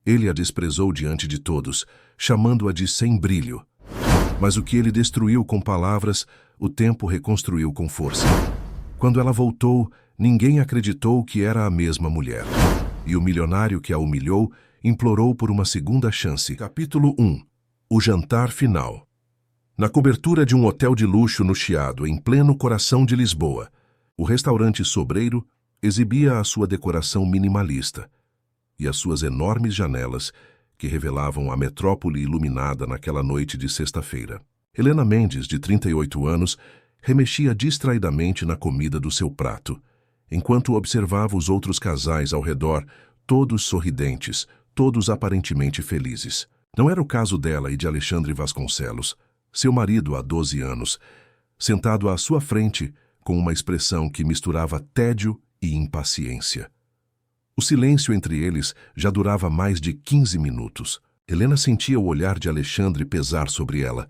Ele a desprezou diante de todos, chamando-a de sem brilho. Mas o que ele destruiu com palavras, o tempo reconstruiu com força. Quando ela voltou, ninguém acreditou que era a mesma mulher. E o milionário que a humilhou implorou por uma segunda chance. Capítulo 1. O jantar final. Na cobertura de um hotel de luxo no Chiado, em pleno coração de Lisboa, o restaurante sobreiro exibia a sua decoração minimalista e as suas enormes janelas que revelavam a metrópole iluminada naquela noite de sexta-feira. Helena Mendes, de 38 anos, remexia distraidamente na comida do seu prato, enquanto observava os outros casais ao redor, todos sorridentes, todos aparentemente felizes. Não era o caso dela e de Alexandre Vasconcelos, seu marido há 12 anos, sentado à sua frente com uma expressão que misturava tédio e impaciência. O silêncio entre eles já durava mais de 15 minutos. Helena sentia o olhar de Alexandre pesar sobre ela,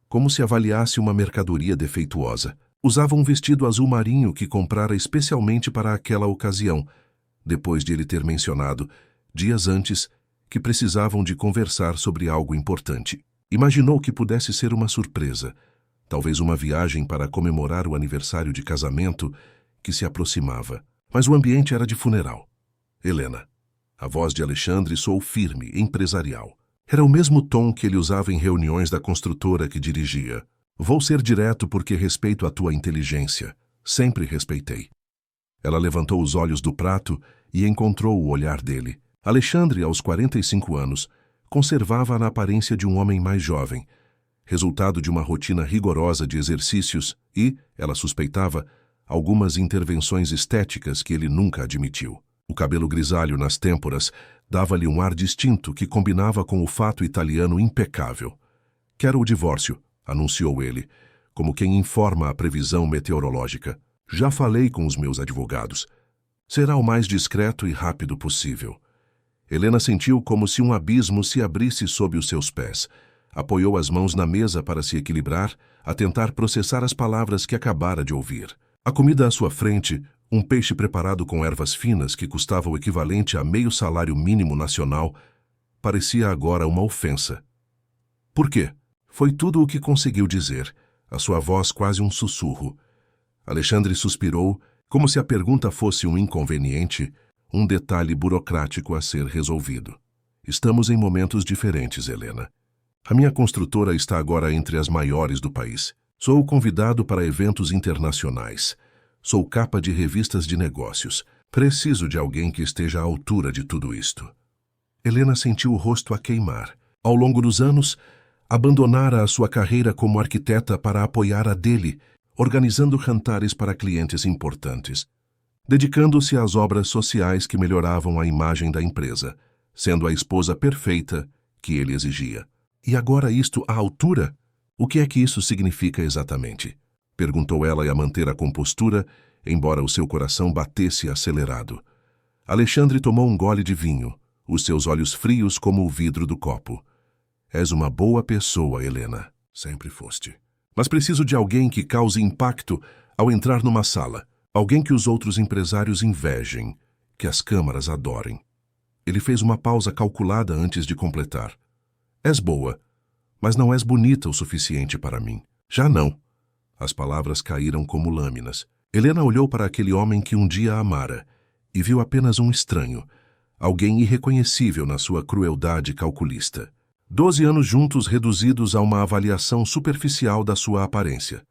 como se avaliasse uma mercadoria defeituosa. Usava um vestido azul marinho que comprara especialmente para aquela ocasião, depois de ele ter mencionado, dias antes, que precisavam de conversar sobre algo importante. Imaginou que pudesse ser uma surpresa, talvez uma viagem para comemorar o aniversário de casamento que se aproximava. Mas o ambiente era de funeral. Helena. A voz de Alexandre soou firme, empresarial. Era o mesmo tom que ele usava em reuniões da construtora que dirigia. Vou ser direto porque respeito a tua inteligência. Sempre respeitei. Ela levantou os olhos do prato e encontrou o olhar dele. Alexandre, aos 45 anos, conservava a aparência de um homem mais jovem, resultado de uma rotina rigorosa de exercícios e, ela suspeitava, algumas intervenções estéticas que ele nunca admitiu. O cabelo grisalho nas têmporas dava-lhe um ar distinto que combinava com o fato italiano impecável. Quero o divórcio, anunciou ele, como quem informa a previsão meteorológica. Já falei com os meus advogados. Será o mais discreto e rápido possível. Helena sentiu como se um abismo se abrisse sob os seus pés. Apoiou as mãos na mesa para se equilibrar, a tentar processar as palavras que acabara de ouvir. A comida à sua frente, um peixe preparado com ervas finas que custava o equivalente a meio salário mínimo nacional, parecia agora uma ofensa. Por quê? Foi tudo o que conseguiu dizer, a sua voz quase um sussurro. Alexandre suspirou, como se a pergunta fosse um inconveniente, um detalhe burocrático a ser resolvido. Estamos em momentos diferentes, Helena. A minha construtora está agora entre as maiores do país. Sou convidado para eventos internacionais. Sou capa de revistas de negócios. Preciso de alguém que esteja à altura de tudo isto. Helena sentiu o rosto a queimar. Ao longo dos anos, abandonara a sua carreira como arquiteta para apoiar a dele, organizando jantares para clientes importantes, dedicando-se às obras sociais que melhoravam a imagem da empresa, sendo a esposa perfeita que ele exigia. E agora isto à altura? O que é que isso significa exatamente? Perguntou ela a manter a compostura, embora o seu coração batesse acelerado. Alexandre tomou um gole de vinho, os seus olhos frios como o vidro do copo. És uma boa pessoa, Helena. Sempre foste. Mas preciso de alguém que cause impacto ao entrar numa sala. Alguém que os outros empresários invejem, que as câmaras adorem. Ele fez uma pausa calculada antes de completar. És boa, mas não és bonita o suficiente para mim. Já não. As palavras caíram como lâminas. Helena olhou para aquele homem que um dia a amara e viu apenas um estranho, alguém irreconhecível na sua crueldade calculista. 12 anos juntos reduzidos a uma avaliação superficial da sua aparência.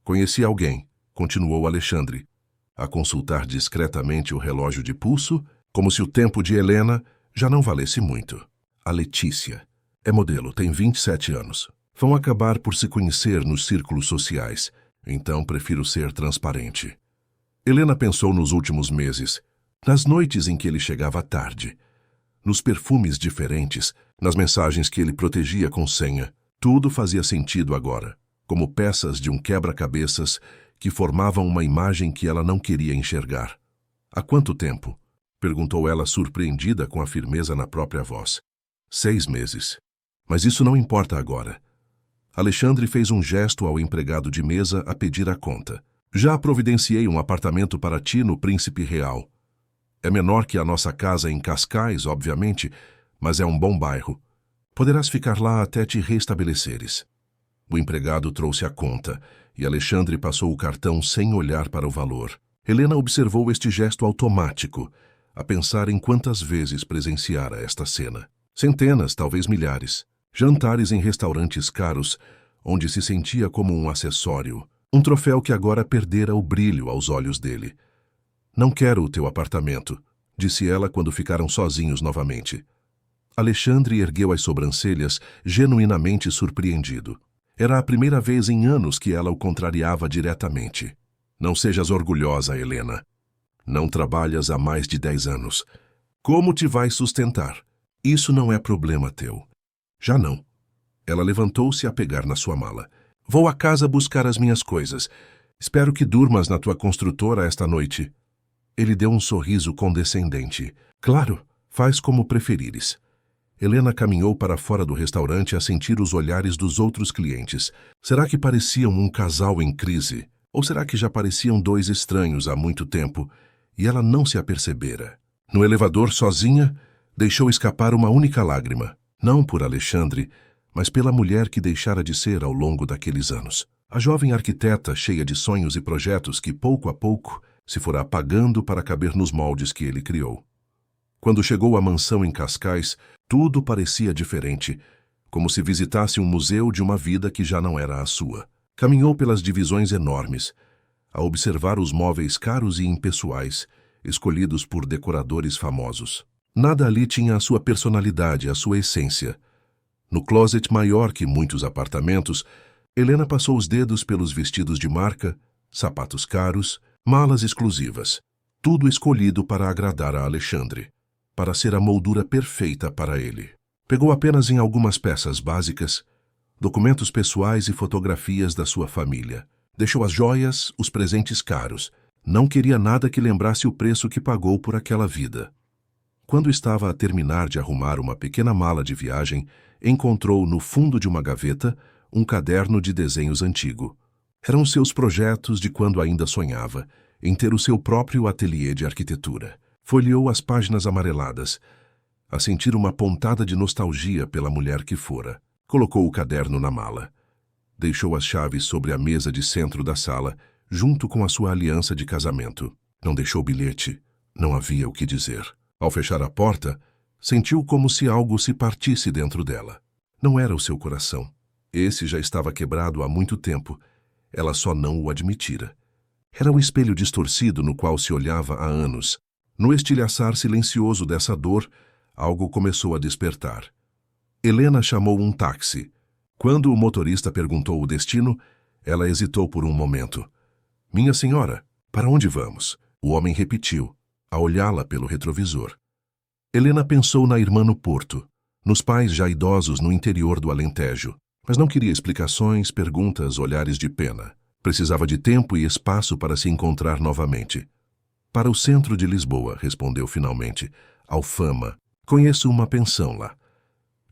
Conheci alguém, continuou Alexandre, a consultar discretamente o relógio de pulso, como se o tempo de Helena já não valesse muito. A Letícia. É modelo, tem 27 anos. Vão acabar por se conhecer nos círculos sociais, então prefiro ser transparente. Helena pensou nos últimos meses, nas noites em que ele chegava tarde, nos perfumes diferentes, nas mensagens que ele protegia com senha. Tudo fazia sentido agora, como peças de um quebra-cabeças que formavam uma imagem que ela não queria enxergar. Há quanto tempo? Perguntou ela, surpreendida com a firmeza na própria voz. 6 meses. Mas isso não importa agora. Alexandre fez um gesto ao empregado de mesa a pedir a conta. Já providenciei um apartamento para ti no Príncipe Real. É menor que a nossa casa em Cascais, obviamente, mas é um bom bairro. Poderás ficar lá até te restabeleceres. O empregado trouxe a conta, e Alexandre passou o cartão sem olhar para o valor. Helena observou este gesto automático, a pensar em quantas vezes presenciara esta cena. Centenas, talvez milhares. Jantares em restaurantes caros, onde se sentia como um acessório, um troféu que agora perdera o brilho aos olhos dele. Não quero o teu apartamento, disse ela quando ficaram sozinhos novamente. Alexandre ergueu as sobrancelhas, genuinamente surpreendido. Era a primeira vez em anos que ela o contrariava diretamente. Não sejas orgulhosa, Helena. Não trabalhas há mais de 10 anos. Como te vais sustentar? Isso não é problema teu. Já não. Ela levantou-se a pegar na sua mala. Vou à casa buscar as minhas coisas. Espero que durmas na tua construtora esta noite. Ele deu um sorriso condescendente. Claro, faz como preferires. Helena caminhou para fora do restaurante a sentir os olhares dos outros clientes. Será que pareciam um casal em crise? Ou será que já pareciam dois estranhos há muito tempo e ela não se apercebera? No elevador, sozinha, deixou escapar uma única lágrima. Não por Alexandre, mas pela mulher que deixara de ser ao longo daqueles anos. A jovem arquiteta, cheia de sonhos e projetos que, pouco a pouco, se fora apagando para caber nos moldes que ele criou. Quando chegou à mansão em Cascais, tudo parecia diferente, como se visitasse um museu de uma vida que já não era a sua. Caminhou pelas divisões enormes, a observar os móveis caros e impessoais, escolhidos por decoradores famosos. Nada ali tinha a sua personalidade, a sua essência. No closet maior que muitos apartamentos, Helena passou os dedos pelos vestidos de marca, sapatos caros, malas exclusivas. Tudo escolhido para agradar a Alexandre, para ser a moldura perfeita para ele. Pegou apenas em algumas peças básicas, documentos pessoais e fotografias da sua família. Deixou as joias, os presentes caros. Não queria nada que lembrasse o preço que pagou por aquela vida. Quando estava a terminar de arrumar uma pequena mala de viagem, encontrou no fundo de uma gaveta um caderno de desenhos antigo. Eram seus projetos de quando ainda sonhava em ter o seu próprio ateliê de arquitetura. Folheou as páginas amareladas, a sentir uma pontada de nostalgia pela mulher que fora. Colocou o caderno na mala. Deixou as chaves sobre a mesa de centro da sala, junto com a sua aliança de casamento. Não deixou bilhete. Não havia o que dizer. Ao fechar a porta, sentiu como se algo se partisse dentro dela. Não era o seu coração. Esse já estava quebrado há muito tempo. Ela só não o admitira. Era um espelho distorcido no qual se olhava há anos. No estilhaçar silencioso dessa dor, algo começou a despertar. Helena chamou um táxi. Quando o motorista perguntou o destino, ela hesitou por um momento. Minha senhora, para onde vamos? O homem repetiu, a olhá-la pelo retrovisor. Helena pensou na irmã no Porto, nos pais já idosos no interior do Alentejo, mas não queria explicações, perguntas, olhares de pena. Precisava de tempo e espaço para se encontrar novamente. Para o centro de Lisboa, respondeu finalmente. Alfama. Conheço uma pensão lá.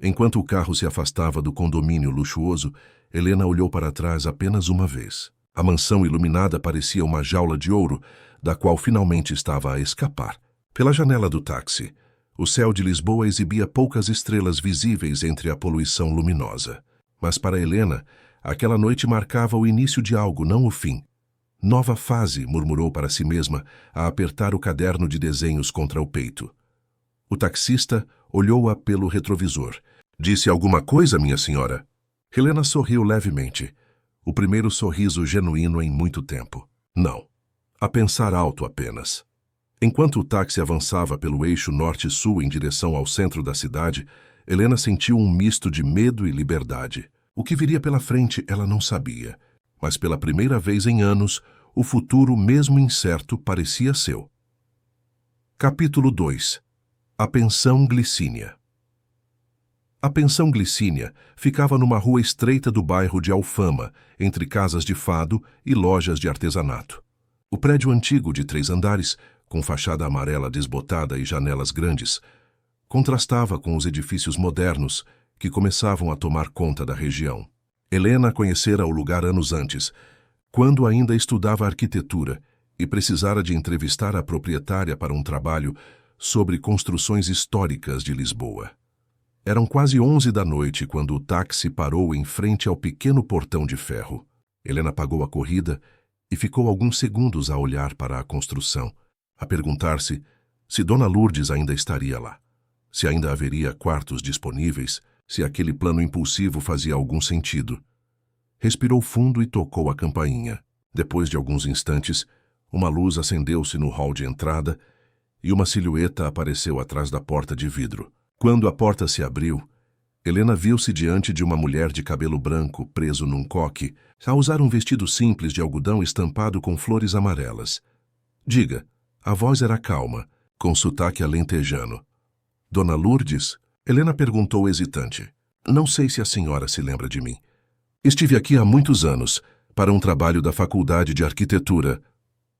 Enquanto o carro se afastava do condomínio luxuoso, Helena olhou para trás apenas uma vez. A mansão iluminada parecia uma jaula de ouro, da qual finalmente estava a escapar. Pela janela do táxi, o céu de Lisboa exibia poucas estrelas visíveis entre a poluição luminosa. Mas para Helena, aquela noite marcava o início de algo, não o fim. Nova fase, murmurou para si mesma, a apertar o caderno de desenhos contra o peito. O taxista olhou-a pelo retrovisor. Disse alguma coisa, minha senhora? Helena sorriu levemente. O primeiro sorriso genuíno em muito tempo. Não. A pensar alto apenas. Enquanto o táxi avançava pelo eixo norte-sul em direção ao centro da cidade, Helena sentiu um misto de medo e liberdade. O que viria pela frente ela não sabia, mas pela primeira vez em anos, o futuro, mesmo incerto, parecia seu. Capítulo 2. A Pensão Glicínia. A Pensão Glicínia ficava numa rua estreita do bairro de Alfama, entre casas de fado e lojas de artesanato. O prédio antigo de 3 andares, com fachada amarela desbotada e janelas grandes, contrastava com os edifícios modernos que começavam a tomar conta da região. Helena conhecera o lugar anos antes, quando ainda estudava arquitetura e precisara de entrevistar a proprietária para um trabalho sobre construções históricas de Lisboa. Eram quase 11 da noite quando o táxi parou em frente ao pequeno portão de ferro. Helena pagou a corrida e ficou alguns segundos a olhar para a construção, a perguntar-se se Dona Lourdes ainda estaria lá, se ainda haveria quartos disponíveis, se aquele plano impulsivo fazia algum sentido. Respirou fundo e tocou a campainha. Depois de alguns instantes, uma luz acendeu-se no hall de entrada e uma silhueta apareceu atrás da porta de vidro. Quando a porta se abriu, Helena viu-se diante de uma mulher de cabelo branco preso num coque, a usar um vestido simples de algodão estampado com flores amarelas. Diga, a voz era calma, com sotaque alentejano. Dona Lourdes? Helena perguntou hesitante. Não sei se a senhora se lembra de mim. Estive aqui há muitos anos, para um trabalho da Faculdade de Arquitetura.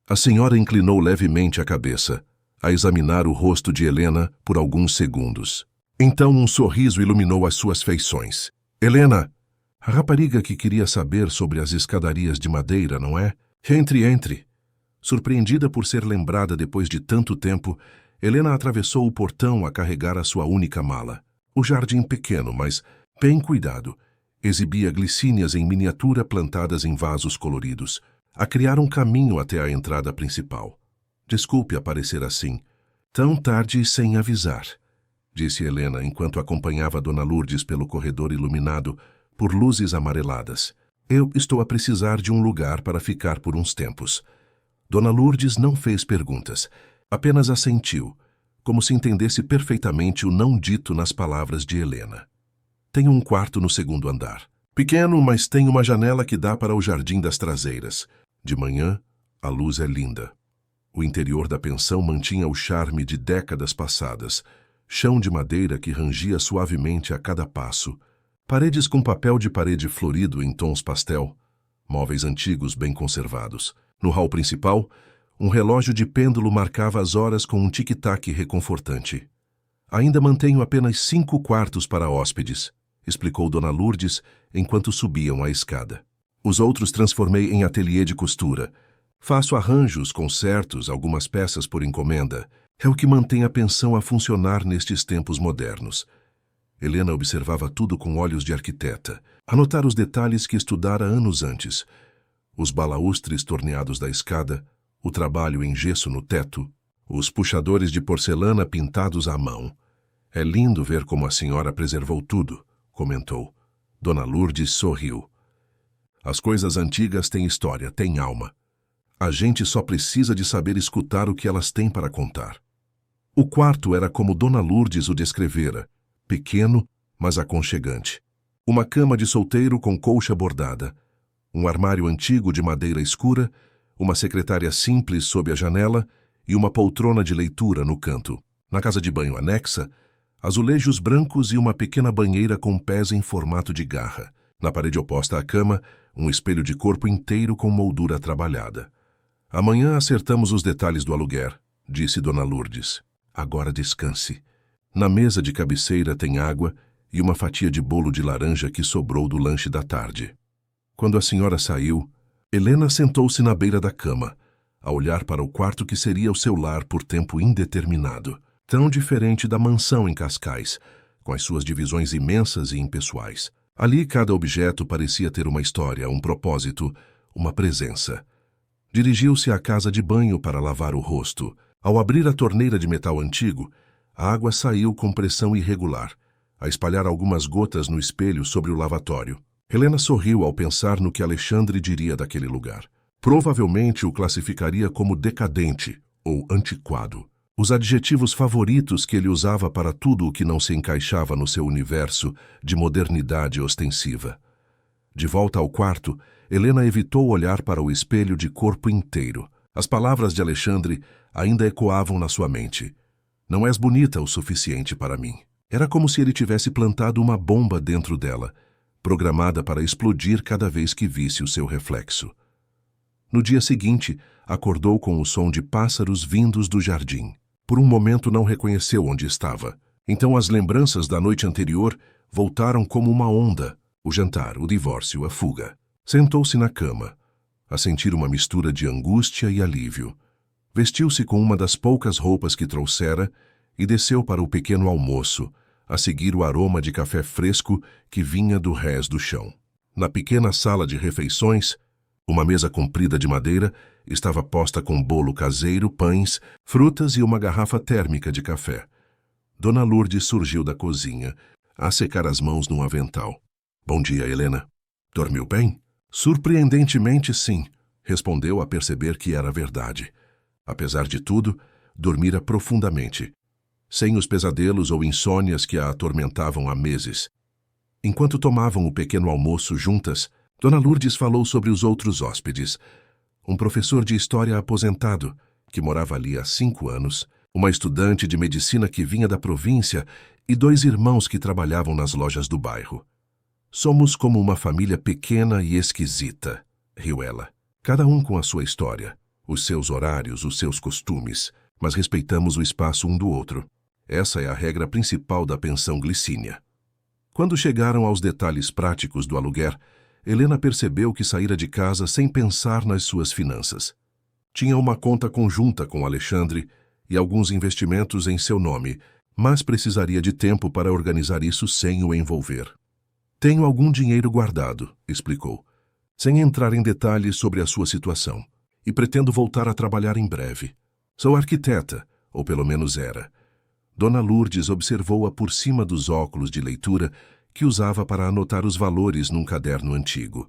A senhora inclinou levemente a cabeça, a examinar o rosto de Helena por alguns segundos. Então um sorriso iluminou as suas feições. Helena, a rapariga que queria saber sobre as escadarias de madeira, não é? Entre. Surpreendida por ser lembrada depois de tanto tempo, Helena atravessou o portão a carregar a sua única mala. O jardim pequeno, mas bem cuidado, exibia glicínias em miniatura plantadas em vasos coloridos, a criar um caminho até a entrada principal. Desculpe aparecer assim, tão tarde e sem avisar, disse Helena enquanto acompanhava Dona Lourdes pelo corredor iluminado por luzes amareladas. Eu estou a precisar de um lugar para ficar por uns tempos. Dona Lourdes não fez perguntas, apenas assentiu, como se entendesse perfeitamente o não dito nas palavras de Helena. Tenho um quarto no segundo andar. Pequeno, mas tem uma janela que dá para o jardim das traseiras. De manhã, a luz é linda. O interior da pensão mantinha o charme de décadas passadas. Chão de madeira que rangia suavemente a cada passo. Paredes com papel de parede florido em tons pastel. Móveis antigos bem conservados. No hall principal, um relógio de pêndulo marcava as horas com um tic-tac reconfortante. Ainda mantenho apenas 5 quartos para hóspedes, explicou Dona Lourdes enquanto subiam a escada. Os outros transformei em ateliê de costura. Faço arranjos, concertos, algumas peças por encomenda. É o que mantém a pensão a funcionar nestes tempos modernos. Helena observava tudo com olhos de arquiteta, a notar os detalhes que estudara anos antes. Os balaústres torneados da escada, o trabalho em gesso no teto, os puxadores de porcelana pintados à mão. É lindo ver como a senhora preservou tudo, comentou. Dona Lourdes sorriu. As coisas antigas têm história, têm alma. A gente só precisa de saber escutar o que elas têm para contar. O quarto era como Dona Lourdes o descrevera, pequeno, mas aconchegante. Uma cama de solteiro com colcha bordada, um armário antigo de madeira escura, uma secretária simples sob a janela e uma poltrona de leitura no canto. Na casa de banho anexa, azulejos brancos e uma pequena banheira com pés em formato de garra. Na parede oposta à cama, um espelho de corpo inteiro com moldura trabalhada. Amanhã acertamos os detalhes do aluguer, disse Dona Lourdes. Agora descanse. Na mesa de cabeceira tem água e uma fatia de bolo de laranja que sobrou do lanche da tarde. Quando a senhora saiu, Helena sentou-se na beira da cama, a olhar para o quarto que seria o seu lar por tempo indeterminado, tão diferente da mansão em Cascais, com as suas divisões imensas e impessoais. Ali cada objeto parecia ter uma história, um propósito, uma presença. Dirigiu-se à casa de banho para lavar o rosto. Ao abrir a torneira de metal antigo, a água saiu com pressão irregular, a espalhar algumas gotas no espelho sobre o lavatório. Helena sorriu ao pensar no que Alexandre diria daquele lugar. Provavelmente o classificaria como decadente ou antiquado. Os adjetivos favoritos que ele usava para tudo o que não se encaixava no seu universo de modernidade ostensiva. De volta ao quarto, Helena evitou olhar para o espelho de corpo inteiro. As palavras de Alexandre ainda ecoavam na sua mente. Não és bonita o suficiente para mim. Era como se ele tivesse plantado uma bomba dentro dela, programada para explodir cada vez que visse o seu reflexo. No dia seguinte, acordou com o som de pássaros vindos do jardim. Por um momento não reconheceu onde estava. Então as lembranças da noite anterior voltaram como uma onda. O jantar, o divórcio, a fuga. Sentou-se na cama, a sentir uma mistura de angústia e alívio. Vestiu-se com uma das poucas roupas que trouxera e desceu para o pequeno almoço, a seguir o aroma de café fresco que vinha do rés do chão. Na pequena sala de refeições, uma mesa comprida de madeira estava posta com bolo caseiro, pães, frutas e uma garrafa térmica de café. Dona Lourdes surgiu da cozinha, a secar as mãos num avental. Bom dia, Helena. Dormiu bem? Surpreendentemente, sim, respondeu a perceber que era verdade. Apesar de tudo, dormira profundamente, sem os pesadelos ou insônias que a atormentavam há meses. Enquanto tomavam o pequeno almoço juntas, Dona Lourdes falou sobre os outros hóspedes. Um professor de história aposentado, que morava ali há 5 anos, uma estudante de medicina que vinha da província e 2 irmãos que trabalhavam nas lojas do bairro. Somos como uma família pequena e esquisita, riu ela. Cada um com a sua história, os seus horários, os seus costumes, mas respeitamos o espaço um do outro. Essa é a regra principal da pensão Glicínia. Quando chegaram aos detalhes práticos do aluguer, Helena percebeu que saíra de casa sem pensar nas suas finanças. Tinha uma conta conjunta com Alexandre e alguns investimentos em seu nome, mas precisaria de tempo para organizar isso sem o envolver. Tenho algum dinheiro guardado, explicou, sem entrar em detalhes sobre a sua situação, e pretendo voltar a trabalhar em breve. Sou arquiteta, ou pelo menos era. Dona Lourdes observou-a por cima dos óculos de leitura que usava para anotar os valores num caderno antigo.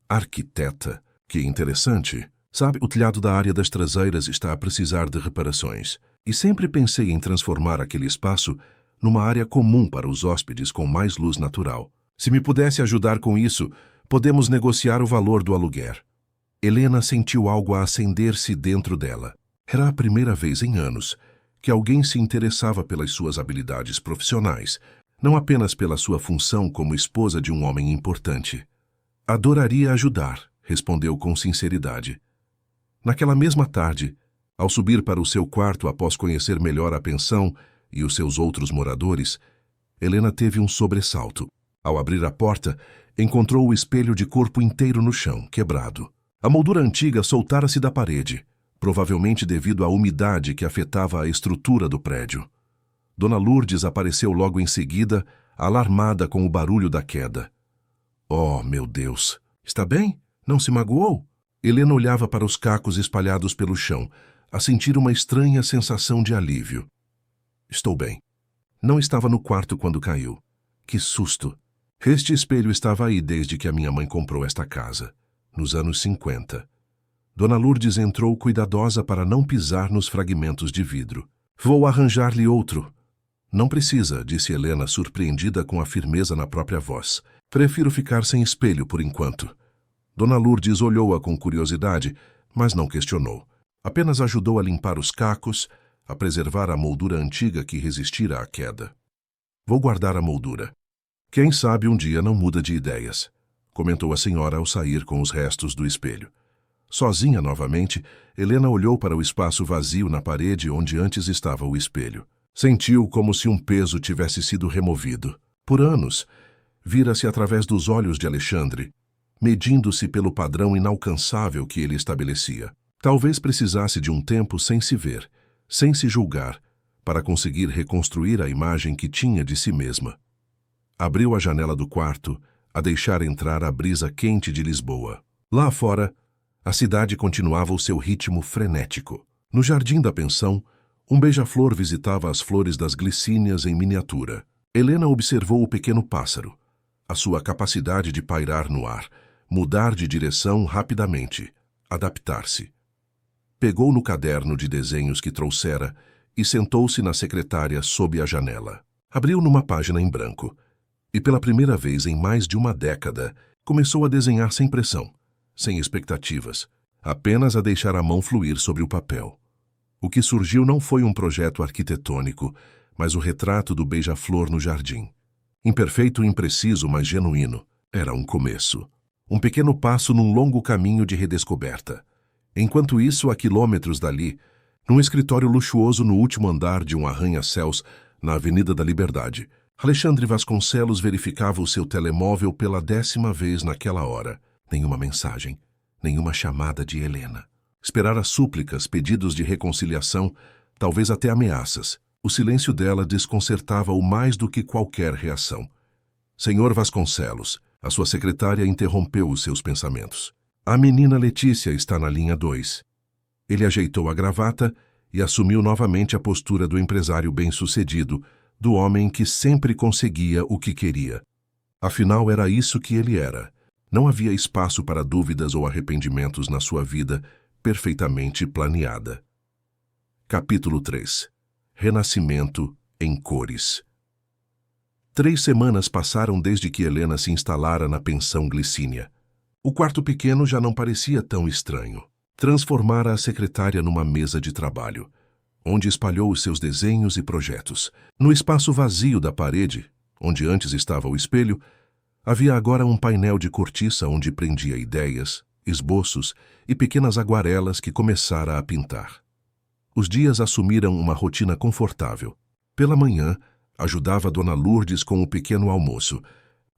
Arquiteta? Que interessante. Sabe, o telhado da área das traseiras está a precisar de reparações. E sempre pensei em transformar aquele espaço numa área comum para os hóspedes com mais luz natural. Se me pudesse ajudar com isso, podemos negociar o valor do aluguer. Helena sentiu algo a acender-se dentro dela. Era a primeira vez em anos que alguém se interessava pelas suas habilidades profissionais, não apenas pela sua função como esposa de um homem importante. Adoraria ajudar, respondeu com sinceridade. Naquela mesma tarde, ao subir para o seu quarto após conhecer melhor a pensão e os seus outros moradores, Helena teve um sobressalto. Ao abrir a porta, encontrou o espelho de corpo inteiro no chão, quebrado. A moldura antiga soltara-se da parede, provavelmente devido à umidade que afetava a estrutura do prédio. Dona Lourdes apareceu logo em seguida, alarmada com o barulho da queda. Oh, meu Deus! Está bem? Não se magoou? Helena olhava para os cacos espalhados pelo chão, a sentir uma estranha sensação de alívio. Estou bem. Não estava no quarto quando caiu. Que susto! Este espelho estava aí desde que a minha mãe comprou esta casa, nos anos 50. Dona Lourdes entrou cuidadosa para não pisar nos fragmentos de vidro. Vou arranjar-lhe outro. Não precisa, disse Helena, surpreendida com a firmeza na própria voz. Prefiro ficar sem espelho por enquanto. Dona Lourdes olhou-a com curiosidade, mas não questionou. Apenas ajudou a limpar os cacos, a preservar a moldura antiga que resistira à queda. Vou guardar a moldura. Quem sabe um dia não muda de ideias, comentou a senhora ao sair com os restos do espelho. Sozinha novamente, Helena olhou para o espaço vazio na parede onde antes estava o espelho. Sentiu como se um peso tivesse sido removido. Por anos, vira-se através dos olhos de Alexandre, medindo-se pelo padrão inalcançável que ele estabelecia. Talvez precisasse de um tempo sem se ver, sem se julgar, para conseguir reconstruir a imagem que tinha de si mesma. Abriu a janela do quarto, a deixar entrar a brisa quente de Lisboa. Lá fora, a cidade continuava o seu ritmo frenético. No jardim da pensão, um beija-flor visitava as flores das glicínias em miniatura. Helena observou o pequeno pássaro, a sua capacidade de pairar no ar, mudar de direção rapidamente, adaptar-se. Pegou no caderno de desenhos que trouxera e sentou-se na secretária sob a janela. Abriu numa página em branco e, pela primeira vez em mais de uma década, começou a desenhar sem pressão, sem expectativas, apenas a deixar a mão fluir sobre o papel. O que surgiu não foi um projeto arquitetônico, mas o retrato do beija-flor no jardim. Imperfeito e impreciso, mas genuíno. Era um começo. Um pequeno passo num longo caminho de redescoberta. Enquanto isso, a quilômetros dali, num escritório luxuoso no último andar de um arranha-céus na Avenida da Liberdade, Alexandre Vasconcelos verificava o seu telemóvel pela 10ª vez naquela hora. Nenhuma mensagem, nenhuma chamada de Helena. Esperara súplicas, pedidos de reconciliação, talvez até ameaças. O silêncio dela desconcertava-o mais do que qualquer reação. Senhor Vasconcelos, a sua secretária interrompeu os seus pensamentos. A menina Letícia está na linha 2. Ele ajeitou a gravata e assumiu novamente a postura do empresário bem-sucedido, do homem que sempre conseguia o que queria. Afinal, era isso que ele era. Não havia espaço para dúvidas ou arrependimentos na sua vida perfeitamente planeada. Capítulo 3. Renascimento em cores. 3 semanas passaram desde que Helena se instalara na pensão Glicínia. O quarto pequeno já não parecia tão estranho. Transformara a secretária numa mesa de trabalho, onde espalhou os seus desenhos e projetos. No espaço vazio da parede, onde antes estava o espelho, havia agora um painel de cortiça onde prendia ideias, esboços e pequenas aguarelas que começara a pintar. Os dias assumiram uma rotina confortável. Pela manhã, ajudava Dona Lourdes com o pequeno almoço.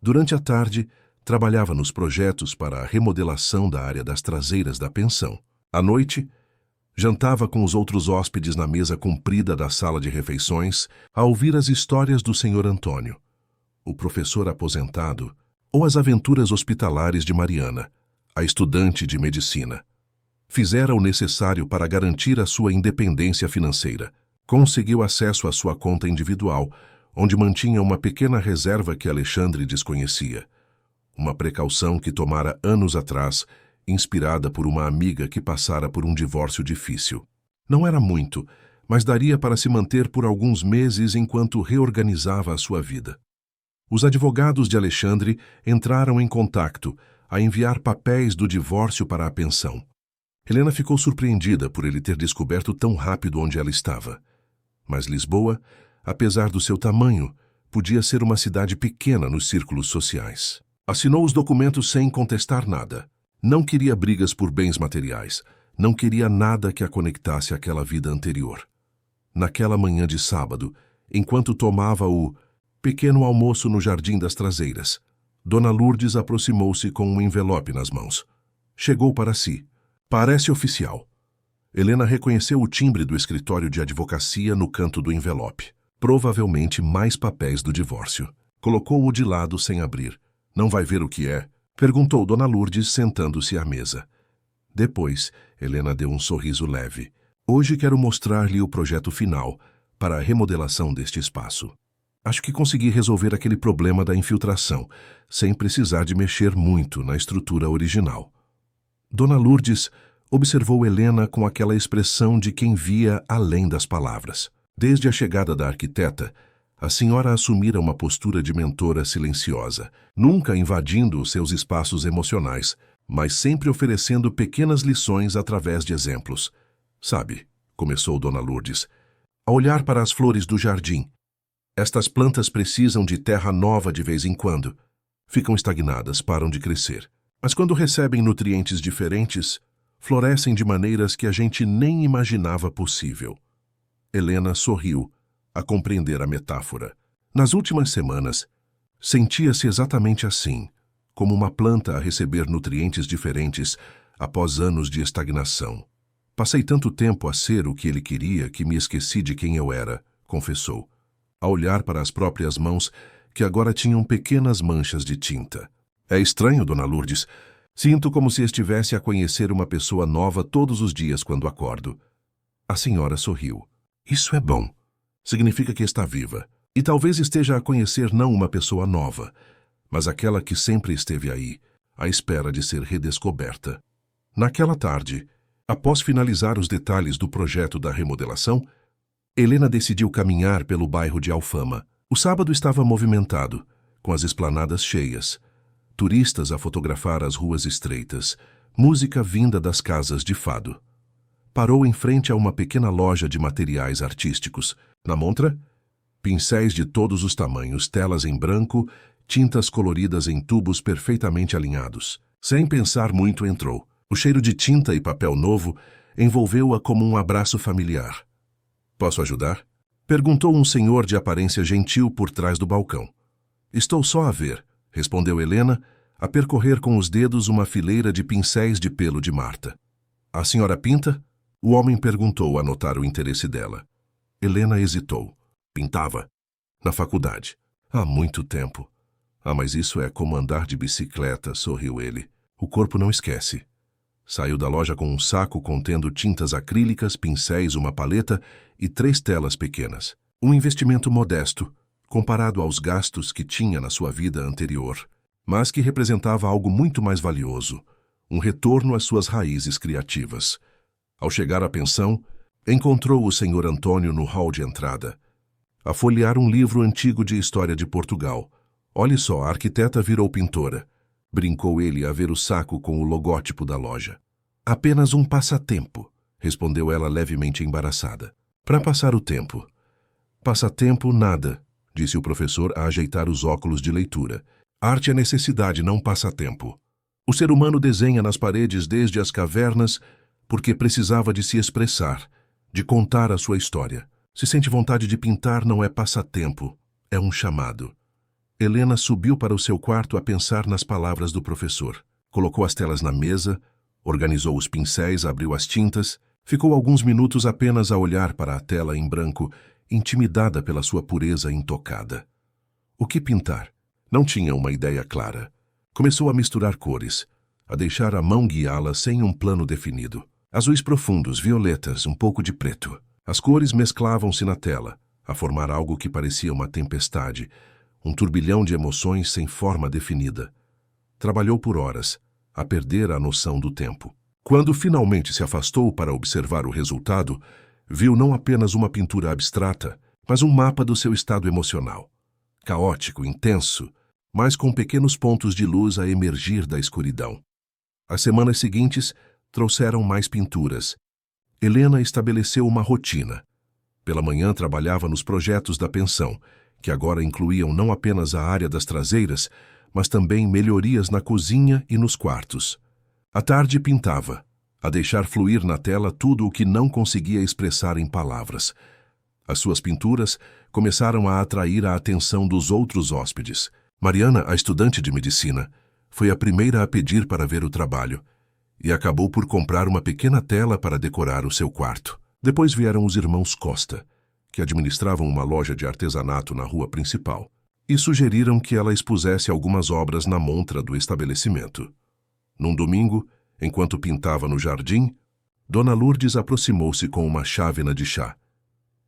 Durante a tarde, trabalhava nos projetos para a remodelação da área das traseiras da pensão. À noite, jantava com os outros hóspedes na mesa comprida da sala de refeições a ouvir as histórias do Sr. Antônio, o professor aposentado, ou as aventuras hospitalares de Mariana, a estudante de medicina. Fizera o necessário para garantir a sua independência financeira. Conseguiu acesso à sua conta individual, onde mantinha uma pequena reserva que Alexandre desconhecia. Uma precaução que tomara anos atrás, inspirada por uma amiga que passara por um divórcio difícil. Não era muito, mas daria para se manter por alguns meses enquanto reorganizava a sua vida. Os advogados de Alexandre entraram em contato a enviar papéis do divórcio para a pensão. Helena ficou surpreendida por ele ter descoberto tão rápido onde ela estava. Mas Lisboa, apesar do seu tamanho, podia ser uma cidade pequena nos círculos sociais. Assinou os documentos sem contestar nada. Não queria brigas por bens materiais. Não queria nada que a conectasse àquela vida anterior. Naquela manhã de sábado, enquanto tomava o pequeno almoço no Jardim das Traseiras, Dona Lourdes aproximou-se com um envelope nas mãos. Chegou para si. Parece oficial. Helena reconheceu o timbre do escritório de advocacia no canto do envelope. Provavelmente mais papéis do divórcio. Colocou-o de lado sem abrir. Não vai ver o que é? Perguntou Dona Lourdes, sentando-se à mesa. Depois, Helena deu um sorriso leve. Hoje quero mostrar-lhe o projeto final para a remodelação deste espaço. Acho que consegui resolver aquele problema da infiltração, sem precisar de mexer muito na estrutura original. Dona Lourdes observou Helena com aquela expressão de quem via além das palavras. Desde a chegada da arquiteta, a senhora assumira uma postura de mentora silenciosa, nunca invadindo os seus espaços emocionais, mas sempre oferecendo pequenas lições através de exemplos. Sabe, começou Dona Lourdes, a olhar para as flores do jardim. Estas plantas precisam de terra nova de vez em quando. Ficam estagnadas, param de crescer. Mas quando recebem nutrientes diferentes, florescem de maneiras que a gente nem imaginava possível. Helena sorriu, a compreender a metáfora. Nas últimas semanas, sentia-se exatamente assim, como uma planta a receber nutrientes diferentes após anos de estagnação. Passei tanto tempo a ser o que ele queria que me esqueci de quem eu era, confessou, a olhar para as próprias mãos que agora tinham pequenas manchas de tinta. É estranho, Dona Lourdes. Sinto como se estivesse a conhecer uma pessoa nova todos os dias quando acordo. A senhora sorriu. Isso é bom. Significa que está viva. E talvez esteja a conhecer não uma pessoa nova, mas aquela que sempre esteve aí, à espera de ser redescoberta. Naquela tarde, após finalizar os detalhes do projeto da remodelação, Helena decidiu caminhar pelo bairro de Alfama. O sábado estava movimentado, com as esplanadas cheias, turistas a fotografar as ruas estreitas, música vinda das casas de fado. Parou em frente a uma pequena loja de materiais artísticos. Na montra, pincéis de todos os tamanhos, telas em branco, tintas coloridas em tubos perfeitamente alinhados. Sem pensar muito, entrou. O cheiro de tinta e papel novo envolveu-a como um abraço familiar. Posso ajudar? Perguntou um senhor de aparência gentil por trás do balcão. Estou só a ver, respondeu Helena, a percorrer com os dedos uma fileira de pincéis de pelo de Marta. A senhora pinta? O homem perguntou a notar o interesse dela. Helena hesitou. Pintava. Na faculdade. Há muito tempo. Ah, mas isso é como andar de bicicleta, sorriu ele. O corpo não esquece. Saiu da loja com um saco contendo tintas acrílicas, pincéis, uma paleta e 3 telas pequenas. Um investimento modesto, comparado aos gastos que tinha na sua vida anterior, mas que representava algo muito mais valioso, um retorno às suas raízes criativas. Ao chegar à pensão, encontrou o Sr. Antônio no hall de entrada, a folhear um livro antigo de história de Portugal. Olhe só, a arquiteta virou pintora. Brincou ele a ver o saco com o logótipo da loja. Apenas um passatempo, respondeu ela levemente embaraçada. Para passar o tempo. Passatempo, nada, disse o professor a ajeitar os óculos de leitura. Arte é necessidade, não passatempo. O ser humano desenha nas paredes desde as cavernas porque precisava de se expressar, de contar a sua história. Se sente vontade de pintar, não é passatempo, é um chamado. Helena subiu para o seu quarto a pensar nas palavras do professor. Colocou as telas na mesa, organizou os pincéis, abriu as tintas, ficou alguns minutos apenas a olhar para a tela em branco, intimidada pela sua pureza intocada. O que pintar? Não tinha uma ideia clara. Começou a misturar cores, a deixar a mão guiá-la sem um plano definido. Azuis profundos, violetas, um pouco de preto. As cores mesclavam-se na tela, a formar algo que parecia uma tempestade, um turbilhão de emoções sem forma definida. Trabalhou por horas, a perder a noção do tempo. Quando finalmente se afastou para observar o resultado, viu não apenas uma pintura abstrata, mas um mapa do seu estado emocional. Caótico, intenso, mas com pequenos pontos de luz a emergir da escuridão. As semanas seguintes trouxeram mais pinturas. Helena estabeleceu uma rotina. Pela manhã trabalhava nos projetos da pensão, que agora incluíam não apenas a área das traseiras, mas também melhorias na cozinha e nos quartos. À tarde pintava, a deixar fluir na tela tudo o que não conseguia expressar em palavras. As suas pinturas começaram a atrair a atenção dos outros hóspedes. Mariana, a estudante de medicina, foi a primeira a pedir para ver o trabalho e acabou por comprar uma pequena tela para decorar o seu quarto. Depois vieram os irmãos Costa, que administravam uma loja de artesanato na rua principal, e sugeriram que ela expusesse algumas obras na montra do estabelecimento. Num domingo, enquanto pintava no jardim, Dona Lourdes aproximou-se com uma chávena de chá.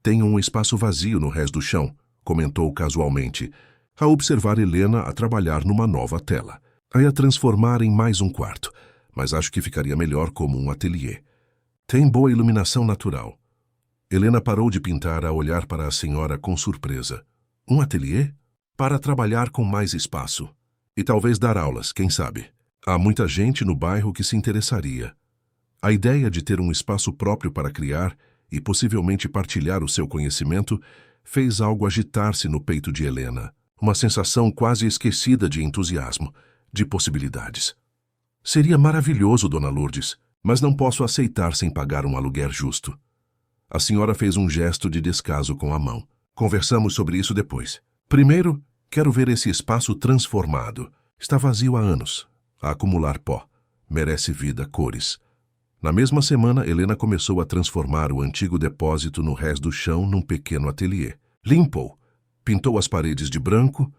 Tem um espaço vazio no rés do chão, comentou casualmente, a observar Helena a trabalhar numa nova tela. A ia transformar em mais um quarto, mas acho que ficaria melhor como um ateliê. Tem boa iluminação natural. Helena parou de pintar a olhar para a senhora com surpresa. Um ateliê? Para trabalhar com mais espaço. E talvez dar aulas, quem sabe. Há muita gente no bairro que se interessaria. A ideia de ter um espaço próprio para criar e possivelmente partilhar o seu conhecimento fez algo agitar-se no peito de Helena. Uma sensação quase esquecida de entusiasmo, de possibilidades. Seria maravilhoso, Dona Lourdes, mas não posso aceitar sem pagar um aluguer justo. A senhora fez um gesto de descaso com a mão. Conversamos sobre isso depois. Primeiro, quero ver esse espaço transformado. Está vazio há anos, a acumular pó. Merece vida, cores. Na mesma semana, Helena começou a transformar o antigo depósito no rés do chão num pequeno ateliê. Limpou, pintou as paredes de branco,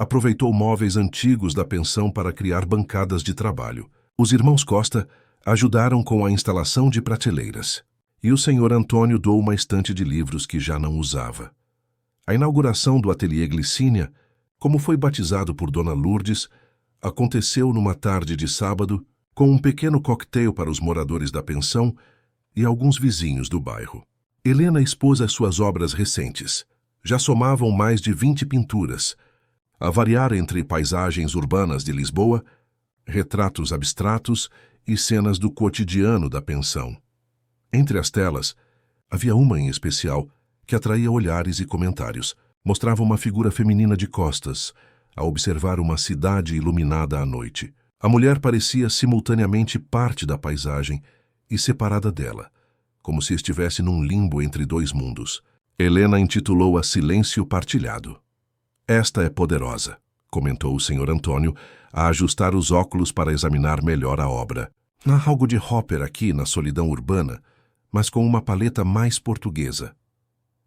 aproveitou móveis antigos da pensão para criar bancadas de trabalho. Os irmãos Costa ajudaram com a instalação de prateleiras. E o Sr. Antônio doou uma estante de livros que já não usava. A inauguração do ateliê Glicínia, como foi batizado por Dona Lourdes, aconteceu numa tarde de sábado, com um pequeno coquetel para os moradores da pensão e alguns vizinhos do bairro. Helena expôs as suas obras recentes. Já somavam mais de 20 pinturas, a variar entre paisagens urbanas de Lisboa, retratos abstratos e cenas do cotidiano da pensão. Entre as telas, havia uma em especial que atraía olhares e comentários. Mostrava uma figura feminina de costas, a observar uma cidade iluminada à noite. A mulher parecia simultaneamente parte da paisagem e separada dela, como se estivesse num limbo entre dois mundos. Helena intitulou-a Silêncio Partilhado. Esta é poderosa, comentou o Sr. Antônio, a ajustar os óculos para examinar melhor a obra. Há algo de Hopper aqui na solidão urbana, mas com uma paleta mais portuguesa.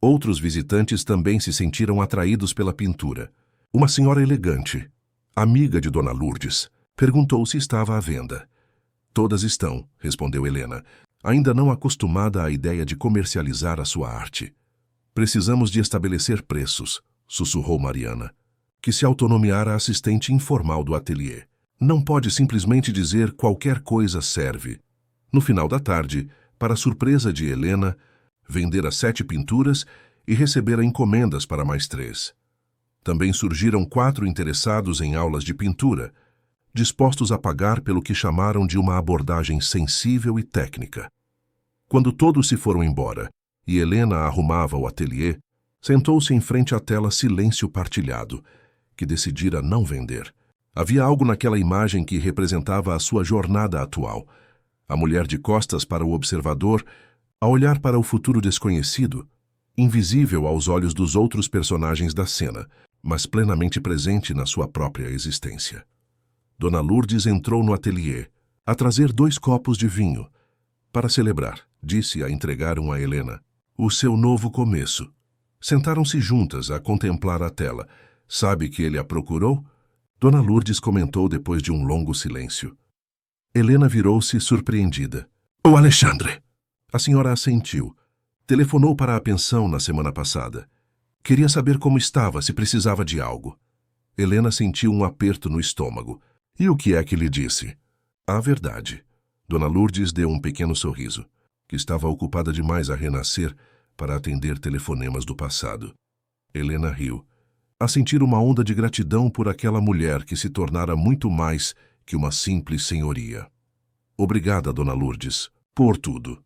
Outros visitantes também se sentiram atraídos pela pintura. Uma senhora elegante, amiga de Dona Lourdes, perguntou se estava à venda. Todas estão, respondeu Helena, ainda não acostumada à ideia de comercializar a sua arte. Precisamos de estabelecer preços, sussurrou Mariana, que se autonomeara assistente informal do ateliê. Não pode simplesmente dizer qualquer coisa serve. No final da tarde, para surpresa de Helena, vendera 7 pinturas e recebera encomendas para mais 3. Também surgiram 4 interessados em aulas de pintura, dispostos a pagar pelo que chamaram de uma abordagem sensível e técnica. Quando todos se foram embora e Helena arrumava o ateliê, sentou-se em frente à tela Silêncio Partilhado, que decidira não vender. Havia algo naquela imagem que representava a sua jornada atual. A mulher de costas para o observador, a olhar para o futuro desconhecido, invisível aos olhos dos outros personagens da cena, mas plenamente presente na sua própria existência. Dona Lourdes entrou no ateliê, a trazer 2 copos de vinho. Para celebrar, disse a entregar um a Helena, o seu novo começo. Sentaram-se juntas a contemplar a tela. Sabe que ele a procurou? Dona Lourdes comentou depois de um longo silêncio. Helena virou-se surpreendida. O Alexandre! A senhora assentiu. Telefonou para a pensão na semana passada. Queria saber como estava, se precisava de algo. Helena sentiu um aperto no estômago. E o que é que lhe disse? A verdade. Dona Lourdes deu um pequeno sorriso, que estava ocupada demais a renascer para atender telefonemas do passado. Helena riu, a sentir uma onda de gratidão por aquela mulher que se tornara muito mais que uma simples senhoria. Obrigada, Dona Lourdes, por tudo.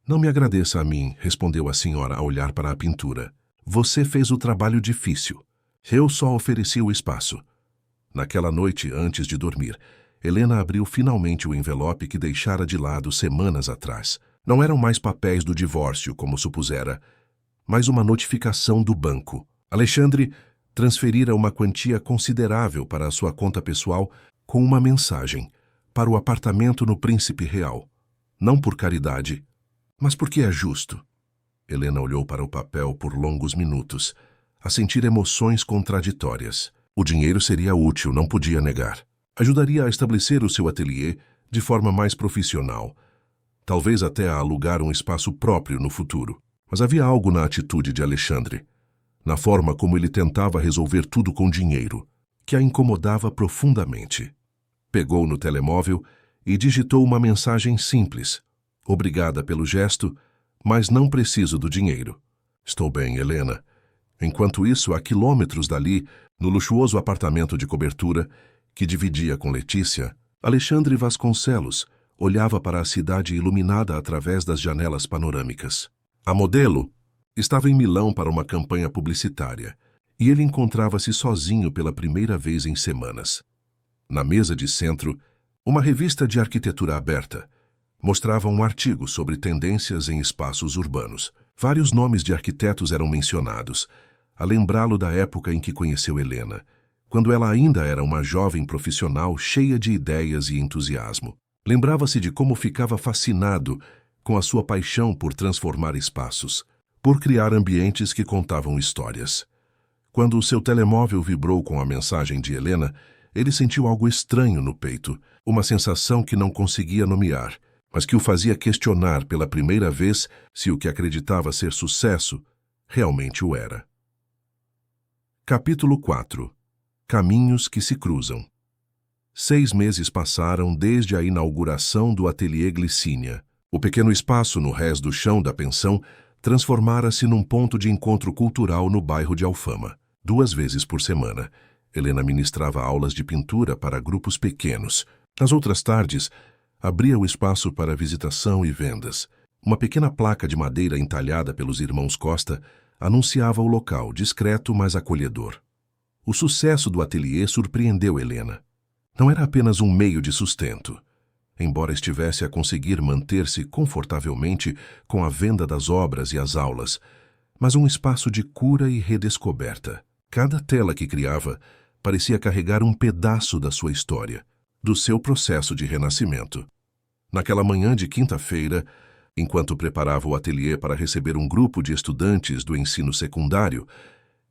Não me agradeça a mim, respondeu a senhora a olhar para a pintura. Você fez o trabalho difícil. Eu só ofereci o espaço. Naquela noite, antes de dormir, Helena abriu finalmente o envelope que deixara de lado semanas atrás. Não eram mais papéis do divórcio, como supusera, mas uma notificação do banco. Alexandre transferira uma quantia considerável para a sua conta pessoal com uma mensagem, para o apartamento no Príncipe Real. Não por caridade, mas porque é justo. Helena olhou para o papel por longos minutos, a sentir emoções contraditórias. O dinheiro seria útil, não podia negar. Ajudaria a estabelecer o seu ateliê de forma mais profissional, talvez até a alugar um espaço próprio no futuro. Mas havia algo na atitude de Alexandre, na forma como ele tentava resolver tudo com dinheiro, que a incomodava profundamente. Pegou no telemóvel e digitou uma mensagem simples. Obrigada pelo gesto, mas não preciso do dinheiro. Estou bem, Helena. Enquanto isso, a quilômetros dali, no luxuoso apartamento de cobertura que dividia com Letícia, Alexandre Vasconcelos olhava para a cidade iluminada através das janelas panorâmicas. A modelo estava em Milão para uma campanha publicitária e ele encontrava-se sozinho pela primeira vez em semanas. Na mesa de centro, uma revista de arquitetura aberta mostrava um artigo sobre tendências em espaços urbanos. Vários nomes de arquitetos eram mencionados, a lembrá-lo da época em que conheceu Helena, quando ela ainda era uma jovem profissional cheia de ideias e entusiasmo. Lembrava-se de como ficava fascinado com a sua paixão por transformar espaços, por criar ambientes que contavam histórias. Quando o seu telemóvel vibrou com a mensagem de Helena, ele sentiu algo estranho no peito, uma sensação que não conseguia nomear, mas que o fazia questionar pela primeira vez se o que acreditava ser sucesso realmente o era. Capítulo 4. Caminhos que se cruzam. 6 meses passaram desde a inauguração do ateliê Glicínia. O pequeno espaço no rés do chão da pensão transformara-se num ponto de encontro cultural no bairro de Alfama. 2 vezes por semana, Helena ministrava aulas de pintura para grupos pequenos. Nas outras tardes, abria o espaço para visitação e vendas. Uma pequena placa de madeira entalhada pelos irmãos Costa anunciava o local, discreto mas acolhedor. O sucesso do ateliê surpreendeu Helena. Não era apenas um meio de sustento. Embora estivesse a conseguir manter-se confortavelmente com a venda das obras e as aulas, mas um espaço de cura e redescoberta. Cada tela que criava parecia carregar um pedaço da sua história, do seu processo de renascimento. Naquela manhã de quinta-feira, Enquanto preparava o ateliê para receber um grupo de estudantes do ensino secundário,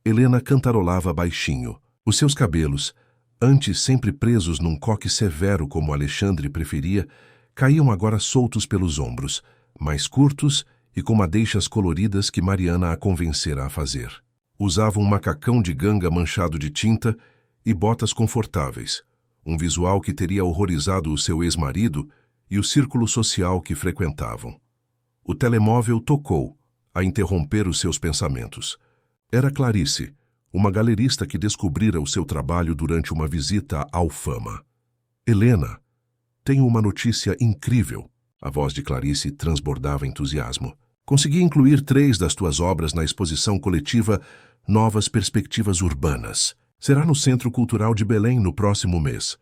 Helena cantarolava baixinho. Os seus cabelos, antes sempre presos num coque severo como Alexandre preferia, caíam agora soltos pelos ombros, mais curtos e com madeixas coloridas que Mariana a convencera a fazer. Usava um macacão de ganga manchado de tinta e botas confortáveis, um visual que teria horrorizado o seu ex-marido e o círculo social que frequentavam. O telemóvel tocou, a interromper os seus pensamentos. Era Clarice, uma galerista que descobrira o seu trabalho durante uma visita ao Fama. Helena, tenho uma notícia incrível. A voz de Clarice transbordava entusiasmo. Consegui incluir 3 das tuas obras na exposição coletiva Novas Perspectivas Urbanas. Será no Centro Cultural de Belém no próximo mês.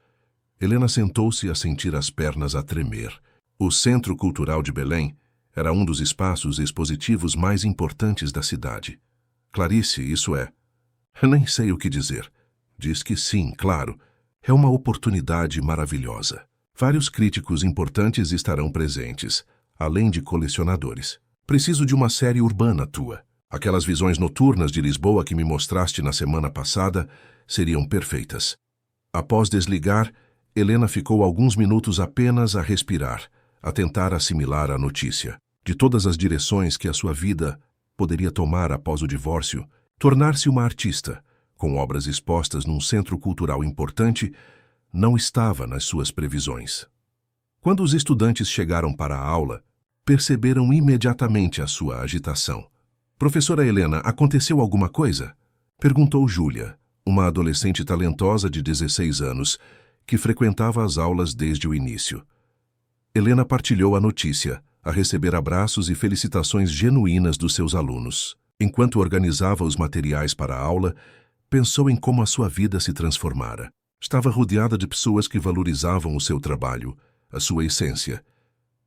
Helena sentou-se a sentir as pernas a tremer. O Centro Cultural de Belém era um dos espaços expositivos mais importantes da cidade. Clarice, isso é. Nem sei o que dizer. Diz que sim, claro. É uma oportunidade maravilhosa. Vários críticos importantes estarão presentes, além de colecionadores. Preciso de uma série urbana tua. Aquelas visões noturnas de Lisboa que me mostraste na semana passada seriam perfeitas. Após desligar, Helena ficou alguns minutos apenas a respirar, a tentar assimilar a notícia. De todas as direções que a sua vida poderia tomar após o divórcio, tornar-se uma artista, com obras expostas num centro cultural importante, não estava nas suas previsões. Quando os estudantes chegaram para a aula, perceberam imediatamente a sua agitação. Professora Helena, aconteceu alguma coisa? Perguntou Júlia, uma adolescente talentosa de 16 anos, que frequentava as aulas desde o início. Helena partilhou a notícia, a receber abraços e felicitações genuínas dos seus alunos. Enquanto organizava os materiais para a aula, pensou em como a sua vida se transformara. Estava rodeada de pessoas que valorizavam o seu trabalho, a sua essência,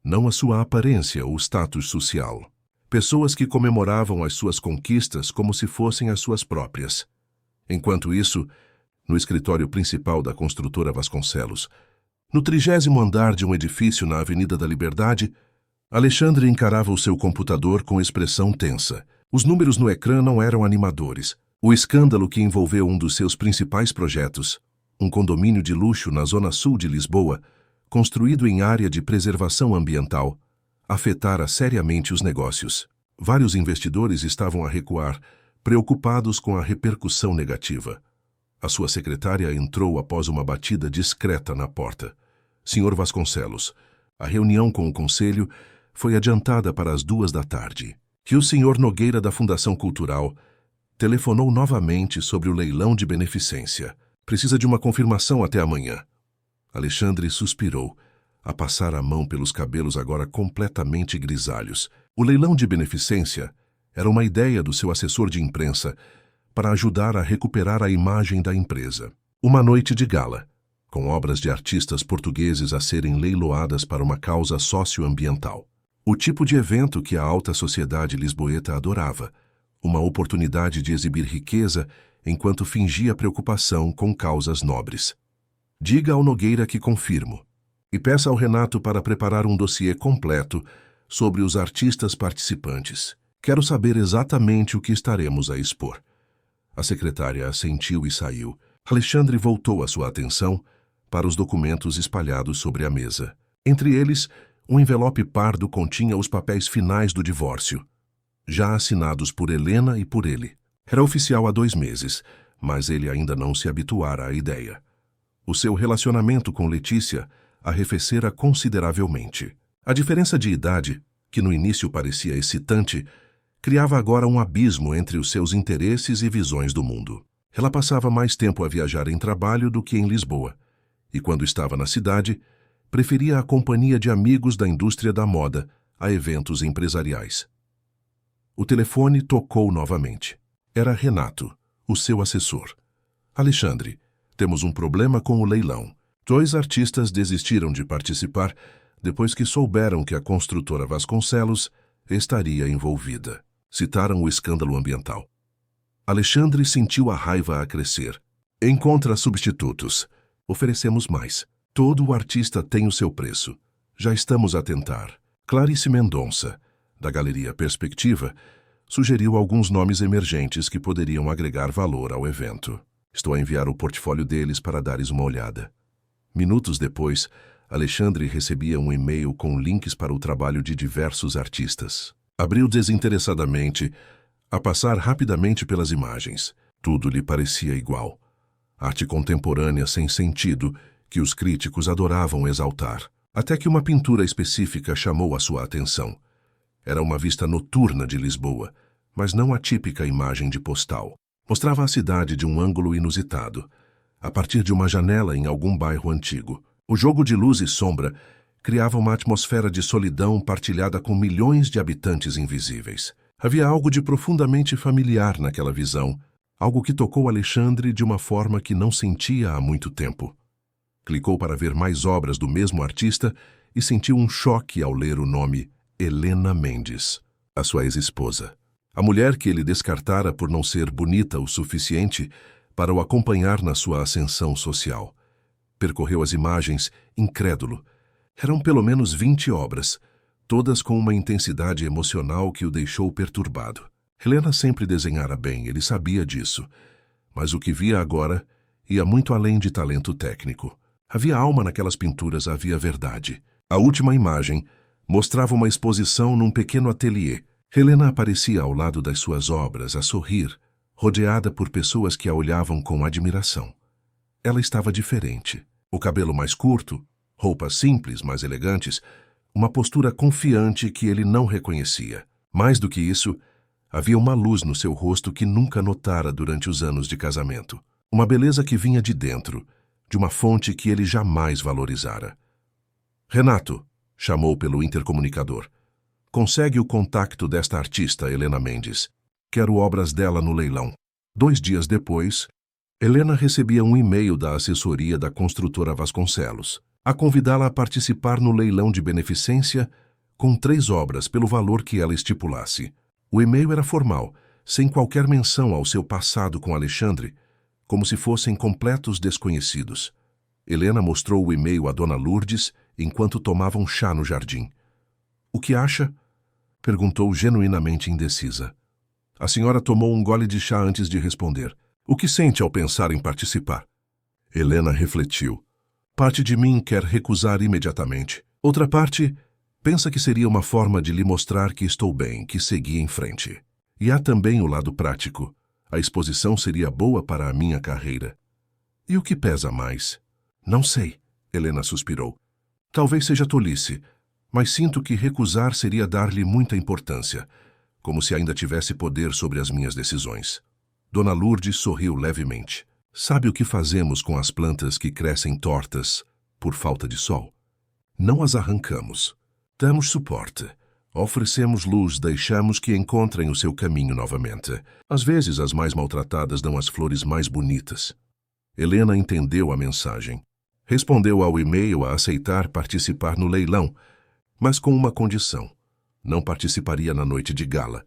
não a sua aparência ou status social. Pessoas que comemoravam as suas conquistas como se fossem as suas próprias. Enquanto isso, no escritório principal da construtora Vasconcelos, no 30º andar de um edifício na Avenida da Liberdade, Alexandre encarava o seu computador com expressão tensa. Os números no ecrã não eram animadores. O escândalo que envolveu um dos seus principais projetos, um condomínio de luxo na zona sul de Lisboa, construído em área de preservação ambiental, afetara seriamente os negócios. Vários investidores estavam a recuar, preocupados com a repercussão negativa. A sua secretária entrou após uma batida discreta na porta. Senhor Vasconcelos, a reunião com o conselho foi adiantada para as 14h. Que o senhor Nogueira da Fundação Cultural telefonou novamente sobre o leilão de beneficência. Precisa de uma confirmação até amanhã. Alexandre suspirou, a passar a mão pelos cabelos agora completamente grisalhos. O leilão de beneficência era uma ideia do seu assessor de imprensa para ajudar a recuperar a imagem da empresa. Uma noite de gala, com obras de artistas portugueses a serem leiloadas para uma causa socioambiental. O tipo de evento que a alta sociedade lisboeta adorava, uma oportunidade de exibir riqueza enquanto fingia preocupação com causas nobres. Diga ao Nogueira que confirmo, e peça ao Renato para preparar um dossiê completo sobre os artistas participantes. Quero saber exatamente o que estaremos a expor. A secretária assentiu e saiu. Alexandre voltou a sua atenção para os documentos espalhados sobre a mesa. Entre eles, um envelope pardo continha os papéis finais do divórcio, já assinados por Helena e por ele. Era oficial há 2 meses, mas ele ainda não se habituara à ideia. O seu relacionamento com Letícia arrefecera consideravelmente. A diferença de idade, que no início parecia excitante, criava agora um abismo entre os seus interesses e visões do mundo. Ela passava mais tempo a viajar em trabalho do que em Lisboa, e quando estava na cidade, preferia a companhia de amigos da indústria da moda a eventos empresariais. O telefone tocou novamente. Era Renato, o seu assessor. Alexandre, temos um problema com o leilão. 2 artistas desistiram de participar depois que souberam que a construtora Vasconcelos estaria envolvida. Citaram o escândalo ambiental. Alexandre sentiu a raiva a crescer. Encontra substitutos. Oferecemos mais. Todo artista tem o seu preço. Já estamos a tentar. Clarice Mendonça, da Galeria Perspectiva, sugeriu alguns nomes emergentes que poderiam agregar valor ao evento. Estou a enviar o portfólio deles para dares uma olhada. Minutos depois, Alexandre recebia um e-mail com links para o trabalho de diversos artistas. Abriu desinteressadamente, a passar rapidamente pelas imagens. Tudo lhe parecia igual. Arte contemporânea sem sentido, que os críticos adoravam exaltar. Até que uma pintura específica chamou a sua atenção. Era uma vista noturna de Lisboa, mas não a típica imagem de postal. Mostrava a cidade de um ângulo inusitado, a partir de uma janela em algum bairro antigo. O jogo de luz e sombra criava uma atmosfera de solidão partilhada com milhões de habitantes invisíveis. Havia algo de profundamente familiar naquela visão, algo que tocou Alexandre de uma forma que não sentia há muito tempo. Clicou para ver mais obras do mesmo artista e sentiu um choque ao ler o nome Helena Mendes, a sua ex-esposa. A mulher que ele descartara por não ser bonita o suficiente para o acompanhar na sua ascensão social. Percorreu as imagens, incrédulo. Eram pelo menos 20 obras, todas com uma intensidade emocional que o deixou perturbado. Helena sempre desenhara bem, ele sabia disso. Mas o que via agora ia muito além de talento técnico. Havia alma naquelas pinturas, havia verdade. A última imagem mostrava uma exposição num pequeno ateliê. Helena aparecia ao lado das suas obras, a sorrir, rodeada por pessoas que a olhavam com admiração. Ela estava diferente. O cabelo mais curto, roupas simples, mas elegantes, uma postura confiante que ele não reconhecia. Mais do que isso, havia uma luz no seu rosto que nunca notara durante os anos de casamento. Uma beleza que vinha de dentro, de uma fonte que ele jamais valorizara. Renato, chamou pelo intercomunicador. Consegue o contacto desta artista, Helena Mendes. Quero obras dela no leilão. 2 dias depois, Helena recebia um e-mail da assessoria da construtora Vasconcelos, a convidá-la a participar no leilão de beneficência com 3 obras pelo valor que ela estipulasse. O e-mail era formal, sem qualquer menção ao seu passado com Alexandre, como se fossem completos desconhecidos. Helena mostrou o e-mail a Dona Lourdes enquanto tomavam chá no jardim. "O que acha?" perguntou genuinamente indecisa. A senhora tomou um gole de chá antes de responder. "O que sente ao pensar em participar?" Helena refletiu. "Parte de mim quer recusar imediatamente. Outra parte pensa que seria uma forma de lhe mostrar que estou bem, que segui em frente. E há também o lado prático. A exposição seria boa para a minha carreira. E o que pesa mais?" "Não sei," Helena suspirou. "Talvez seja tolice, mas sinto que recusar seria dar-lhe muita importância, como se ainda tivesse poder sobre as minhas decisões." Dona Lourdes sorriu levemente. "Sabe o que fazemos com as plantas que crescem tortas por falta de sol? Não as arrancamos. Damos suporte. Oferecemos luz, deixamos que encontrem o seu caminho novamente. Às vezes as mais maltratadas dão as flores mais bonitas." Helena entendeu a mensagem. Respondeu ao e-mail a aceitar participar no leilão, mas com uma condição. Não participaria na noite de gala.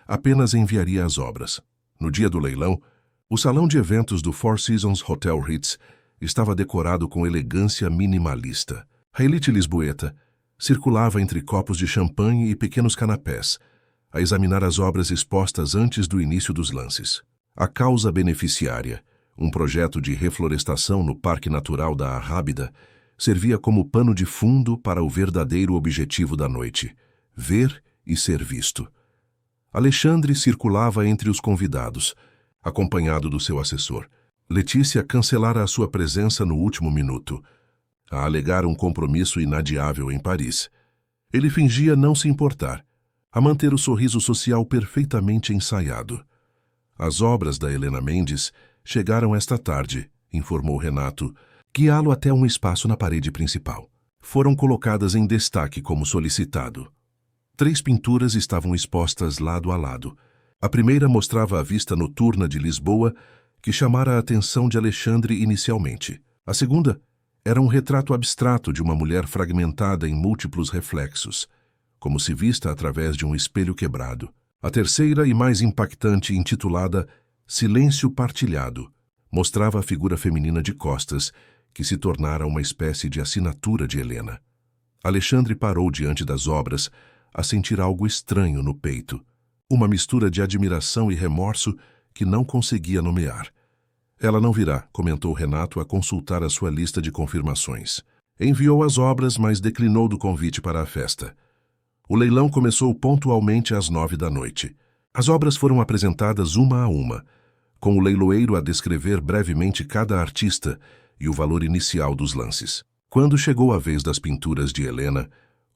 Apenas enviaria as obras. No dia do leilão, o salão de eventos do Four Seasons Hotel Ritz estava decorado com elegância minimalista. A elite lisboeta circulava entre copos de champanhe e pequenos canapés, a examinar as obras expostas antes do início dos lances. A causa beneficiária, um projeto de reflorestação no Parque Natural da Arrábida, servia como pano de fundo para o verdadeiro objetivo da noite: ver e ser visto. Alexandre circulava entre os convidados, acompanhado do seu assessor. Letícia cancelara a sua presença no último minuto, a alegar um compromisso inadiável em Paris. Ele fingia não se importar, a manter o sorriso social perfeitamente ensaiado. As obras da Helena Mendes chegaram esta tarde, informou Renato, guiá-lo até um espaço na parede principal. Foram colocadas em destaque como solicitado. 3 pinturas estavam expostas lado a lado. A primeira mostrava a vista noturna de Lisboa, que chamara a atenção de Alexandre inicialmente. A segunda era um retrato abstrato de uma mulher fragmentada em múltiplos reflexos, como se vista através de um espelho quebrado. A terceira e mais impactante, intitulada Silêncio Partilhado, mostrava a figura feminina de costas, que se tornara uma espécie de assinatura de Helena. Alexandre parou diante das obras, a sentir algo estranho no peito. Uma mistura de admiração e remorso que não conseguia nomear. Ela não virá, comentou Renato a consultar a sua lista de confirmações. Enviou as obras, mas declinou do convite para a festa. O leilão começou pontualmente às 9 da noite. As obras foram apresentadas uma a uma, com o leiloeiro a descrever brevemente cada artista e o valor inicial dos lances. Quando chegou a vez das pinturas de Helena,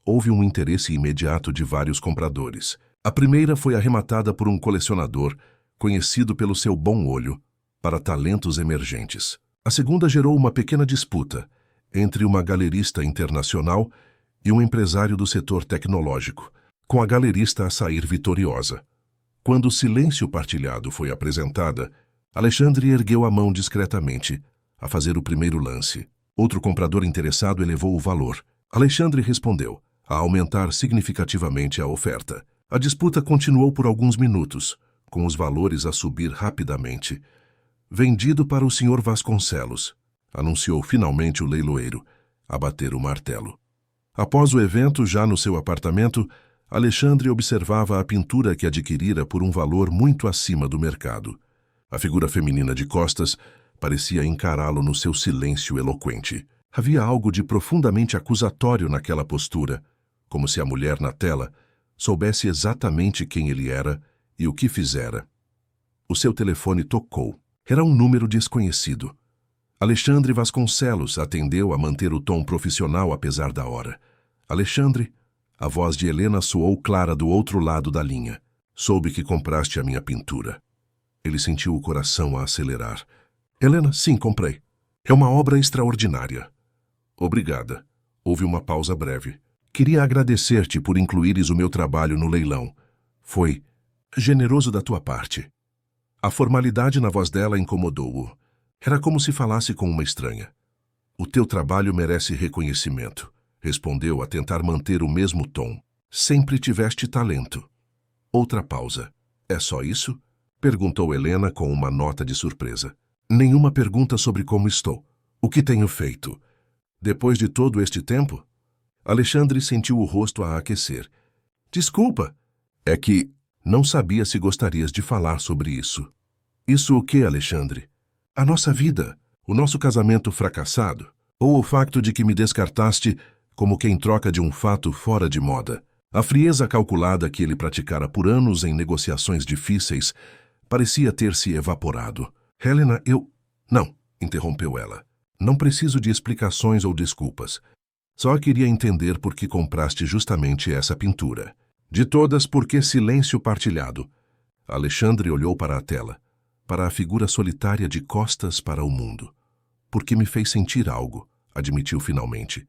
houve um interesse imediato de vários compradores. A primeira foi arrematada por um colecionador, conhecido pelo seu bom olho, para talentos emergentes. A segunda gerou uma pequena disputa entre uma galerista internacional e um empresário do setor tecnológico, com a galerista a sair vitoriosa. Quando o silêncio partilhado foi apresentada, Alexandre ergueu a mão discretamente, a fazer o primeiro lance. Outro comprador interessado elevou o valor. Alexandre respondeu, a aumentar significativamente a oferta. A disputa continuou por alguns minutos, com os valores a subir rapidamente. Vendido para o Sr. Vasconcelos, anunciou finalmente o leiloeiro, a bater o martelo. Após o evento, já no seu apartamento, Alexandre observava a pintura que adquirira por um valor muito acima do mercado. A figura feminina de costas parecia encará-lo no seu silêncio eloquente. Havia algo de profundamente acusatório naquela postura, como se a mulher na tela soubesse exatamente quem ele era e o que fizera. O seu telefone tocou. Era um número desconhecido. Alexandre Vasconcelos atendeu a manter o tom profissional apesar da hora. Alexandre, a voz de Helena soou clara do outro lado da linha. Soube que compraste a minha pintura. Ele sentiu o coração a acelerar. Helena, sim, comprei. É uma obra extraordinária. Obrigada. Houve uma pausa breve. Queria agradecer-te por incluires o meu trabalho no leilão. Foi generoso da tua parte. A formalidade na voz dela incomodou-o. Era como se falasse com uma estranha. O teu trabalho merece reconhecimento, respondeu a tentar manter o mesmo tom. Sempre tiveste talento. Outra pausa. É só isso? Perguntou Helena com uma nota de surpresa. Nenhuma pergunta sobre como estou. O que tenho feito? Depois de todo este tempo? Alexandre sentiu o rosto a aquecer. Desculpa. É que não sabia se gostarias de falar sobre isso. Isso o que, Alexandre? A nossa vida, o nosso casamento fracassado, ou o facto de que me descartaste como quem troca de um fato fora de moda. A frieza calculada que ele praticara por anos em negociações difíceis parecia ter se evaporado. Helena, Não, interrompeu ela. Não preciso de explicações ou desculpas. Só queria entender por que compraste justamente essa pintura. De todas, por que silêncio partilhado? Alexandre olhou para a tela, para a figura solitária de costas para o mundo. Porque me fez sentir algo, admitiu finalmente.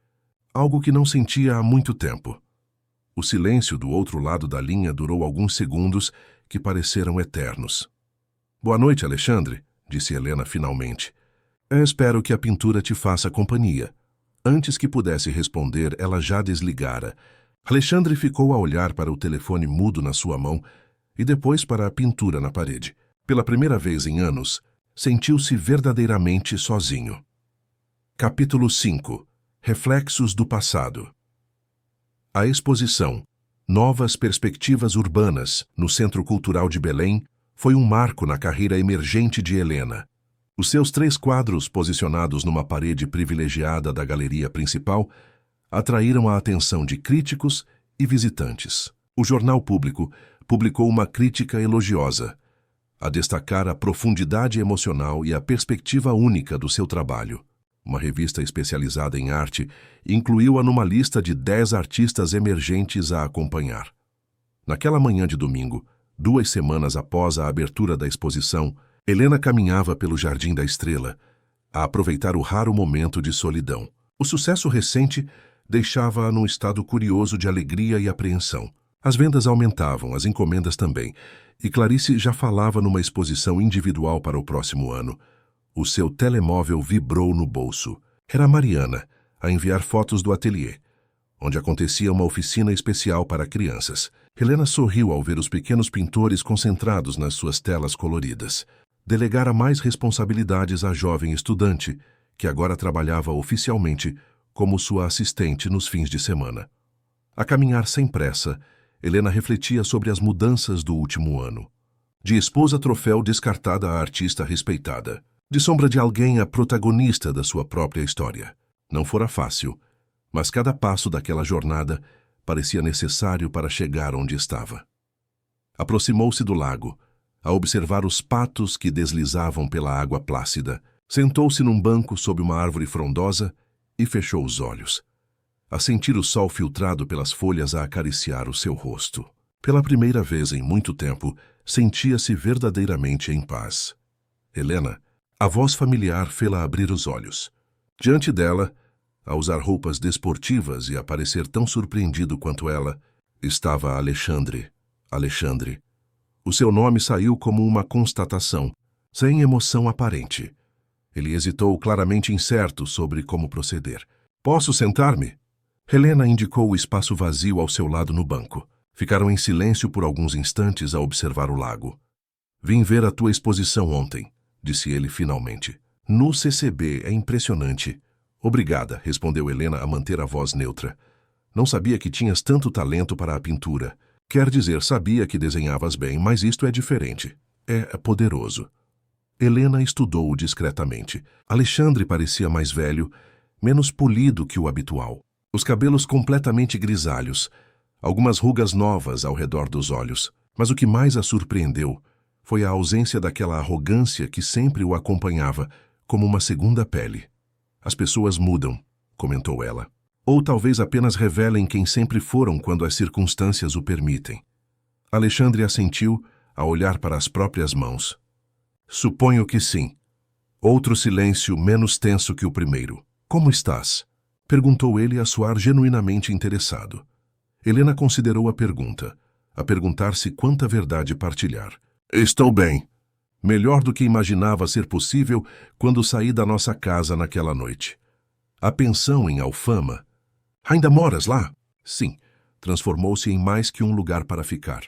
Algo que não sentia há muito tempo. O silêncio do outro lado da linha durou alguns segundos que pareceram eternos. Boa noite, Alexandre, disse Helena finalmente. Espero que a pintura te faça companhia. Antes que pudesse responder, ela já desligara. Alexandre ficou a olhar para o telefone mudo na sua mão e depois para a pintura na parede. Pela primeira vez em anos, sentiu-se verdadeiramente sozinho. Capítulo 5. Reflexos do passado. A exposição Novas Perspectivas Urbanas, no Centro Cultural de Belém, foi um marco na carreira emergente de Helena. Os seus 3 quadros, posicionados numa parede privilegiada da galeria principal, atraíram a atenção de críticos e visitantes. O Jornal Público publicou uma crítica elogiosa, a destacar a profundidade emocional e a perspectiva única do seu trabalho. Uma revista especializada em arte incluiu-a numa lista de 10 artistas emergentes a acompanhar. Naquela manhã de domingo, 2 semanas após a abertura da exposição, Helena caminhava pelo Jardim da Estrela, a aproveitar o raro momento de solidão. O sucesso recente deixava-a num estado curioso de alegria e apreensão. As vendas aumentavam, as encomendas também, e Clarice já falava numa exposição individual para o próximo ano. O seu telemóvel vibrou no bolso. Era Mariana, a enviar fotos do ateliê, onde acontecia uma oficina especial para crianças. Helena sorriu ao ver os pequenos pintores concentrados nas suas telas coloridas. Delegara mais responsabilidades à jovem estudante, que agora trabalhava oficialmente como sua assistente nos fins de semana. A caminhar sem pressa, Helena refletia sobre as mudanças do último ano. De esposa troféu descartada a artista respeitada. De sombra de alguém a protagonista da sua própria história. Não fora fácil, mas cada passo daquela jornada parecia necessário para chegar onde estava. Aproximou-se do lago, a observar os patos que deslizavam pela água plácida. Sentou-se num banco sob uma árvore frondosa e fechou os olhos, a sentir o sol filtrado pelas folhas a acariciar o seu rosto. Pela primeira vez em muito tempo, sentia-se verdadeiramente em paz. Helena, a voz familiar fê-la abrir os olhos. Diante dela, a usar roupas desportivas e a parecer tão surpreendido quanto ela, estava Alexandre. Alexandre. O seu nome saiu como uma constatação, sem emoção aparente. Ele hesitou, claramente incerto sobre como proceder. Posso sentar-me? Helena indicou o espaço vazio ao seu lado no banco. Ficaram em silêncio por alguns instantes a observar o lago. Vim ver a tua exposição ontem, disse ele finalmente. No CCB, é impressionante. Obrigada, respondeu Helena a manter a voz neutra. Não sabia que tinhas tanto talento para a pintura. Quer dizer, sabia que desenhavas bem, mas isto é diferente. É poderoso. Helena estudou-o discretamente. Alexandre parecia mais velho, menos polido que o habitual. Os cabelos completamente grisalhos, algumas rugas novas ao redor dos olhos. Mas o que mais a surpreendeu foi a ausência daquela arrogância que sempre o acompanhava, como uma segunda pele. As pessoas mudam, comentou ela. Ou talvez apenas revelem quem sempre foram quando as circunstâncias o permitem. Alexandre assentiu, a olhar para as próprias mãos. Suponho que sim. Outro silêncio menos tenso que o primeiro. Como estás? Perguntou ele a soar genuinamente interessado. Helena considerou a pergunta, a perguntar-se quanta verdade partilhar. Estou bem. Melhor do que imaginava ser possível quando saí da nossa casa naquela noite. A pensão em Alfama. Ainda moras lá? Sim. Transformou-se em mais que um lugar para ficar.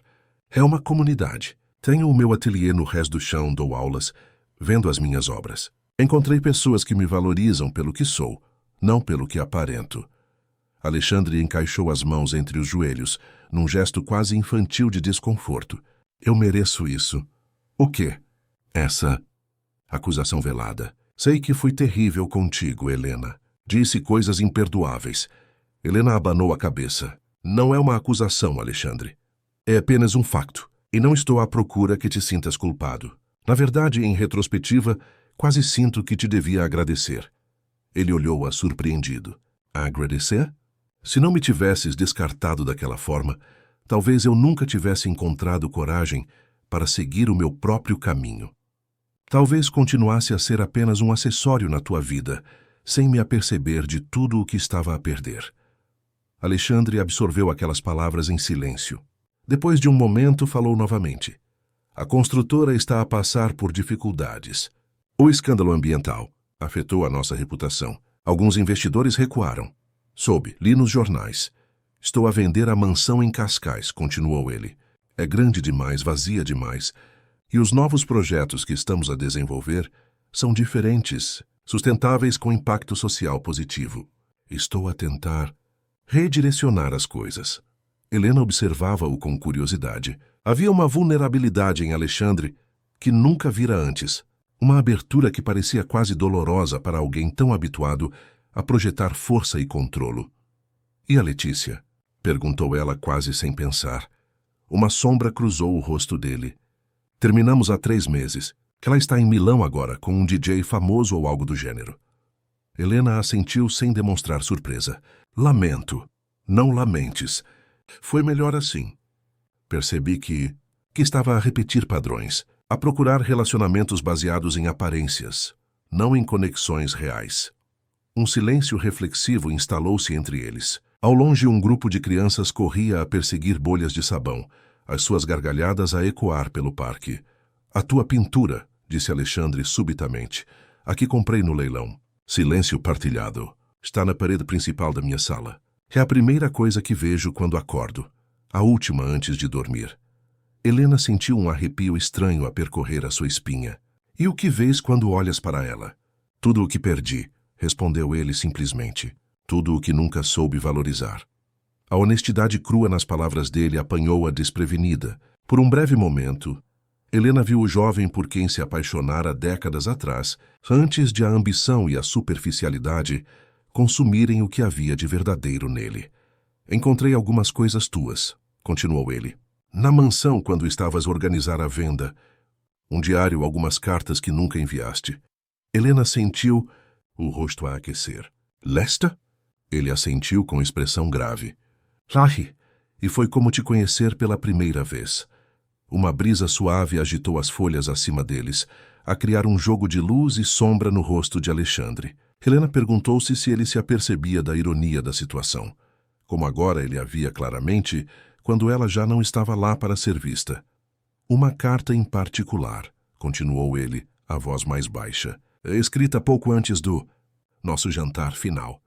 É uma comunidade. Tenho o meu ateliê no Rés do Chão, dou aulas, vendo as minhas obras. Encontrei pessoas que me valorizam pelo que sou, não pelo que aparento. Alexandre encaixou as mãos entre os joelhos, num gesto quase infantil de desconforto. Eu mereço isso. O quê? Essa acusação velada. Sei que fui terrível contigo, Helena. Disse coisas imperdoáveis. Helena abanou a cabeça. Não é uma acusação, Alexandre. É apenas um facto. E não estou à procura que te sintas culpado. Na verdade, em retrospectiva, quase sinto que te devia agradecer. Ele olhou-a surpreendido. Agradecer? Se não me tivesses descartado daquela forma, talvez eu nunca tivesse encontrado coragem para seguir o meu próprio caminho. Talvez continuasse a ser apenas um acessório na tua vida, sem me aperceber de tudo o que estava a perder. Alexandre absorveu aquelas palavras em silêncio. Depois de um momento, falou novamente. A construtora está a passar por dificuldades. O escândalo ambiental afetou a nossa reputação. Alguns investidores recuaram. Soube, li nos jornais. Estou a vender a mansão em Cascais, continuou ele. É grande demais, vazia demais. E os novos projetos que estamos a desenvolver são diferentes, sustentáveis com impacto social positivo. Estou a tentar redirecionar as coisas. Helena observava-o com curiosidade. Havia uma vulnerabilidade em Alexandre que nunca vira antes. Uma abertura que parecia quase dolorosa para alguém tão habituado a projetar força e controlo. E a Letícia? Perguntou ela quase sem pensar. Uma sombra cruzou o rosto dele. Terminamos há 3 meses. Ela está em Milão agora, com um DJ famoso ou algo do gênero. Helena assentiu sem demonstrar surpresa. Lamento. Não lamentes. Foi melhor assim. Percebi que estava a repetir padrões, a procurar relacionamentos baseados em aparências, não em conexões reais. Um silêncio reflexivo instalou-se entre eles. Ao longe, um grupo de crianças corria a perseguir bolhas de sabão, as suas gargalhadas a ecoar pelo parque. A tua pintura, disse Alexandre subitamente, a que comprei no leilão. Silêncio partilhado. Está na parede principal da minha sala. É a primeira coisa que vejo quando acordo, a última antes de dormir. Helena sentiu um arrepio estranho a percorrer a sua espinha. E o que vês quando olhas para ela? Tudo o que perdi, respondeu ele simplesmente. tudo o que nunca soube valorizar. A honestidade crua nas palavras dele apanhou-a desprevenida. Por um breve momento, Helena viu o jovem por quem se apaixonara décadas atrás, antes de a ambição e a superficialidade consumirem o que havia de verdadeiro nele. Encontrei algumas coisas tuas, continuou ele. Na mansão, quando estavas a organizar a venda. Um diário, algumas cartas que nunca enviaste. Helena sentiu o rosto a aquecer. Lesta? Ele assentiu com expressão grave. Rahi, e foi como te conhecer pela primeira vez. Uma brisa suave agitou as folhas acima deles, a criar um jogo de luz e sombra no rosto de Alexandre. Helena perguntou-se se ele se apercebia da ironia da situação. Como agora ele a via claramente, quando ela já não estava lá para ser vista. Uma carta em particular, continuou ele, a voz mais baixa, escrita pouco antes do nosso jantar final.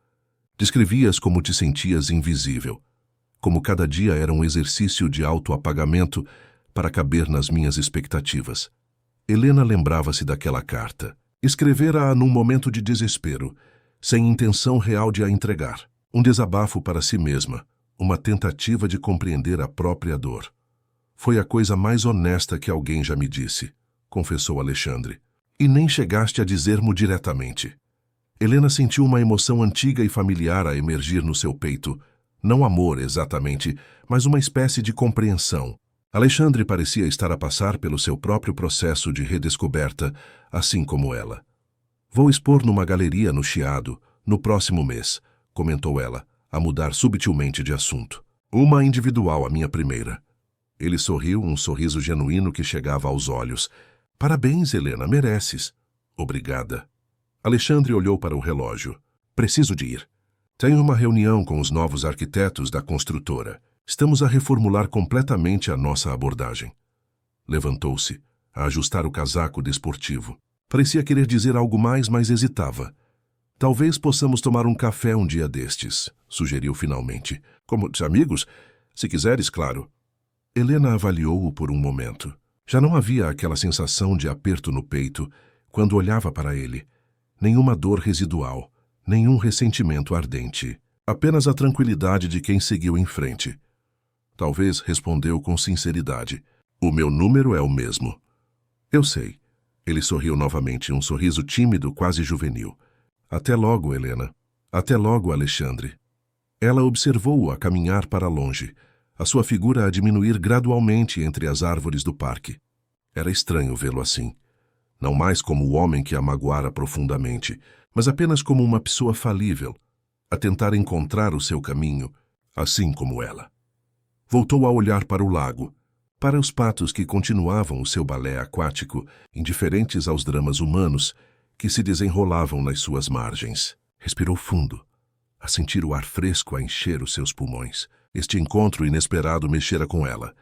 Descrevias como te sentias invisível, como cada dia era um exercício de autoapagamento para caber nas minhas expectativas. Helena lembrava-se daquela carta. Escrevera-a num momento de desespero, sem intenção real de a entregar. Um desabafo para si mesma, uma tentativa de compreender a própria dor. Foi a coisa mais honesta que alguém já me disse, confessou Alexandre. E nem chegaste a dizer-mo diretamente. Helena sentiu uma emoção antiga e familiar a emergir no seu peito. Não amor, exatamente, mas uma espécie de compreensão. Alexandre parecia estar a passar pelo seu próprio processo de redescoberta, assim como ela. Vou expor numa galeria no Chiado, no próximo mês, comentou ela, a mudar subtilmente de assunto. Uma individual, a minha primeira. Ele sorriu, um sorriso genuíno que chegava aos olhos. Parabéns, Helena, mereces. Obrigada. Alexandre olhou para o relógio. Preciso de ir. Tenho uma reunião com os novos arquitetos da construtora. Estamos a reformular completamente a nossa abordagem. Levantou-se, a ajustar o casaco desportivo. Parecia querer dizer algo mais, mas hesitava. Talvez possamos tomar um café um dia destes, sugeriu finalmente. Como amigos? Se quiseres, claro. Helena avaliou-o por um momento. Já não havia aquela sensação de aperto no peito quando olhava para ele. Nenhuma dor residual, nenhum ressentimento ardente. Apenas a tranquilidade de quem seguiu em frente. Talvez respondeu com sinceridade. O meu número é o mesmo. Eu sei. Ele sorriu novamente, um sorriso tímido, quase juvenil. Até logo, Helena. Até logo, Alexandre. Ela observou-o a caminhar para longe, a sua figura a diminuir gradualmente entre as árvores do parque. Era estranho vê-lo assim. Não mais como o homem que a magoara profundamente, mas apenas como uma pessoa falível, a tentar encontrar o seu caminho, assim como ela. Voltou a olhar para o lago, para os patos que continuavam o seu balé aquático, indiferentes aos dramas humanos que se desenrolavam nas suas margens. Respirou fundo, a sentir o ar fresco a encher os seus pulmões. Este encontro inesperado mexera com ela,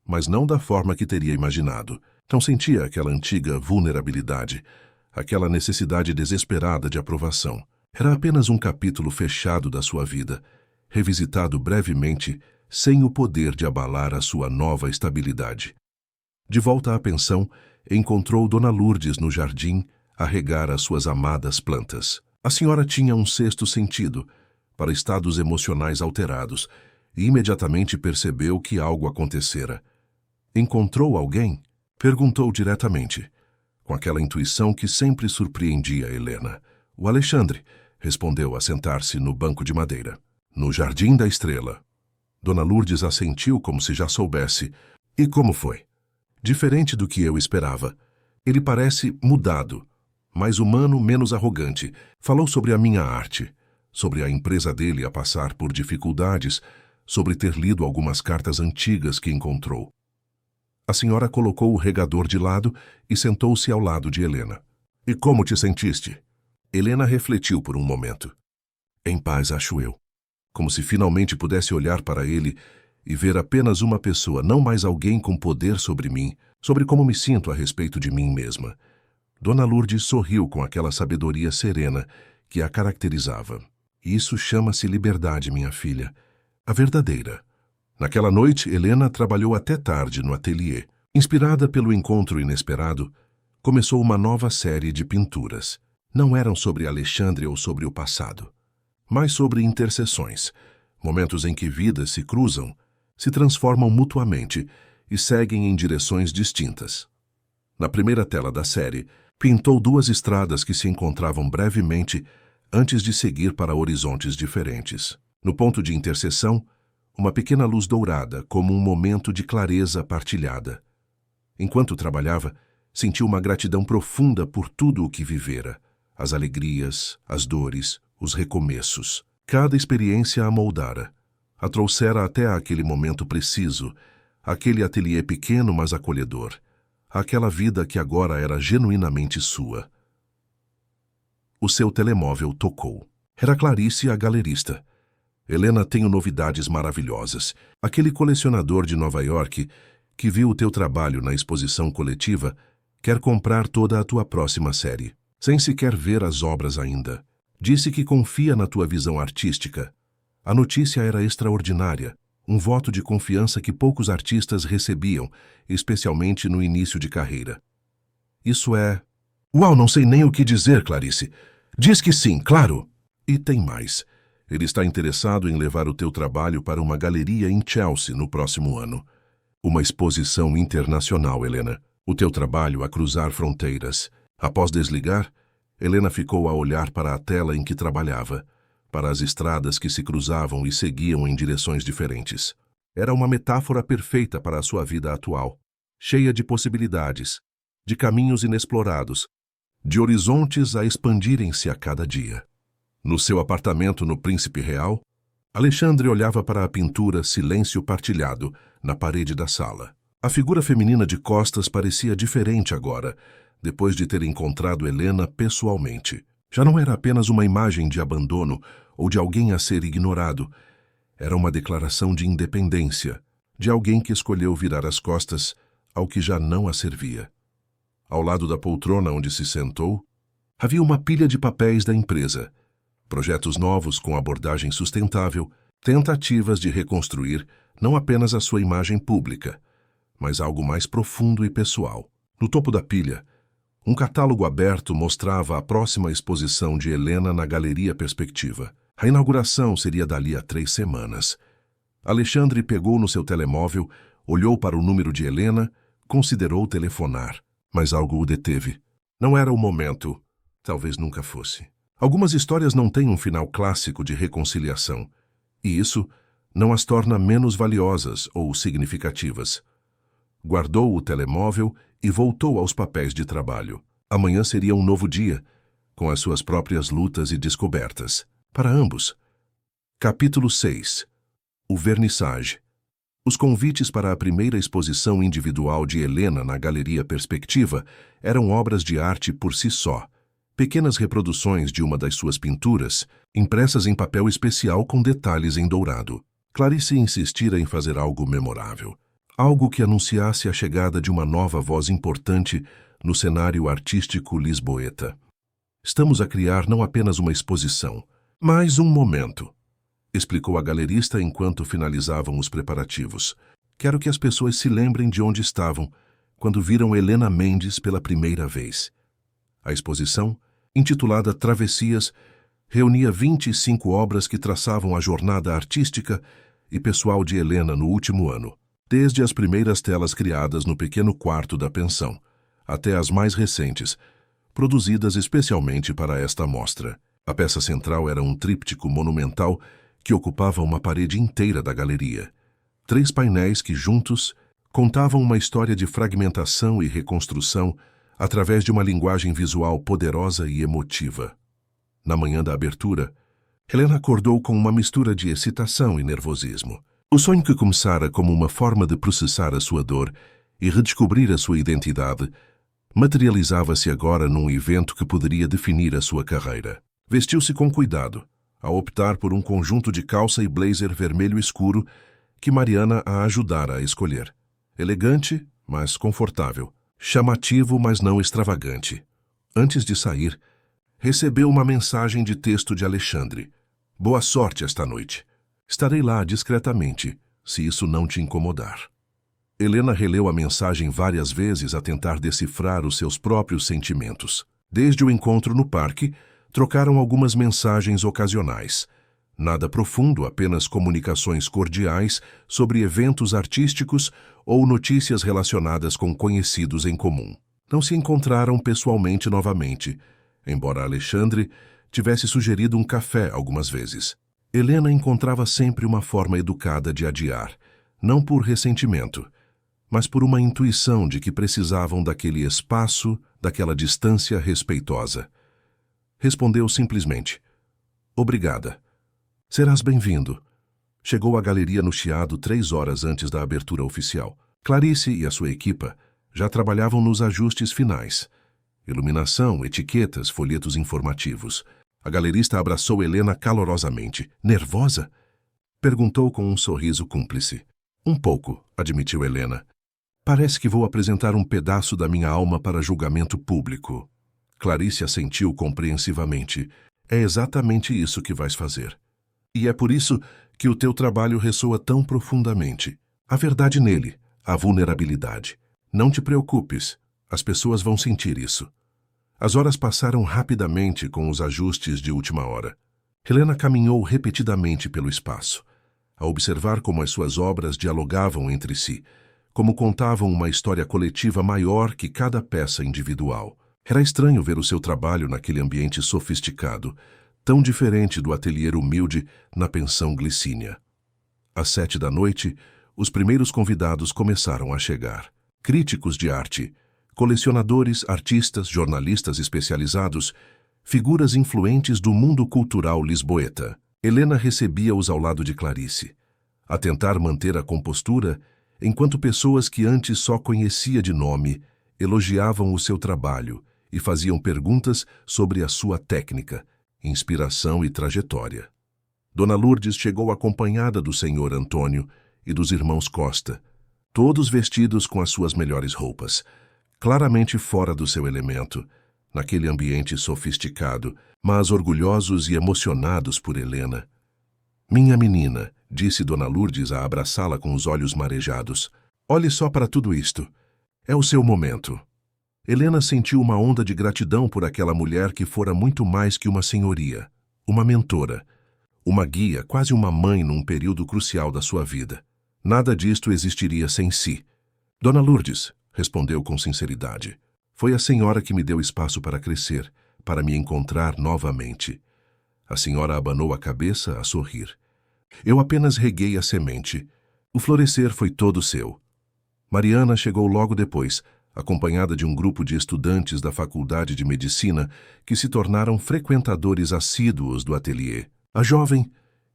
mas não da forma que teria imaginado. Não sentia aquela antiga vulnerabilidade, aquela necessidade desesperada de aprovação. Era apenas um capítulo fechado da sua vida, revisitado brevemente, sem o poder de abalar a sua nova estabilidade. De volta à pensão, encontrou Dona Lourdes no jardim a regar as suas amadas plantas. A senhora tinha um sexto sentido para estados emocionais alterados e imediatamente percebeu que algo acontecera. Encontrou alguém? Perguntou diretamente, com aquela intuição que sempre surpreendia Helena. O Alexandre, respondeu a sentar-se no banco de madeira. No Jardim da Estrela. Dona Lourdes assentiu como se já soubesse. E como foi? Diferente do que eu esperava. Ele parece mudado, mais humano, menos arrogante. Falou sobre a minha arte, sobre a empresa dele a passar por dificuldades, sobre ter lido algumas cartas antigas que encontrou. A senhora colocou o regador de lado e sentou-se ao lado de Helena. E como te sentiste? Helena refletiu por um momento. Em paz, acho eu. Como se finalmente pudesse olhar para ele e ver apenas uma pessoa, não mais alguém com poder sobre mim, sobre como me sinto a respeito de mim mesma. Dona Lourdes sorriu com aquela sabedoria serena que a caracterizava. Isso chama-se liberdade, minha filha. A verdadeira. Naquela noite, Helena trabalhou até tarde no ateliê. Inspirada pelo encontro inesperado, começou uma nova série de pinturas. Não eram sobre Alexandre ou sobre o passado. mas sobre interseções, momentos em que vidas se cruzam, se transformam mutuamente e seguem em direções distintas. Na primeira tela da série, pintou duas estradas que se encontravam brevemente antes de seguir para horizontes diferentes. No ponto de interseção, uma pequena luz dourada, como um momento de clareza partilhada. Enquanto trabalhava, sentiu uma gratidão profunda por tudo o que vivera, as alegrias, as dores, os recomeços. Cada experiência a moldara, a trouxera até aquele momento preciso, aquele ateliê pequeno mas acolhedor, aquela vida que agora era genuinamente sua. O seu telemóvel tocou. Era Clarice, a galerista. Helena, tenho novidades maravilhosas. Aquele colecionador de Nova York que viu o teu trabalho na exposição coletiva quer comprar toda a tua próxima série, sem sequer ver as obras ainda. Disse que confia na tua visão artística. A notícia era extraordinária, um voto de confiança que poucos artistas recebiam, especialmente no início de carreira. Isso é... Uau, não sei nem o que dizer, Clarice. Diz que sim, claro. E tem mais. Ele está interessado em levar o teu trabalho para uma galeria em Chelsea no próximo ano. Uma exposição internacional, Helena. O teu trabalho a cruzar fronteiras. Após desligar, Helena ficou a olhar para a tela em que trabalhava, para as estradas que se cruzavam e seguiam em direções diferentes. Era uma metáfora perfeita para a sua vida atual, cheia de possibilidades, de caminhos inexplorados, de horizontes a expandirem-se a cada dia. No seu apartamento no Príncipe Real, Alexandre olhava para a pintura Silêncio Partilhado na parede da sala. A figura feminina de costas parecia diferente agora, depois de ter encontrado Helena pessoalmente. Já não era apenas uma imagem de abandono ou de alguém a ser ignorado. Era uma declaração de independência, de alguém que escolheu virar as costas ao que já não a servia. Ao lado da poltrona onde se sentou, havia uma pilha de papéis da empresa, projetos novos com abordagem sustentável, tentativas de reconstruir não apenas a sua imagem pública, mas algo mais profundo e pessoal. No topo da pilha, um catálogo aberto mostrava a próxima exposição de Helena na Galeria Perspectiva. A inauguração seria dali a 3 semanas. Alexandre pegou no seu telemóvel, olhou para o número de Helena, considerou telefonar, mas algo o deteve. Não era o momento, talvez nunca fosse. Algumas histórias não têm um final clássico de reconciliação, e isso não as torna menos valiosas ou significativas. Guardou o telemóvel e voltou aos papéis de trabalho. Amanhã seria um novo dia, com as suas próprias lutas e descobertas. Para ambos. Capítulo 6. O Vernissage. Os convites para a primeira exposição individual de Helena na Galeria Perspectiva eram obras de arte por si só, pequenas reproduções de uma das suas pinturas, impressas em papel especial com detalhes em dourado. Clarice insistira em fazer algo memorável, algo que anunciasse a chegada de uma nova voz importante no cenário artístico lisboeta. Estamos a criar não apenas uma exposição, mas um momento, explicou a galerista enquanto finalizavam os preparativos. Quero que as pessoas se lembrem de onde estavam quando viram Helena Mendes pela primeira vez. A exposição, intitulada Travessias, reunia 25 obras que traçavam a jornada artística e pessoal de Helena no último ano, desde as primeiras telas criadas no pequeno quarto da pensão, até as mais recentes, produzidas especialmente para esta mostra. A peça central era um tríptico monumental que ocupava uma parede inteira da galeria. 3 painéis que, juntos, contavam uma história de fragmentação e reconstrução através de uma linguagem visual poderosa e emotiva. Na manhã da abertura, Helena acordou com uma mistura de excitação e nervosismo. O sonho que começara como uma forma de processar a sua dor e redescobrir a sua identidade materializava-se agora num evento que poderia definir a sua carreira. Vestiu-se com cuidado, ao optar por um conjunto de calça e blazer vermelho escuro que Mariana a ajudara a escolher. Elegante, mas confortável. Chamativo, mas não extravagante. Antes de sair, recebeu uma mensagem de texto de Alexandre. Boa sorte esta noite. Estarei lá discretamente, se isso não te incomodar. Helena releu a mensagem várias vezes a tentar decifrar os seus próprios sentimentos. Desde o encontro no parque, Trocaram algumas mensagens ocasionais. Nada profundo, apenas comunicações cordiais sobre eventos artísticos ou notícias relacionadas com conhecidos em comum. Não se encontraram pessoalmente novamente, embora Alexandre tivesse sugerido um café algumas vezes. Helena encontrava sempre uma forma educada de adiar, não por ressentimento, mas por uma intuição de que precisavam daquele espaço, daquela distância respeitosa. Respondeu simplesmente: "Obrigada. Serás bem-vindo." Chegou à galeria no Chiado 3 horas antes da abertura oficial. Clarice e a sua equipa já trabalhavam nos ajustes finais. Iluminação, etiquetas, folhetos informativos. A galerista abraçou Helena calorosamente. "Nervosa?" perguntou com um sorriso cúmplice. "Um pouco", admitiu Helena. "Parece que vou apresentar um pedaço da minha alma para julgamento público." Clarice assentiu compreensivamente. "É exatamente isso que vais fazer. E é por isso que o teu trabalho ressoa tão profundamente. A verdade nele, a vulnerabilidade. Não te preocupes, as pessoas vão sentir isso." As horas passaram rapidamente com os ajustes de última hora. Helena caminhou repetidamente pelo espaço, a observar como as suas obras dialogavam entre si, como contavam uma história coletiva maior que cada peça individual. Era estranho ver o seu trabalho naquele ambiente sofisticado, tão diferente do ateliê humilde na pensão Glicínia. Às 7 da noite, os primeiros convidados começaram a chegar. Críticos de arte, colecionadores, artistas, jornalistas especializados, figuras influentes do mundo cultural lisboeta. Helena recebia-os ao lado de Clarice, a tentar manter a compostura, enquanto pessoas que antes só conhecia de nome elogiavam o seu trabalho e faziam perguntas sobre a sua técnica, inspiração e trajetória. Dona Lourdes chegou acompanhada do senhor Antônio e dos irmãos Costa, todos vestidos com as suas melhores roupas, claramente fora do seu elemento, naquele ambiente sofisticado, mas orgulhosos e emocionados por Helena. "Minha menina", disse Dona Lourdes a abraçá-la com os olhos marejados, "olhe só para tudo isto. É o seu momento." Helena sentiu uma onda de gratidão por aquela mulher que fora muito mais que uma senhoria, uma mentora, uma guia, quase uma mãe num período crucial da sua vida. Nada disto existiria sem si. "Dona Lourdes", respondeu com sinceridade, "foi a senhora que me deu espaço para crescer, para me encontrar novamente." A senhora abanou a cabeça a sorrir. "Eu apenas reguei a semente. O florescer foi todo seu." Mariana chegou logo depois, acompanhada de um grupo de estudantes da Faculdade de Medicina que se tornaram frequentadores assíduos do ateliê. A jovem,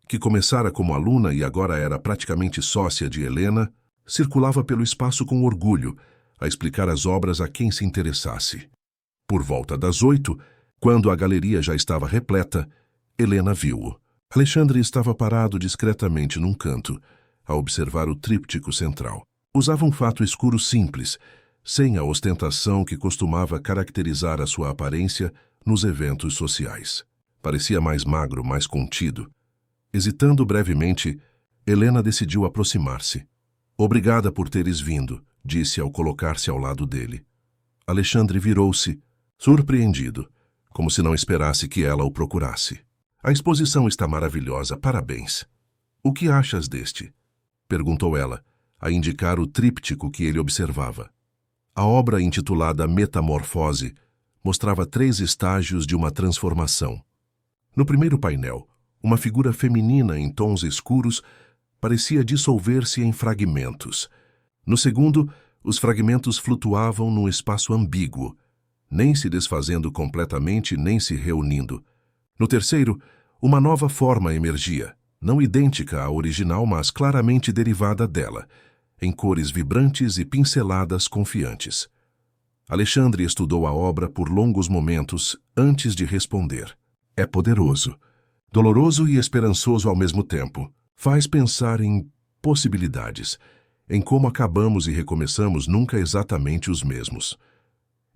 que começara como aluna e agora era praticamente sócia de Helena, circulava pelo espaço com orgulho, a explicar as obras a quem se interessasse. Por volta das 8, quando a galeria já estava repleta, Helena viu-o. Alexandre estava parado discretamente num canto, a observar o tríptico central. Usava um fato escuro simples, sem a ostentação que costumava caracterizar a sua aparência nos eventos sociais. Parecia mais magro, mais contido. Hesitando brevemente, Helena decidiu aproximar-se. "Obrigada por teres vindo", disse ao colocar-se ao lado dele. Alexandre virou-se, surpreendido, como se não esperasse que ela o procurasse. "A exposição está maravilhosa, parabéns. O que achas deste?" perguntou ela, a indicar o tríptico que ele observava. A obra intitulada Metamorfose mostrava 3 estágios de uma transformação. No primeiro painel, uma figura feminina em tons escuros parecia dissolver-se em fragmentos. No segundo, os fragmentos flutuavam num espaço ambíguo, nem se desfazendo completamente nem se reunindo. No terceiro, uma nova forma emergia, não idêntica à original, mas claramente derivada dela, em cores vibrantes e pinceladas confiantes. Alexandre estudou a obra por longos momentos antes de responder. "É poderoso, doloroso e esperançoso ao mesmo tempo. Faz pensar em possibilidades, em como acabamos e recomeçamos nunca exatamente os mesmos."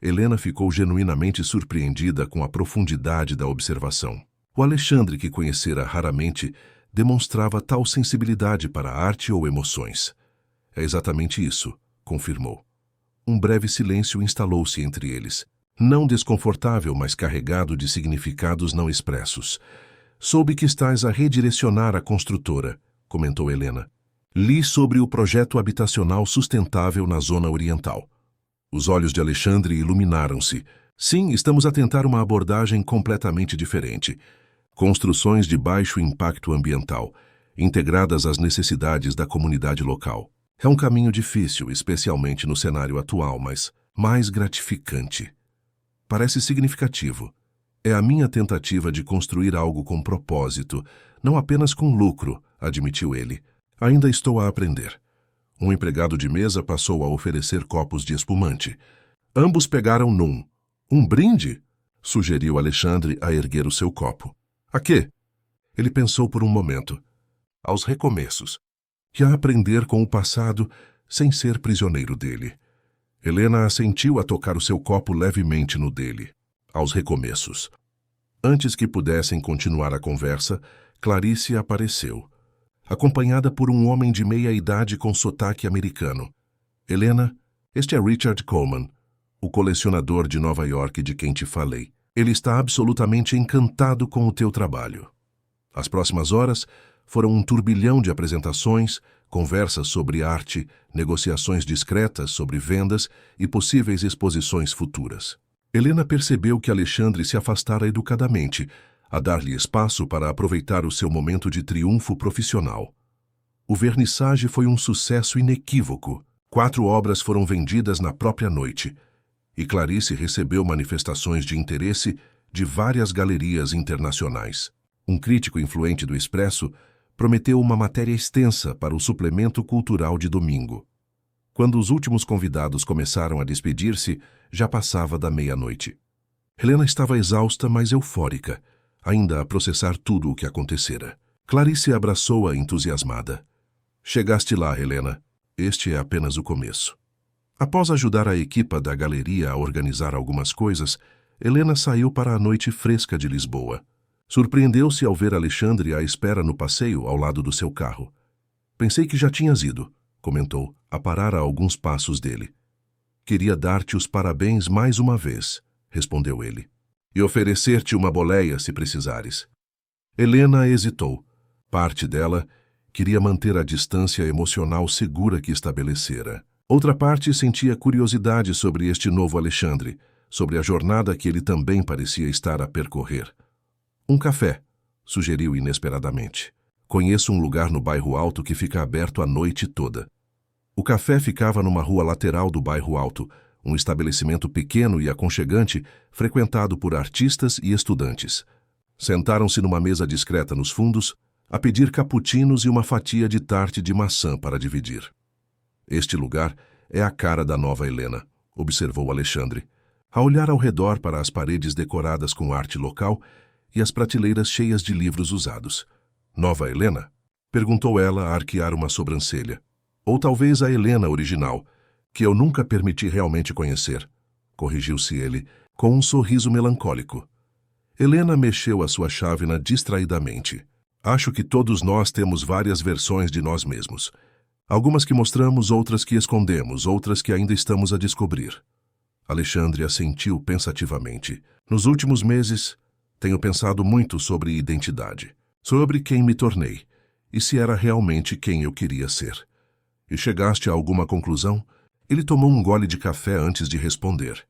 Helena ficou genuinamente surpreendida com a profundidade da observação. O Alexandre, que conhecera raramente, demonstrava tal sensibilidade para a arte ou emoções. "É exatamente isso", confirmou. Um breve silêncio instalou-se entre eles. Não desconfortável, mas carregado de significados não expressos. Soube que estás a redirecionar a construtora, comentou Helena. Li sobre o projeto habitacional sustentável na zona oriental. Os olhos de Alexandre iluminaram-se. Sim, estamos a tentar uma abordagem completamente diferente. Construções de baixo impacto ambiental, integradas às necessidades da comunidade local. É um caminho difícil, especialmente no cenário atual, mas mais gratificante. Parece significativo. É a minha tentativa de construir algo com propósito, não apenas com lucro, admitiu ele. Ainda estou a aprender. Um empregado de mesa passou a oferecer copos de espumante. Ambos pegaram num. Um brinde? Sugeriu Alexandre a erguer o seu copo. A quê? Ele pensou por um momento. Aos recomeços. E a aprender com o passado sem ser prisioneiro dele. Helena assentiu a tocar o seu copo levemente no dele. Aos recomeços. Antes que pudessem continuar a conversa, Clarice apareceu, acompanhada por um homem de meia-idade com sotaque americano. Helena, este é Richard Coleman, o colecionador de Nova York de quem te falei. Ele está absolutamente encantado com o teu trabalho. As próximas horas foram um turbilhão de apresentações, conversas sobre arte, negociações discretas sobre vendas e possíveis exposições futuras. Helena percebeu que Alexandre se afastara educadamente, a dar-lhe espaço para aproveitar o seu momento de triunfo profissional. O vernissage foi um sucesso inequívoco. 4 obras foram vendidas na própria noite, e Clarice recebeu manifestações de interesse de várias galerias internacionais. Um crítico influente do Expresso prometeu uma matéria extensa para o suplemento cultural de domingo. Quando os últimos convidados começaram a despedir-se, já passava da meia-noite. Helena estava exausta, mas eufórica, ainda a processar tudo o que acontecera. Clarice abraçou-a entusiasmada. Chegaste lá, Helena. Este é apenas o começo. Após ajudar a equipa da galeria a organizar algumas coisas, Helena saiu para a noite fresca de Lisboa. Surpreendeu-se ao ver Alexandre à espera no passeio ao lado do seu carro. Pensei que já tinhas ido, comentou, a parar a alguns passos dele. Queria dar-te os parabéns mais uma vez, respondeu ele, e oferecer-te uma boleia se precisares. Helena hesitou. Parte dela queria manter a distância emocional segura que estabelecera. Outra parte sentia curiosidade sobre este novo Alexandre, sobre a jornada que ele também parecia estar a percorrer. Um café, sugeriu inesperadamente. Conheço um lugar no bairro Alto que fica aberto a noite toda. O café ficava numa rua lateral do bairro Alto, um estabelecimento pequeno e aconchegante, frequentado por artistas e estudantes. Sentaram-se numa mesa discreta nos fundos, a pedir cappuccinos e uma fatia de tarte de maçã para dividir. Este lugar é a cara da nova Helena, observou Alexandre, a olhar ao redor para as paredes decoradas com arte local e as prateleiras cheias de livros usados. Nova Helena? Perguntou ela a arquear uma sobrancelha. Ou talvez a Helena original, que eu nunca permiti realmente conhecer, corrigiu-se ele, com um sorriso melancólico. Helena mexeu a sua chávena distraidamente. Acho que todos nós temos várias versões de nós mesmos. Algumas que mostramos, outras que escondemos, outras que ainda estamos a descobrir. Alexandre assentiu pensativamente. Nos últimos meses, tenho pensado muito sobre identidade, sobre quem me tornei e se era realmente quem eu queria ser. E chegaste a alguma conclusão? Ele tomou um gole de café antes de responder.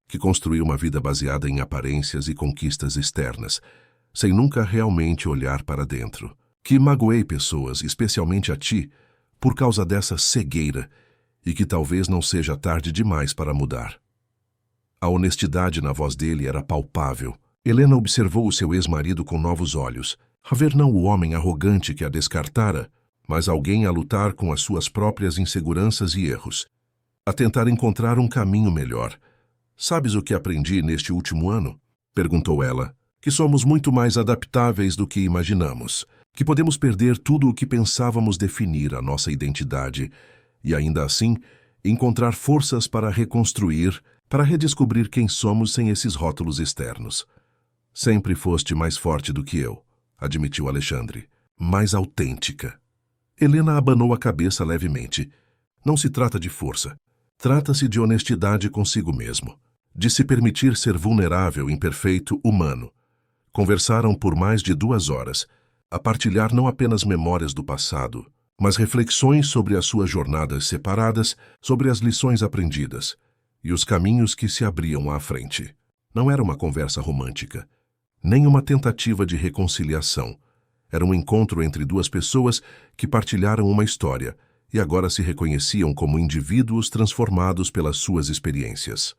Que construiu uma vida baseada em aparências e conquistas externas, sem nunca realmente olhar para dentro. Que magoei pessoas, especialmente a ti, por causa dessa cegueira, e que talvez não seja tarde demais para mudar. A honestidade na voz dele era palpável. Helena observou o seu ex-marido com novos olhos, a ver não o homem arrogante que a descartara, mas alguém a lutar com as suas próprias inseguranças e erros, a tentar encontrar um caminho melhor. Sabes o que aprendi neste último ano? Perguntou ela. Que somos muito mais adaptáveis do que imaginamos, que podemos perder tudo o que pensávamos definir a nossa identidade e, ainda assim, encontrar forças para reconstruir, para redescobrir quem somos sem esses rótulos externos. Sempre foste mais forte do que eu, admitiu Alexandre, mais autêntica. Helena abanou a cabeça levemente. Não se trata de força. Trata-se de honestidade consigo mesmo. de se permitir ser vulnerável, imperfeito, humano. Conversaram por mais de 2 horas, a partilhar não apenas memórias do passado, mas reflexões sobre as suas jornadas separadas, sobre as lições aprendidas e os caminhos que se abriam à frente. Não era uma conversa romântica, nem uma tentativa de reconciliação. Era um encontro entre 2 pessoas que partilharam uma história e agora se reconheciam como indivíduos transformados pelas suas experiências.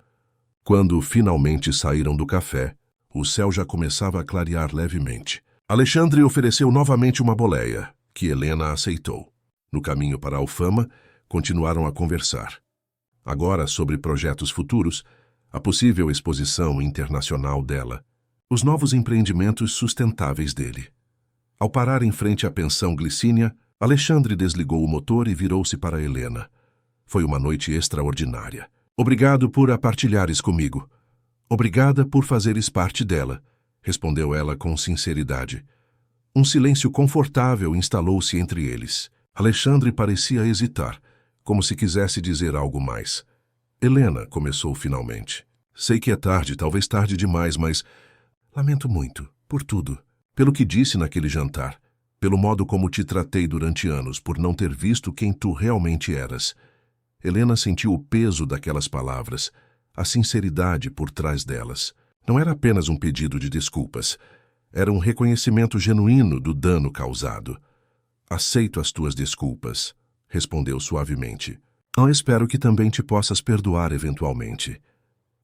Quando finalmente saíram do café, o céu já começava a clarear levemente. Alexandre ofereceu novamente uma boleia, que Helena aceitou. No caminho para a Alfama, continuaram a conversar. Agora sobre projetos futuros, a possível exposição internacional dela, os novos empreendimentos sustentáveis dele. Ao parar em frente à pensão Glicínia, Alexandre desligou o motor e virou-se para Helena. Foi uma noite extraordinária. Obrigado por a partilhares comigo. Obrigada por fazeres parte dela, respondeu ela com sinceridade. Um silêncio confortável instalou-se entre eles. Alexandre parecia hesitar, como se quisesse dizer algo mais. Helena, começou finalmente. Sei que é tarde, talvez tarde demais, mas lamento muito, por tudo. Pelo que disse naquele jantar, pelo modo como te tratei durante anos, por não ter visto quem tu realmente eras. Helena sentiu o peso daquelas palavras, a sinceridade por trás delas. Não era apenas um pedido de desculpas. Era um reconhecimento genuíno do dano causado. Aceito as tuas desculpas, respondeu suavemente. Espero que também te possas perdoar eventualmente.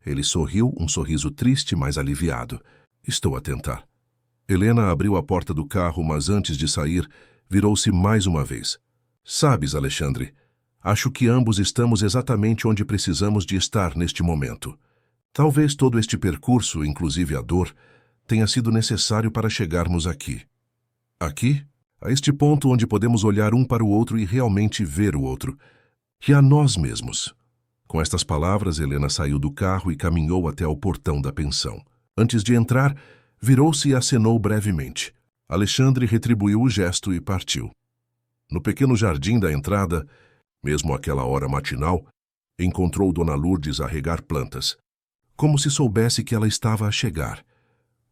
Ele sorriu, um sorriso triste, mas aliviado. Estou a tentar. Helena abriu a porta do carro, mas antes de sair, virou-se mais uma vez. Sabes, Alexandre, acho que ambos estamos exatamente onde precisamos de estar neste momento. Talvez todo este percurso, inclusive a dor, tenha sido necessário para chegarmos aqui. Aqui? A este ponto onde podemos olhar um para o outro e realmente ver o outro. E a nós mesmos. Com estas palavras, Helena saiu do carro e caminhou até ao portão da pensão. Antes de entrar, virou-se e acenou brevemente. Alexandre retribuiu o gesto e partiu. No pequeno jardim da entrada, mesmo àquela hora matinal, encontrou Dona Lourdes a regar plantas, como se soubesse que ela estava a chegar.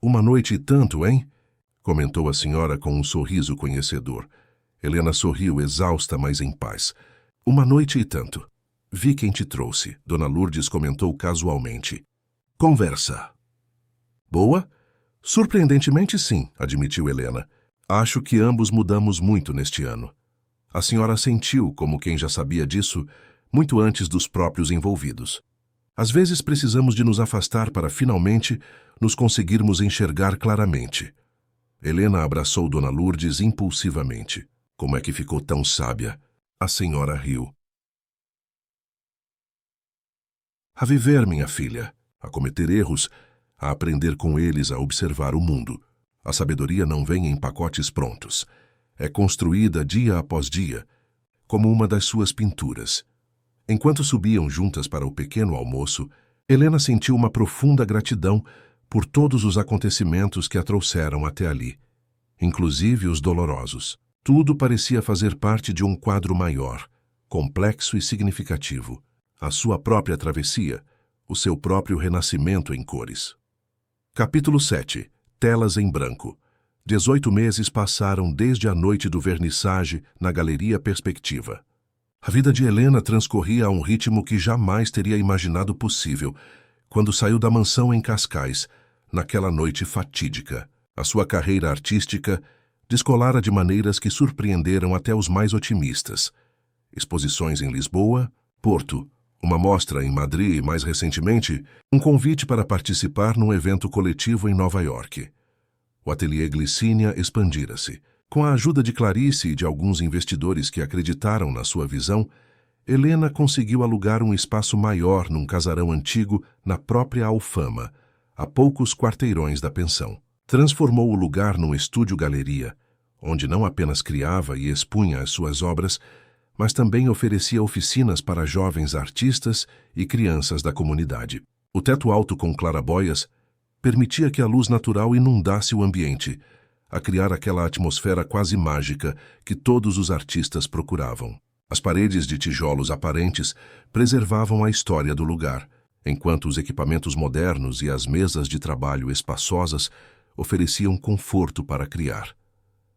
Uma noite e tanto, hein? Comentou a senhora com um sorriso conhecedor. Helena sorriu, exausta, mas em paz. Uma noite e tanto. Vi quem te trouxe, Dona Lourdes comentou casualmente. Conversa. Boa? Surpreendentemente sim, admitiu Helena. Acho que ambos mudamos muito neste ano. A senhora sentiu, como quem já sabia disso, muito antes dos próprios envolvidos. Às vezes precisamos de nos afastar para finalmente nos conseguirmos enxergar claramente. Helena abraçou Dona Lourdes impulsivamente. Como é que ficou tão sábia? A senhora riu. A viver, minha filha, a cometer erros, a aprender com eles, a observar o mundo. A sabedoria não vem em pacotes prontos. É construída dia após dia, como uma das suas pinturas. Enquanto subiam juntas para o pequeno almoço, Helena sentiu uma profunda gratidão por todos os acontecimentos que a trouxeram até ali, inclusive os dolorosos. Tudo parecia fazer parte de um quadro maior, complexo e significativo. A sua própria travessia, o seu próprio renascimento em cores. Capítulo 7. Telas em branco. 18 meses passaram desde a noite do vernissage na Galeria Perspectiva. A vida de Helena transcorria a um ritmo que jamais teria imaginado possível quando saiu da mansão em Cascais, naquela noite fatídica. A sua carreira artística descolara de maneiras que surpreenderam até os mais otimistas. Exposições em Lisboa, Porto, uma mostra em Madrid e, mais recentemente, um convite para participar num evento coletivo em Nova York. O ateliê Glicínia expandira-se. Com a ajuda de Clarice e de alguns investidores que acreditaram na sua visão, Helena conseguiu alugar um espaço maior num casarão antigo na própria Alfama, a poucos quarteirões da pensão. Transformou o lugar num estúdio-galeria, onde não apenas criava e expunha as suas obras, mas também oferecia oficinas para jovens artistas e crianças da comunidade. O teto alto com claraboias permitia que a luz natural inundasse o ambiente, a criar aquela atmosfera quase mágica que todos os artistas procuravam. As paredes de tijolos aparentes preservavam a história do lugar, enquanto os equipamentos modernos e as mesas de trabalho espaçosas ofereciam conforto para criar.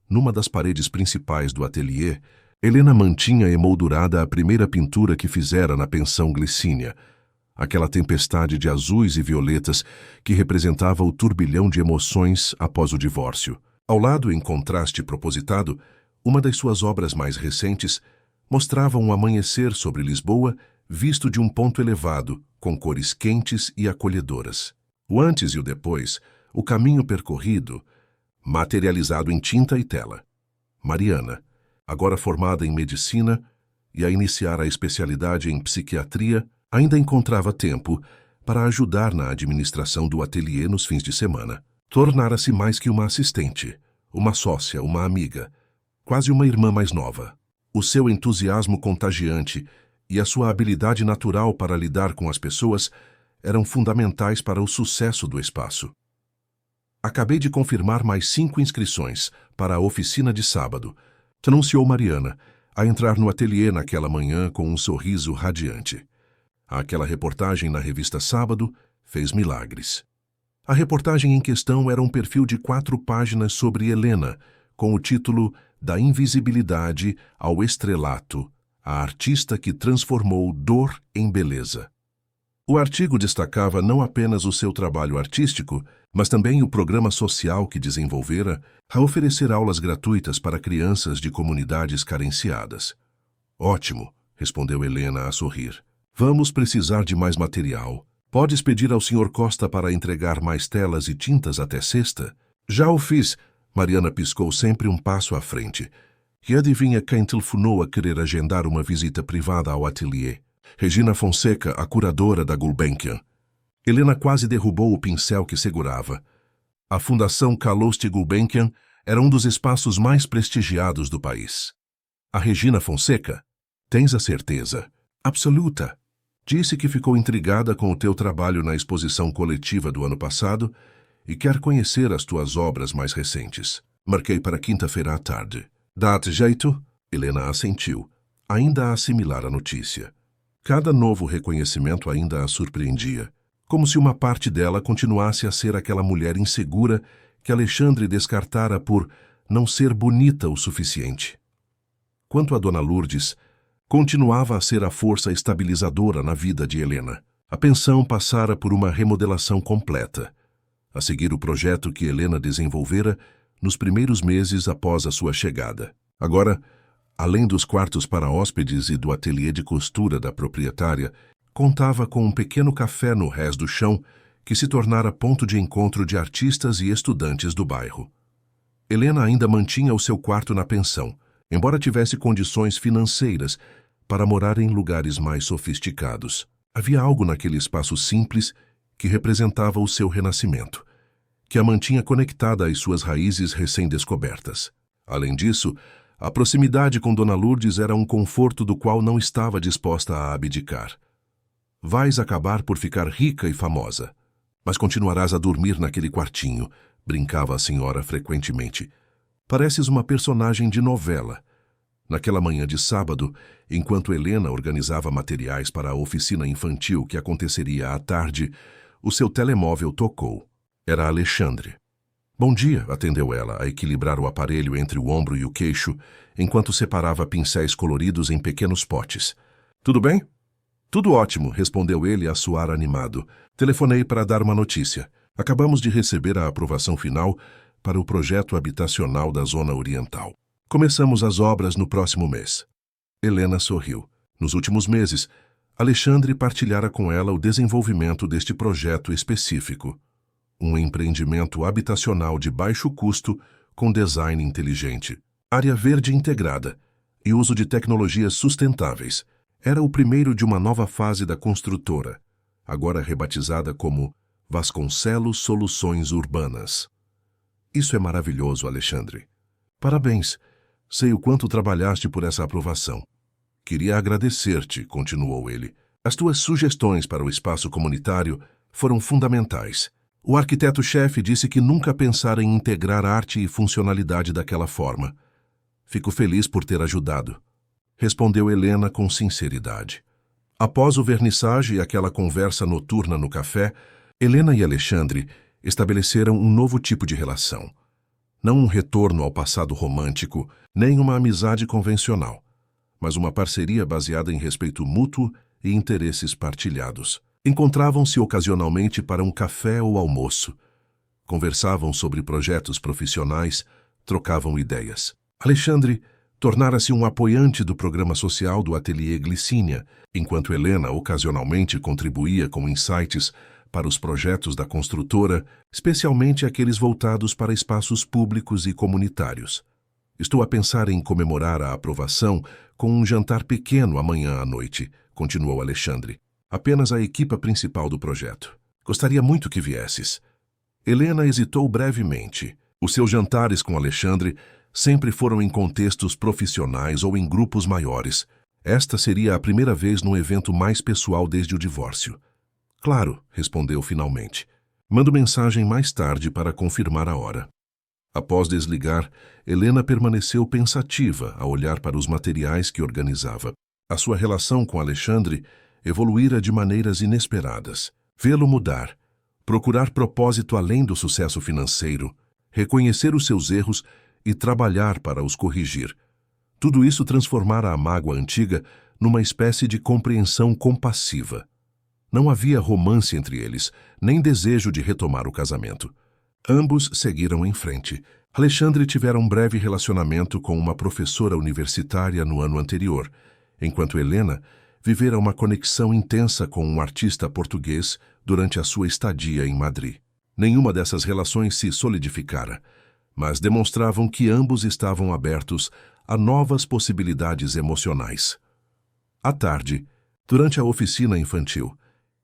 Numa das paredes principais do ateliê, Helena mantinha emoldurada a primeira pintura que fizera na pensão Glicínia, aquela tempestade de azuis e violetas que representava o turbilhão de emoções após o divórcio. Ao lado, em contraste propositado, uma das suas obras mais recentes mostrava um amanhecer sobre Lisboa visto de um ponto elevado, com cores quentes e acolhedoras. O antes e o depois, o caminho percorrido, materializado em tinta e tela. Mariana, agora formada em medicina e a iniciar a especialidade em psiquiatria, ainda encontrava tempo para ajudar na administração do ateliê nos fins de semana. Tornara-se mais que uma assistente, uma sócia, uma amiga, quase uma irmã mais nova. O seu entusiasmo contagiante e a sua habilidade natural para lidar com as pessoas eram fundamentais para o sucesso do espaço. Acabei de confirmar mais 5 inscrições para a oficina de sábado, anunciou Mariana, a entrar no ateliê naquela manhã com um sorriso radiante. Aquela reportagem na revista Sábado fez milagres. A reportagem em questão era um perfil de 4 páginas sobre Helena, com o título Da Invisibilidade ao Estrelato, a artista que transformou dor em beleza. O artigo destacava não apenas o seu trabalho artístico, mas também o programa social que desenvolvera a oferecer aulas gratuitas para crianças de comunidades carenciadas. Ótimo, respondeu Helena a sorrir. Vamos precisar de mais material. Podes pedir ao Sr. Costa para entregar mais telas e tintas até sexta? Já o fiz. Mariana piscou sempre um passo à frente. E adivinha quem telefonou a querer agendar uma visita privada ao ateliê? Regina Fonseca, a curadora da Gulbenkian. Helena quase derrubou o pincel que segurava. A Fundação Calouste Gulbenkian era um dos espaços mais prestigiados do país. A Regina Fonseca? Tens a certeza? Absoluta. Disse que ficou intrigada com o teu trabalho na exposição coletiva do ano passado e quer conhecer as tuas obras mais recentes. Marquei para quinta-feira à tarde. Dá-te jeito? Helena assentiu, ainda a assimilar a notícia. Cada novo reconhecimento ainda a surpreendia, como se uma parte dela continuasse a ser aquela mulher insegura que Alexandre descartara por não ser bonita o suficiente. Quanto a Dona Lourdes, continuava a ser a força estabilizadora na vida de Helena. A pensão passara por uma remodelação completa, a seguir o projeto que Helena desenvolvera nos primeiros meses após a sua chegada. Agora, além dos quartos para hóspedes e do ateliê de costura da proprietária, contava com um pequeno café no rés do chão que se tornara ponto de encontro de artistas e estudantes do bairro. Helena ainda mantinha o seu quarto na pensão, embora tivesse condições financeiras para morar em lugares mais sofisticados. Havia algo naquele espaço simples que representava o seu renascimento, que a mantinha conectada às suas raízes recém-descobertas. Além disso, a proximidade com Dona Lourdes era um conforto do qual não estava disposta a abdicar. Vais acabar por ficar rica e famosa, mas continuarás a dormir naquele quartinho, brincava a senhora frequentemente. Pareces uma personagem de novela. Naquela manhã de sábado, enquanto Helena organizava materiais para a oficina infantil que aconteceria à tarde, o seu telemóvel tocou. Era Alexandre. Bom dia, atendeu ela, a equilibrar o aparelho entre o ombro e o queixo, enquanto separava pincéis coloridos em pequenos potes. Tudo bem? Tudo ótimo, respondeu ele a suar animado. Telefonei para dar uma notícia. Acabamos de receber a aprovação final para o projeto habitacional da Zona Oriental. Começamos as obras no próximo mês. Helena sorriu. Nos últimos meses, Alexandre partilhara com ela o desenvolvimento deste projeto específico. Um empreendimento habitacional de baixo custo com design inteligente, área verde integrada e uso de tecnologias sustentáveis. Era o primeiro de uma nova fase da construtora, agora rebatizada como Vasconcelos Soluções Urbanas. Isso é maravilhoso, Alexandre. Parabéns. Sei o quanto trabalhaste por essa aprovação. Queria agradecer-te, continuou ele. As tuas sugestões para o espaço comunitário foram fundamentais. O arquiteto-chefe disse que nunca pensara em integrar arte e funcionalidade daquela forma. Fico feliz por ter ajudado, respondeu Helena com sinceridade. Após o vernissage e aquela conversa noturna no café, Helena e Alexandre estabeleceram um novo tipo de relação. Não um retorno ao passado romântico, nem uma amizade convencional, mas uma parceria baseada em respeito mútuo e interesses partilhados. Encontravam-se ocasionalmente para um café ou almoço. Conversavam sobre projetos profissionais, trocavam ideias. Alexandre tornara-se um apoiante do programa social do Ateliê Glicínia, enquanto Helena ocasionalmente contribuía com insights para os projetos da construtora, especialmente aqueles voltados para espaços públicos e comunitários. Estou a pensar em comemorar a aprovação com um jantar pequeno amanhã à noite, continuou Alexandre. Apenas a equipa principal do projeto. Gostaria muito que viesses. Helena hesitou brevemente. Os seus jantares com Alexandre sempre foram em contextos profissionais ou em grupos maiores. Esta seria a primeira vez num evento mais pessoal desde o divórcio. Claro, respondeu finalmente. Mando mensagem mais tarde para confirmar a hora. Após desligar, Helena permaneceu pensativa a olhar para os materiais que organizava. A sua relação com Alexandre evoluíra de maneiras inesperadas. Vê-lo mudar, procurar propósito além do sucesso financeiro, reconhecer os seus erros e trabalhar para os corrigir. Tudo isso transformara a mágoa antiga numa espécie de compreensão compassiva. Não havia romance entre eles, nem desejo de retomar o casamento. Ambos seguiram em frente. Alexandre tivera um breve relacionamento com uma professora universitária no ano anterior, enquanto Helena vivera uma conexão intensa com um artista português durante a sua estadia em Madrid. Nenhuma dessas relações se solidificara, mas demonstravam que ambos estavam abertos a novas possibilidades emocionais. À tarde, durante a oficina infantil,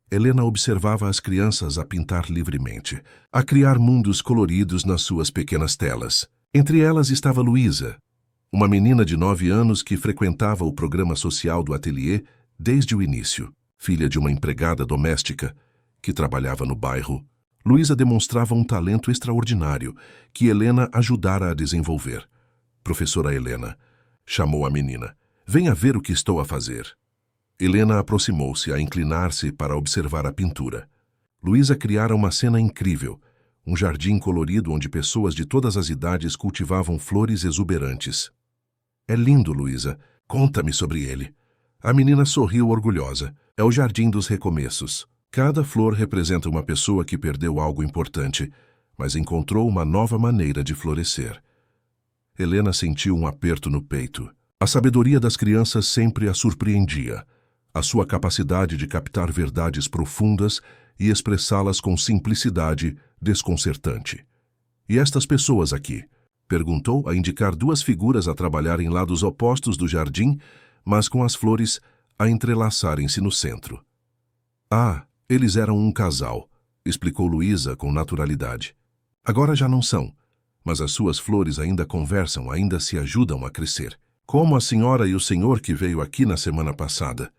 Helena observava as crianças a pintar livremente, a criar mundos coloridos nas suas pequenas telas. Entre elas estava Luísa, uma menina de 9 anos que frequentava o programa social do ateliê desde o início. Filha de uma empregada doméstica que trabalhava no bairro, Luísa demonstrava um talento extraordinário que Helena ajudara a desenvolver. Professora Helena chamou a menina. Venha ver o que estou a fazer. Helena aproximou-se a inclinar-se para observar a pintura. Luísa criara uma cena incrível, um jardim colorido onde pessoas de todas as idades cultivavam flores exuberantes. É lindo, Luísa. Conta-me sobre ele. A menina sorriu orgulhosa. É o jardim dos recomeços. Cada flor representa uma pessoa que perdeu algo importante, mas encontrou uma nova maneira de florescer. Helena sentiu um aperto no peito. A sabedoria das crianças sempre a surpreendia. A sua capacidade de captar verdades profundas e expressá-las com simplicidade desconcertante. E estas pessoas aqui? Perguntou, a indicar 2 figuras a trabalhar em lados opostos do jardim, mas com as flores a entrelaçarem-se no centro. Ah, eles eram um casal, explicou Luísa com naturalidade. Agora já não são, mas as suas flores ainda conversam, ainda se ajudam a crescer. Como a senhora e o senhor que veio aqui na semana passada.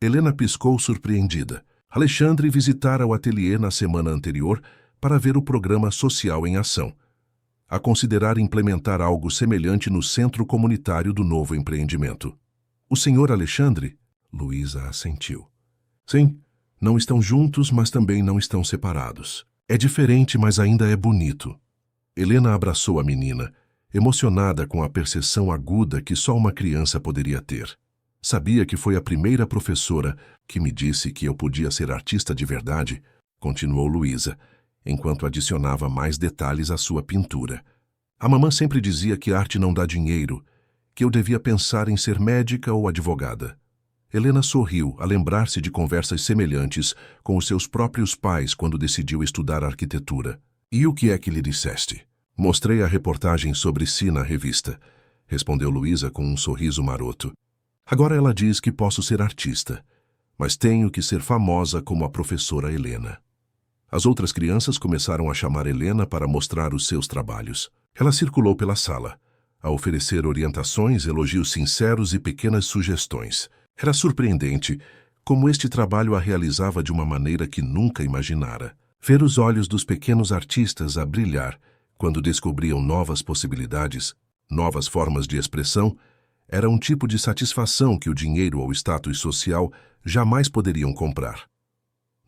Helena piscou surpreendida. Alexandre visitara o ateliê na semana anterior para ver o programa social em ação, a considerar implementar algo semelhante no centro comunitário do novo empreendimento. O senhor Alexandre? Luísa assentiu. Sim, não estão juntos, mas também não estão separados. É diferente, mas ainda é bonito. Helena abraçou a menina, emocionada com a percepção aguda que só uma criança poderia ter. Sabia que foi a primeira professora que me disse que eu podia ser artista de verdade, continuou Luísa, enquanto adicionava mais detalhes à sua pintura. A mamã sempre dizia que arte não dá dinheiro, que eu devia pensar em ser médica ou advogada. Helena sorriu a lembrar-se de conversas semelhantes com os seus próprios pais quando decidiu estudar arquitetura. E o que é que lhe disseste? Mostrei a reportagem sobre si na revista, respondeu Luísa com um sorriso maroto. Agora ela diz que posso ser artista, mas tenho que ser famosa como a professora Helena. As outras crianças começaram a chamar Helena para mostrar os seus trabalhos. Ela circulou pela sala, a oferecer orientações, elogios sinceros e pequenas sugestões. Era surpreendente como este trabalho a realizava de uma maneira que nunca imaginara. Ver os olhos dos pequenos artistas a brilhar quando descobriam novas possibilidades, novas formas de expressão, Era um tipo de satisfação que o dinheiro ou status social jamais poderiam comprar.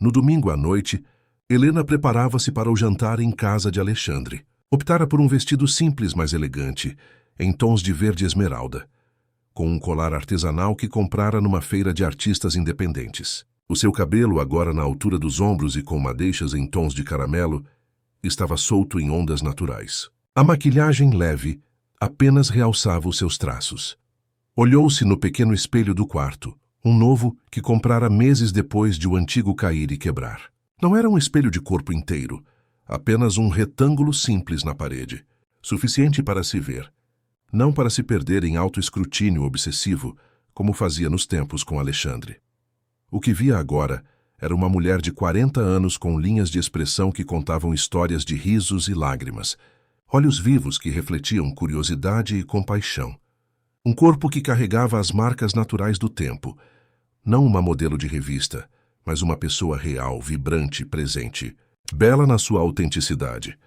No domingo à noite, Helena preparava-se para o jantar em casa de Alexandre. Optara por um vestido simples, mas elegante, em tons de verde esmeralda, com um colar artesanal que comprara numa feira de artistas independentes. O seu cabelo, agora na altura dos ombros e com madeixas em tons de caramelo, estava solto em ondas naturais. A maquilhagem leve apenas realçava os seus traços. Olhou-se no pequeno espelho do quarto, um novo que comprara meses depois de o antigo cair e quebrar. Não era um espelho de corpo inteiro, apenas um retângulo simples na parede, suficiente para se ver, não para se perder em autoescrutínio obsessivo, como fazia nos tempos com Alexandre. O que via agora era uma mulher de 40 anos com linhas de expressão que contavam histórias de risos e lágrimas, olhos vivos que refletiam curiosidade e compaixão. Um corpo que carregava as marcas naturais do tempo, não uma modelo de revista, mas uma pessoa real, vibrante, presente, bela na sua autenticidade.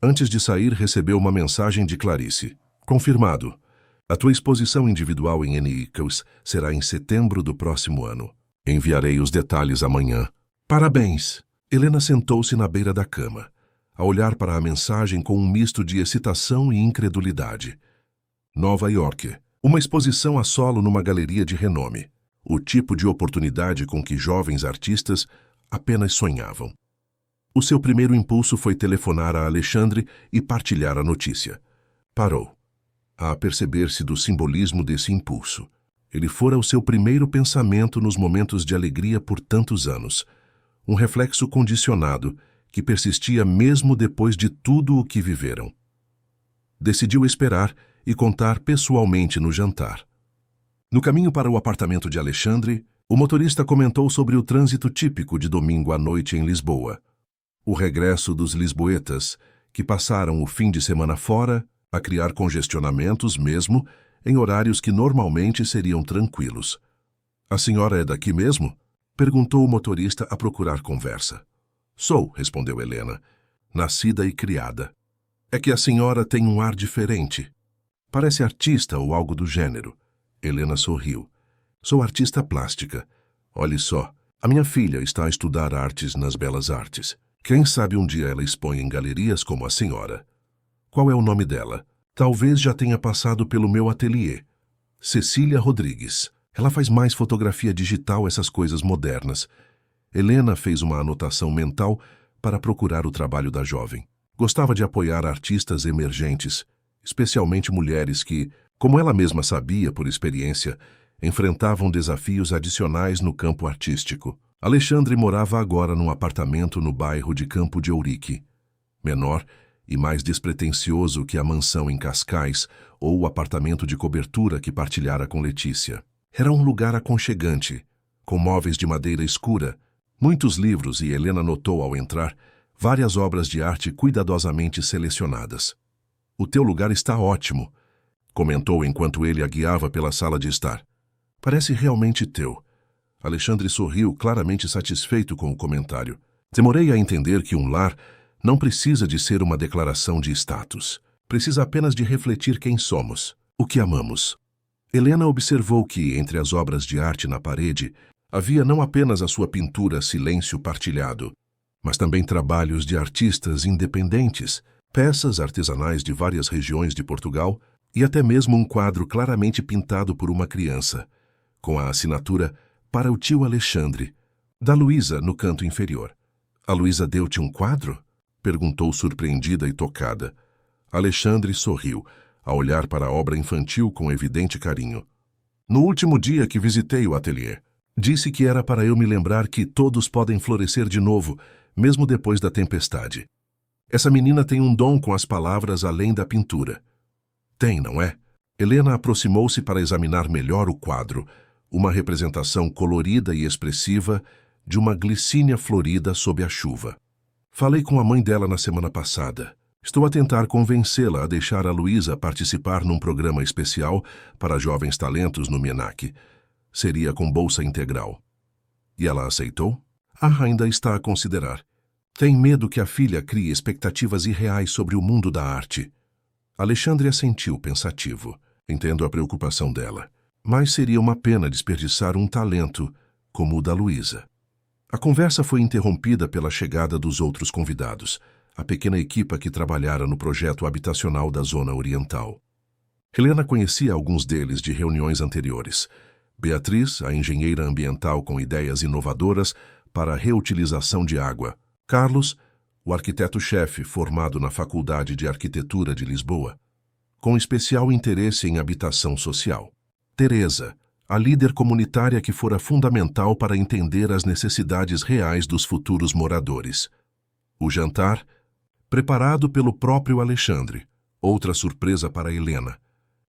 Antes de sair, recebeu uma mensagem de Clarice. Confirmado. A tua exposição individual em N.I.C.A.S. será em setembro do próximo ano. Enviarei os detalhes amanhã. Parabéns! Helena sentou-se na beira da cama, a olhar para a mensagem com um misto de excitação e incredulidade. Nova York. Uma exposição a solo numa galeria de renome. O tipo de oportunidade com que jovens artistas apenas sonhavam. O seu primeiro impulso foi telefonar a Alexandre e partilhar a notícia. Parou, a aperceber-se do simbolismo desse impulso. Ele fora o seu primeiro pensamento nos momentos de alegria por tantos anos. Um reflexo condicionado que persistia mesmo depois de tudo o que viveram. Decidiu esperar e contar pessoalmente no jantar. No caminho para o apartamento de Alexandre, o motorista comentou sobre o trânsito típico de domingo à noite em Lisboa. O regresso dos lisboetas, que passaram o fim de semana fora, a criar congestionamentos mesmo em horários que normalmente seriam tranquilos. A senhora é daqui mesmo? Perguntou o motorista a procurar conversa. Sou, respondeu Helena, nascida e criada. É que a senhora tem um ar diferente. Parece artista ou algo do gênero. Helena sorriu. Sou artista plástica. Olhe só, a minha filha está a estudar artes nas belas artes. Quem sabe um dia ela expõe em galerias como a senhora. Qual é o nome dela? Talvez já tenha passado pelo meu ateliê. Cecília Rodrigues. Ela faz mais fotografia digital, essas coisas modernas. Helena fez uma anotação mental para procurar o trabalho da jovem. Gostava de apoiar artistas emergentes, especialmente mulheres que, como ela mesma sabia por experiência, enfrentavam desafios adicionais no campo artístico. Alexandre morava agora num apartamento no bairro de Campo de Ourique, menor e mais despretensioso que a mansão em Cascais ou o apartamento de cobertura que partilhara com Letícia. Era um lugar aconchegante, com móveis de madeira escura, muitos livros e Helena notou ao entrar várias obras de arte cuidadosamente selecionadas. O teu lugar está ótimo, comentou enquanto ele a guiava pela sala de estar. Parece realmente teu. Alexandre sorriu, claramente satisfeito com o comentário. Demorei a entender que um lar não precisa de ser uma declaração de status. Precisa apenas de refletir quem somos, o que amamos. Helena observou que, entre as obras de arte na parede, havia não apenas a sua pintura Silêncio Partilhado, mas também trabalhos de artistas independentes, peças artesanais de várias regiões de Portugal e até mesmo um quadro claramente pintado por uma criança, com a assinatura Para o tio Alexandre, da Luísa no canto inferior. A Luísa deu-te um quadro? Perguntou surpreendida e tocada. Alexandre sorriu, a olhar para a obra infantil com evidente carinho. No último dia que visitei o ateliê, disse que era para eu me lembrar que todos podem florescer de novo, mesmo depois da tempestade. Essa menina tem um dom com as palavras além da pintura. Tem, não é? Helena aproximou-se para examinar melhor o quadro, uma representação colorida e expressiva de uma glicínia florida sob a chuva. Falei com a mãe dela na semana passada. Estou a tentar convencê-la a deixar a Luísa participar num programa especial para jovens talentos no MENAC. Seria com bolsa integral. E ela aceitou? Ainda está a considerar. Tem medo que a filha crie expectativas irreais sobre o mundo da arte. Alexandre assentiu pensativo. Entendo a preocupação dela, mas seria uma pena desperdiçar um talento como o da Luísa. A conversa foi interrompida pela chegada dos outros convidados, a pequena equipa que trabalhara no projeto habitacional da Zona Oriental. Helena conhecia alguns deles de reuniões anteriores. Beatriz, a engenheira ambiental com ideias inovadoras para a reutilização de água. Carlos, o arquiteto-chefe formado na Faculdade de Arquitetura de Lisboa, com especial interesse em habitação social. Teresa, a líder comunitária que fora fundamental para entender as necessidades reais dos futuros moradores. O jantar, preparado pelo próprio Alexandre, outra surpresa para Helena,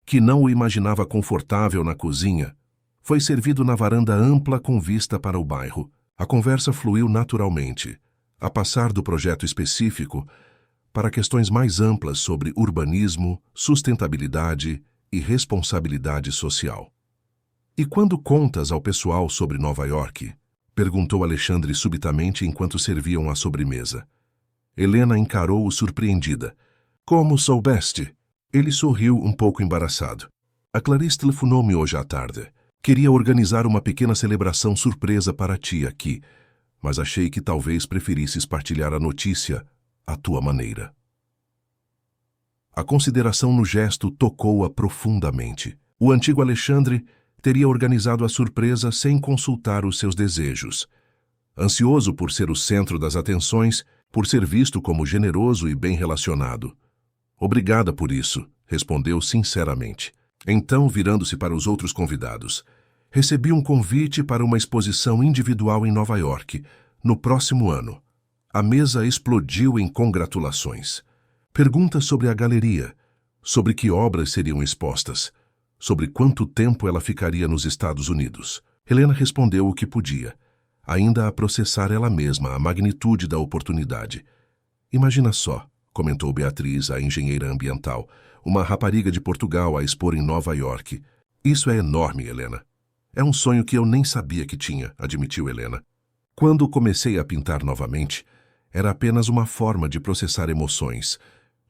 que não o imaginava confortável na cozinha, foi servido na varanda ampla com vista para o bairro. A conversa fluiu naturalmente, a passar do projeto específico para questões mais amplas sobre urbanismo, sustentabilidade e responsabilidade social. "E quando contas ao pessoal sobre Nova York?" perguntou Alexandre subitamente enquanto serviam a sobremesa. Helena encarou-o surpreendida. "Como soubeste?" Ele sorriu um pouco embaraçado. "A Clarice telefonou-me hoje à tarde. Queria organizar uma pequena celebração surpresa para ti aqui, mas achei que talvez preferisses partilhar a notícia à tua maneira." A consideração no gesto tocou-a profundamente. O antigo Alexandre teria organizado a surpresa sem consultar os seus desejos. Ansioso por ser o centro das atenções, por ser visto como generoso e bem relacionado. "Obrigada por isso", respondeu sinceramente. Então, virando-se para os outros convidados, "Recebi um convite para uma exposição individual em Nova York, no próximo ano." A mesa explodiu em congratulações. Perguntas sobre a galeria, sobre que obras seriam expostas, sobre quanto tempo ela ficaria nos Estados Unidos. Helena respondeu o que podia, ainda a processar ela mesma a magnitude da oportunidade. "Imagina só", comentou Beatriz, a engenheira ambiental, "uma rapariga de Portugal a expor em Nova York. Isso é enorme, Helena." "É um sonho que eu nem sabia que tinha", admitiu Helena. "Quando comecei a pintar novamente, era apenas uma forma de processar emoções,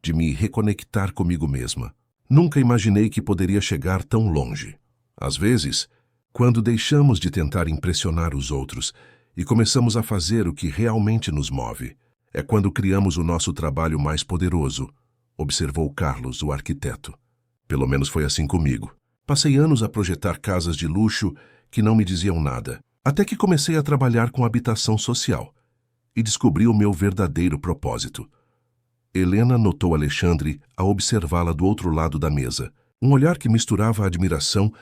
de me reconectar comigo mesma. Nunca imaginei que poderia chegar tão longe." Às vezes, quando deixamos de tentar impressionar os outros e começamos a fazer o que realmente nos move, é quando criamos o nosso trabalho mais poderoso, observou Carlos, o arquiteto. "Pelo menos foi assim comigo. Passei anos a projetar casas de luxo que não me diziam nada, até que comecei a trabalhar com habitação social e descobri o meu verdadeiro propósito." Helena notou Alexandre a observá-la do outro lado da mesa, um olhar que misturava admiração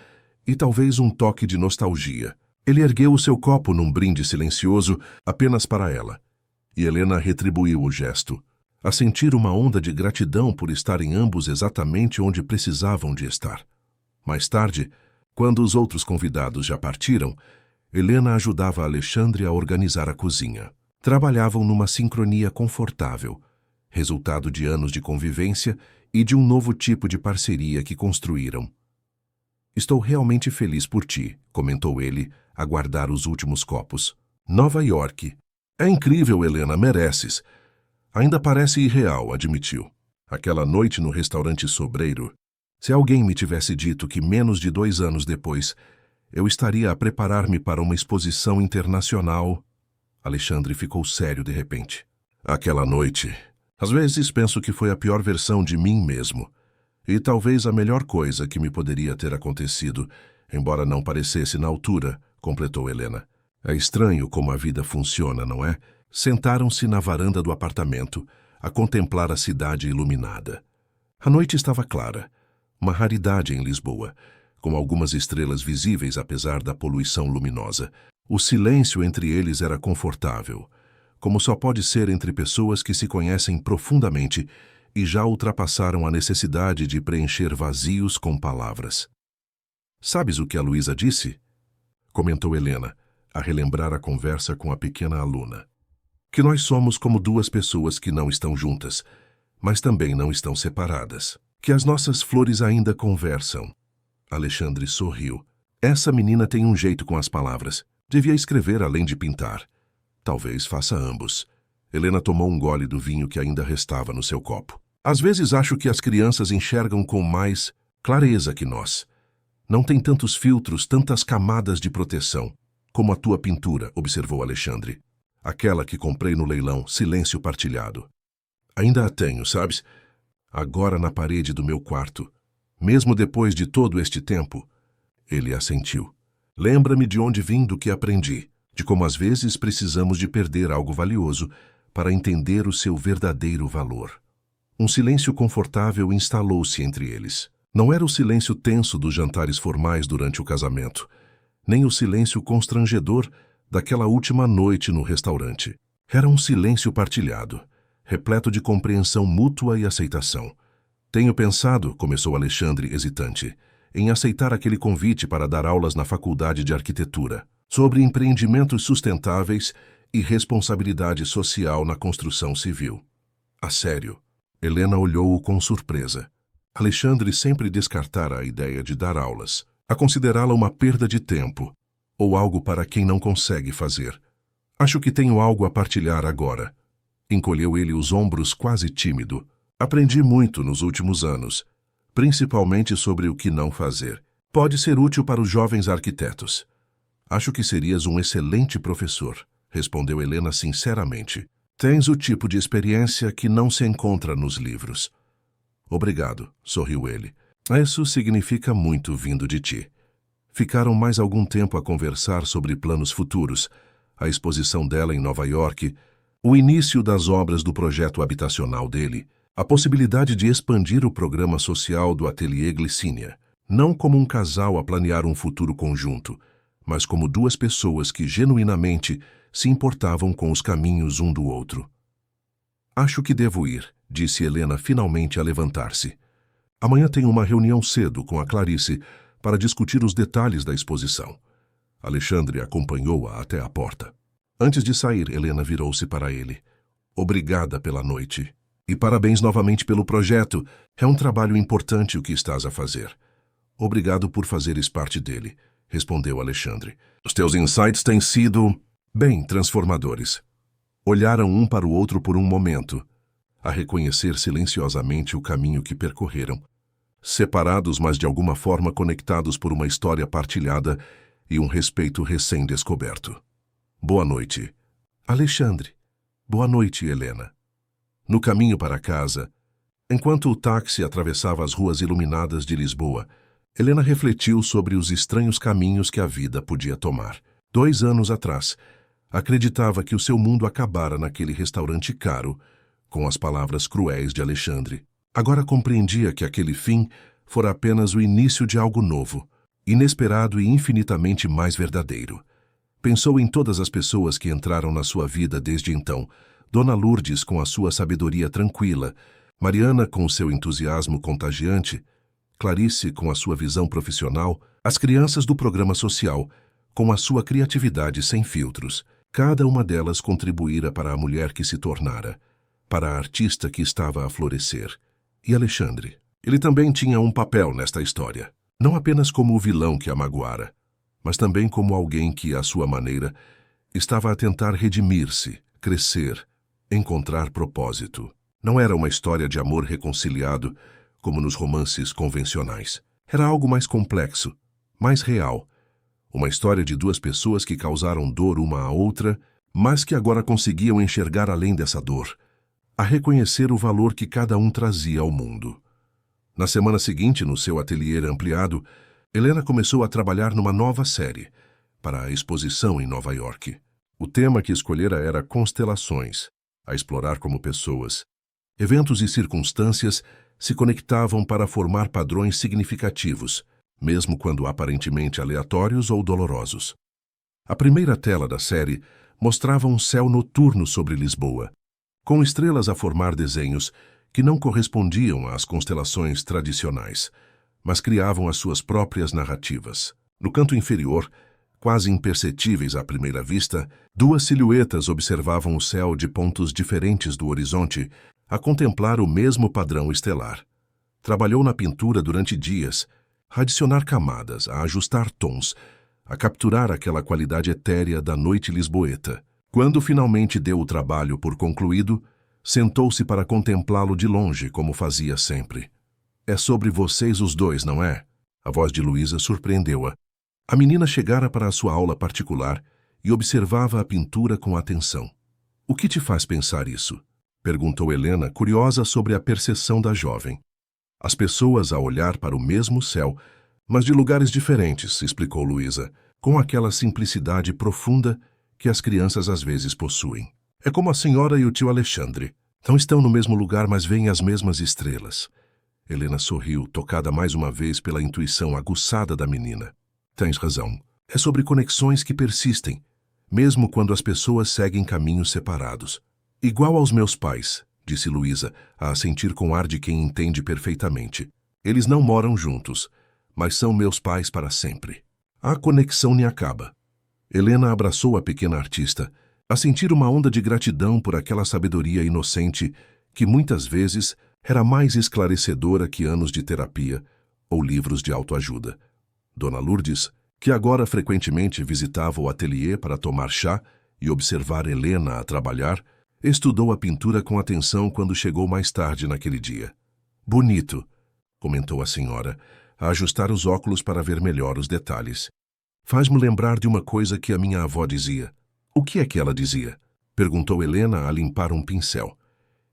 e talvez um toque de nostalgia. Ele ergueu o seu copo num brinde silencioso apenas para ela, e Helena retribuiu o gesto, a sentir uma onda de gratidão por estarem ambos exatamente onde precisavam de estar. Mais tarde, quando os outros convidados já partiram, Helena ajudava Alexandre a organizar a cozinha. Trabalhavam numa sincronia confortável, resultado de anos de convivência e de um novo tipo de parceria que construíram. "Estou realmente feliz por ti", comentou ele, a guardar os últimos copos. "Nova York. É incrível, Helena, mereces." "Ainda parece irreal", admitiu. "Aquela noite no restaurante Sobreiro. Se alguém me tivesse dito que menos de 2 anos depois eu estaria a preparar-me para uma exposição internacional..." Alexandre ficou sério de repente. "Aquela noite... Às vezes penso que foi a pior versão de mim mesmo. E talvez a melhor coisa que me poderia ter acontecido, embora não parecesse na altura", completou Helena. "É estranho como a vida funciona, não é?" Sentaram-se na varanda do apartamento, a contemplar a cidade iluminada. A noite estava clara, uma raridade em Lisboa, com algumas estrelas visíveis apesar da poluição luminosa. O silêncio entre eles era confortável, como só pode ser entre pessoas que se conhecem profundamente e já ultrapassaram a necessidade de preencher vazios com palavras. "Sabes o que a Luísa disse?" comentou Helena, a relembrar a conversa com a pequena aluna. "Que nós somos como 2 pessoas que não estão juntas, mas também não estão separadas. Que as nossas flores ainda conversam." Alexandre sorriu. "Essa menina tem um jeito com as palavras. Devia escrever além de pintar." "Talvez faça ambos." Helena tomou um gole do vinho que ainda restava no seu copo. "Às vezes acho que as crianças enxergam com mais Clareza que nós. Não tem tantos filtros, tantas camadas de proteção, como a tua pintura, observou Alexandre. Aquela que comprei no leilão, Silêncio Partilhado. Ainda a tenho, sabes? Agora na parede do meu quarto. Mesmo depois de todo este tempo. Ele assentiu. Lembra-me de onde vim, do que aprendi, de como às vezes precisamos de perder algo valioso para entender o seu verdadeiro valor. Um silêncio confortável instalou-se entre eles. Não era o silêncio tenso dos jantares formais durante o casamento, nem o silêncio constrangedor daquela última noite no restaurante. Era um silêncio partilhado, repleto de compreensão mútua e aceitação. Tenho pensado, começou Alexandre hesitante, em aceitar aquele convite para dar aulas na Faculdade de Arquitetura, sobre empreendimentos sustentáveis e responsabilidade social na construção civil. A sério? Helena olhou-o com surpresa. Alexandre sempre descartara a ideia de dar aulas, a considerá-la uma perda de tempo, ou algo para quem não consegue fazer. Acho que tenho algo a partilhar agora. Encolheu ele os ombros quase tímido. Aprendi muito nos últimos anos, principalmente sobre o que não fazer. Pode ser útil para os jovens arquitetos. Acho que serias um excelente professor, respondeu Helena sinceramente. Tens o tipo de experiência que não se encontra nos livros. Obrigado, sorriu ele. Isso significa muito vindo de ti. Ficaram mais algum tempo a conversar sobre planos futuros, a exposição dela em Nova York, o início das obras do projeto habitacional dele, a possibilidade de expandir o programa social do Ateliê Glicínia, não como um casal a planear um futuro conjunto, mas como duas pessoas que genuinamente se importavam com os caminhos um do outro. Acho que devo ir, disse Helena finalmente a levantar-se. Amanhã tenho uma reunião cedo com a Clarice para discutir os detalhes da exposição. Alexandre acompanhou-a até a porta. Antes de sair, Helena virou-se para ele. Obrigada pela noite. E parabéns novamente pelo projeto. É um trabalho importante o que estás a fazer. Obrigado por fazeres parte dele, respondeu Alexandre. Os teus insights têm sido, bem, transformadores. Olharam um para o outro por um momento, a reconhecer silenciosamente o caminho que percorreram, separados, mas de alguma forma conectados por uma história partilhada e um respeito recém-descoberto. Boa noite, Alexandre. Boa noite, Helena. No caminho para casa, enquanto o táxi atravessava as ruas iluminadas de Lisboa, Helena refletiu sobre os estranhos caminhos que a vida podia tomar. 2 anos atrás, acreditava que o seu mundo acabara naquele restaurante caro, com as palavras cruéis de Alexandre. Agora compreendia que aquele fim fora apenas o início de algo novo, inesperado e infinitamente mais verdadeiro. Pensou em todas as pessoas que entraram na sua vida desde então, Dona Lourdes com a sua sabedoria tranquila, Mariana com o seu entusiasmo contagiante, Clarice com a sua visão profissional, as crianças do programa social, com a sua criatividade sem filtros. Cada uma delas contribuíra para a mulher que se tornara, para a artista que estava a florescer. E Alexandre? Ele também tinha um papel nesta história, não apenas como o vilão que a magoara, mas também como alguém que, à sua maneira, estava a tentar redimir-se, crescer, encontrar propósito. Não era uma história de amor reconciliado, como nos romances convencionais. Era algo mais complexo, mais real. Uma história de 2 pessoas que causaram dor uma à outra, mas que agora conseguiam enxergar além dessa dor, a reconhecer o valor que cada um trazia ao mundo. Na semana seguinte, no seu ateliê ampliado, Helena começou a trabalhar numa nova série, para a exposição em Nova York. O tema que escolhera era constelações, a explorar como pessoas. Eventos e circunstâncias se conectavam para formar padrões significativos, mesmo quando aparentemente aleatórios ou dolorosos. A primeira tela da série mostrava um céu noturno sobre Lisboa, com estrelas a formar desenhos que não correspondiam às constelações tradicionais, mas criavam as suas próprias narrativas. No canto inferior, quase imperceptíveis à primeira vista, 2 silhuetas observavam o céu de pontos diferentes do horizonte, a contemplar o mesmo padrão estelar. Trabalhou na pintura durante dias, a adicionar camadas, a ajustar tons, a capturar aquela qualidade etérea da noite lisboeta. Quando finalmente deu o trabalho por concluído, sentou-se para contemplá-lo de longe, como fazia sempre. É sobre vocês os dois, não é? A voz de Luísa surpreendeu-a. A menina chegara para a sua aula particular e observava a pintura com atenção. O que te faz pensar isso? Perguntou Helena, curiosa sobre a percepção da jovem. As pessoas a olhar para o mesmo céu, mas de lugares diferentes, explicou Luísa, com aquela simplicidade profunda que as crianças às vezes possuem. É como a senhora e o tio Alexandre. Não estão no mesmo lugar, mas veem as mesmas estrelas. Helena sorriu, tocada mais uma vez pela intuição aguçada da menina. Tens razão. É sobre conexões que persistem, mesmo quando as pessoas seguem caminhos separados. Igual aos meus pais, disse Luísa, a assentir com ar de quem entende perfeitamente. Eles não moram juntos, mas são meus pais para sempre. A conexão nem acaba. Helena abraçou a pequena artista, a sentir uma onda de gratidão por aquela sabedoria inocente que muitas vezes era mais esclarecedora que anos de terapia ou livros de autoajuda. Dona Lourdes, que agora frequentemente visitava o ateliê para tomar chá e observar Helena a trabalhar, estudou a pintura com atenção quando chegou mais tarde naquele dia. Bonito, comentou a senhora, a ajustar os óculos para ver melhor os detalhes. Faz-me lembrar de uma coisa que a minha avó dizia. O que é que ela dizia? Perguntou Helena a limpar um pincel.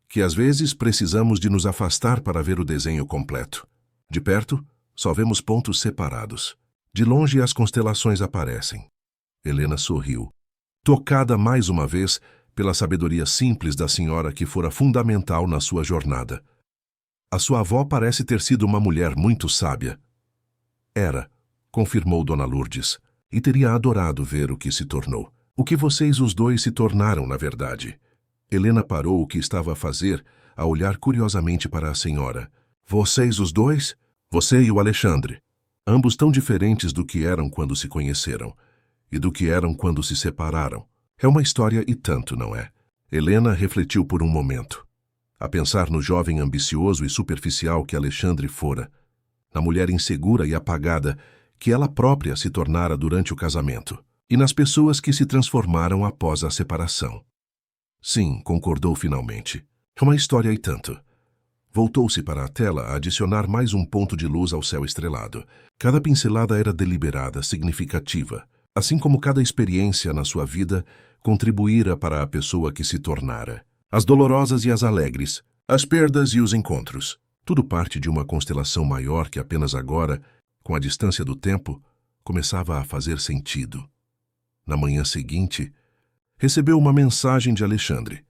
Que às vezes precisamos de nos afastar para ver o desenho completo. De perto, só vemos pontos separados. De longe as constelações aparecem. Helena sorriu, tocada mais uma vez pela sabedoria simples da senhora que fora fundamental na sua jornada. A sua avó parece ter sido uma mulher muito sábia. Era, confirmou Dona Lourdes, e teria adorado ver o que se tornou. O que vocês os dois se tornaram, na verdade. Helena parou o que estava a fazer, a olhar curiosamente para a senhora. Vocês os dois? Você e o Alexandre. Ambos tão diferentes do que eram quando se conheceram, e do que eram quando se separaram. É uma história e tanto, não é? Helena refletiu por um momento, a pensar no jovem ambicioso e superficial que Alexandre fora, na mulher insegura e apagada que ela própria se tornara durante o casamento, e nas pessoas que se transformaram após a separação. Sim, concordou finalmente. É uma história e tanto. Voltou-se para a tela a adicionar mais um ponto de luz ao céu estrelado. Cada pincelada era deliberada, significativa, assim como cada experiência na sua vida contribuíra para a pessoa que se tornara. As dolorosas e as alegres, as perdas e os encontros. Tudo parte de uma constelação maior que apenas agora, com a distância do tempo, começava a fazer sentido. Na manhã seguinte, recebeu uma mensagem de Alexandre.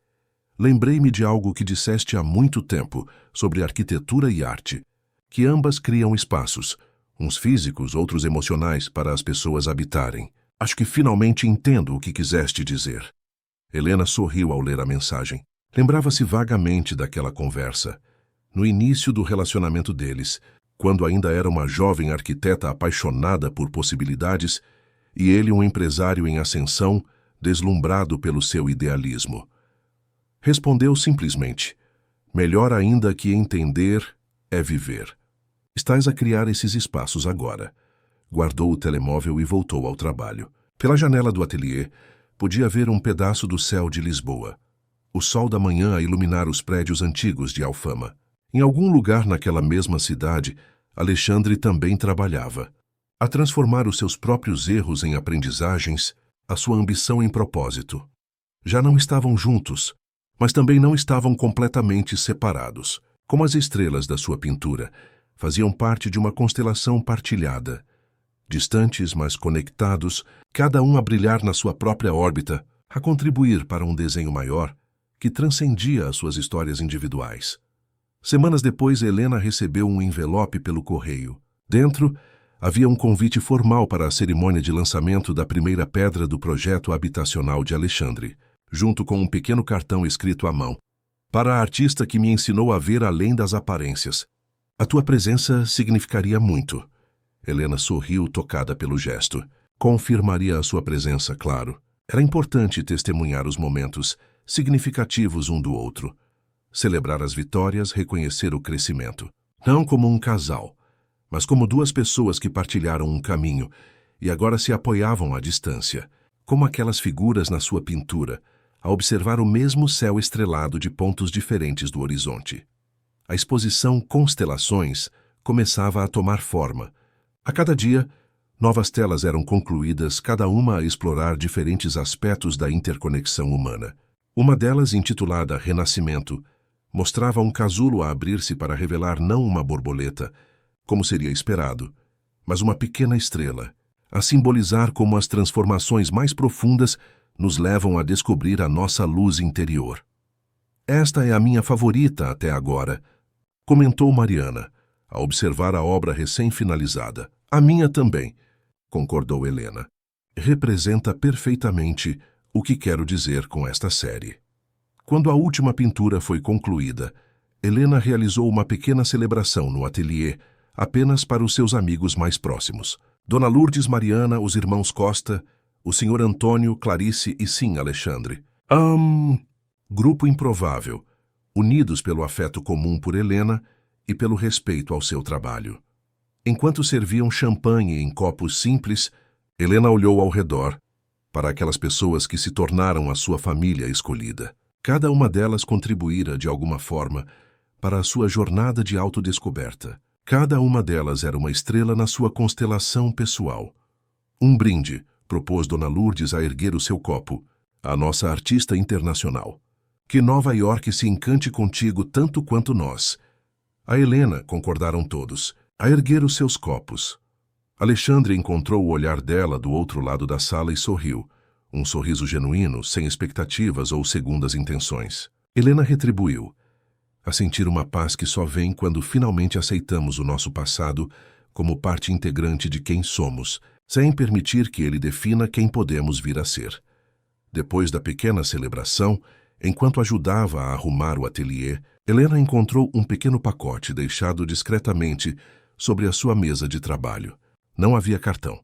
Lembrei-me de algo que disseste há muito tempo sobre arquitetura e arte, que ambas criam espaços, uns físicos, outros emocionais, para as pessoas habitarem. Acho que finalmente entendo o que quiseste dizer. Helena sorriu ao ler a mensagem. Lembrava-se vagamente daquela conversa, no início do relacionamento deles, quando ainda era uma jovem arquiteta apaixonada por possibilidades e ele um empresário em ascensão, deslumbrado pelo seu idealismo. Respondeu simplesmente, melhor ainda que entender é viver. Estás a criar esses espaços agora. Guardou o telemóvel e voltou ao trabalho. Pela janela do ateliê, podia ver um pedaço do céu de Lisboa. O sol da manhã a iluminar os prédios antigos de Alfama. Em algum lugar naquela mesma cidade, Alexandre também trabalhava. A transformar os seus próprios erros em aprendizagens, a sua ambição em propósito. Já não estavam juntos, mas também não estavam completamente separados. Como as estrelas da sua pintura, faziam parte de uma constelação partilhada. Distantes, mas conectados, cada um a brilhar na sua própria órbita, a contribuir para um desenho maior que transcendia as suas histórias individuais. Semanas depois, Helena recebeu um envelope pelo correio. Dentro, havia um convite formal para a cerimônia de lançamento da primeira pedra do projeto habitacional de Alexandre, junto com um pequeno cartão escrito à mão. Para a artista que me ensinou a ver além das aparências. A tua presença significaria muito. Helena sorriu, tocada pelo gesto. Confirmaria a sua presença, claro. Era importante testemunhar os momentos significativos um do outro. Celebrar as vitórias, reconhecer o crescimento. Não como um casal, mas como duas pessoas que partilharam um caminho e agora se apoiavam à distância, como aquelas figuras na sua pintura, a observar o mesmo céu estrelado de pontos diferentes do horizonte. A exposição Constelações começava a tomar forma. A cada dia, novas telas eram concluídas, cada uma a explorar diferentes aspectos da interconexão humana. Uma delas, intitulada Renascimento, mostrava um casulo a abrir-se para revelar não uma borboleta, como seria esperado, mas uma pequena estrela, a simbolizar como as transformações mais profundas nos levam a descobrir a nossa luz interior. Esta é a minha favorita até agora, comentou Mariana, a observar a obra recém-finalizada. A minha também, concordou Helena. Representa perfeitamente o que quero dizer com esta série. Quando a última pintura foi concluída, Helena realizou uma pequena celebração no ateliê, apenas para os seus amigos mais próximos. Dona Lourdes, Mariana, os irmãos Costa, o senhor Antônio, Clarice e sim, Alexandre. Grupo improvável, unidos pelo afeto comum por Helena e pelo respeito ao seu trabalho. Enquanto serviam champanhe em copos simples, Helena olhou ao redor para aquelas pessoas que se tornaram a sua família escolhida. Cada uma delas contribuíra de alguma forma para a sua jornada de autodescoberta. Cada uma delas era uma estrela na sua constelação pessoal. Um brinde, propôs Dona Lourdes a erguer o seu copo, a nossa artista internacional. Que Nova York se encante contigo tanto quanto nós. A Helena, concordaram todos, a erguer os seus copos. Alexandre encontrou o olhar dela do outro lado da sala e sorriu, um sorriso genuíno, sem expectativas ou segundas intenções. Helena retribuiu, a sentir uma paz que só vem quando finalmente aceitamos o nosso passado como parte integrante de quem somos, sem permitir que ele defina quem podemos vir a ser. Depois da pequena celebração, enquanto ajudava a arrumar o ateliê, Helena encontrou um pequeno pacote deixado discretamente sobre a sua mesa de trabalho. Não havia cartão,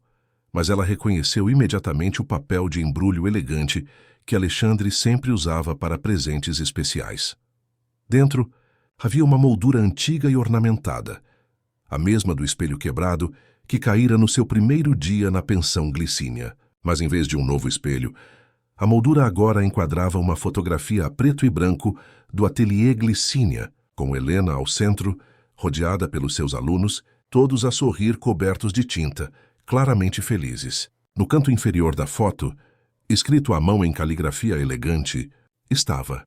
mas ela reconheceu imediatamente o papel de embrulho elegante que Alexandre sempre usava para presentes especiais. Dentro, havia uma moldura antiga e ornamentada, a mesma do espelho quebrado que caíra no seu primeiro dia na pensão Glicínia. Mas em vez de um novo espelho, a moldura agora enquadrava uma fotografia a preto e branco do ateliê Glicínia, com Helena ao centro, rodeada pelos seus alunos, todos a sorrir cobertos de tinta, claramente felizes. No canto inferior da foto, escrito à mão em caligrafia elegante, estava: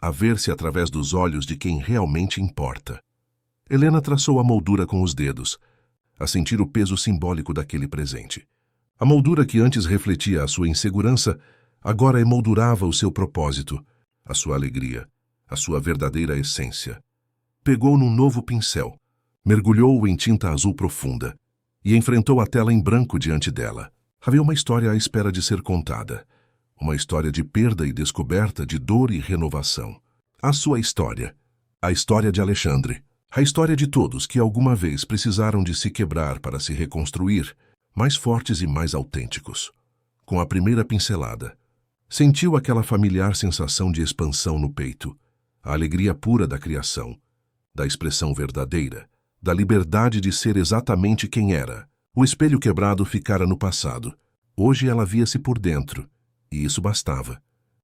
a ver-se através dos olhos de quem realmente importa. Helena traçou a moldura com os dedos, a sentir o peso simbólico daquele presente. A moldura que antes refletia a sua insegurança, agora emoldurava o seu propósito, a sua alegria, a sua verdadeira essência. Pegou num novo pincel, mergulhou-o em tinta azul profunda e enfrentou a tela em branco diante dela. Havia uma história à espera de ser contada. Uma história de perda e descoberta, de dor e renovação. A sua história. A história de Alexandre. A história de todos que alguma vez precisaram de se quebrar para se reconstruir, mais fortes e mais autênticos. Com a primeira pincelada, sentiu aquela familiar sensação de expansão no peito, a alegria pura da criação, da expressão verdadeira, da liberdade de ser exatamente quem era. O espelho quebrado ficara no passado. Hoje ela via-se por dentro, e isso bastava.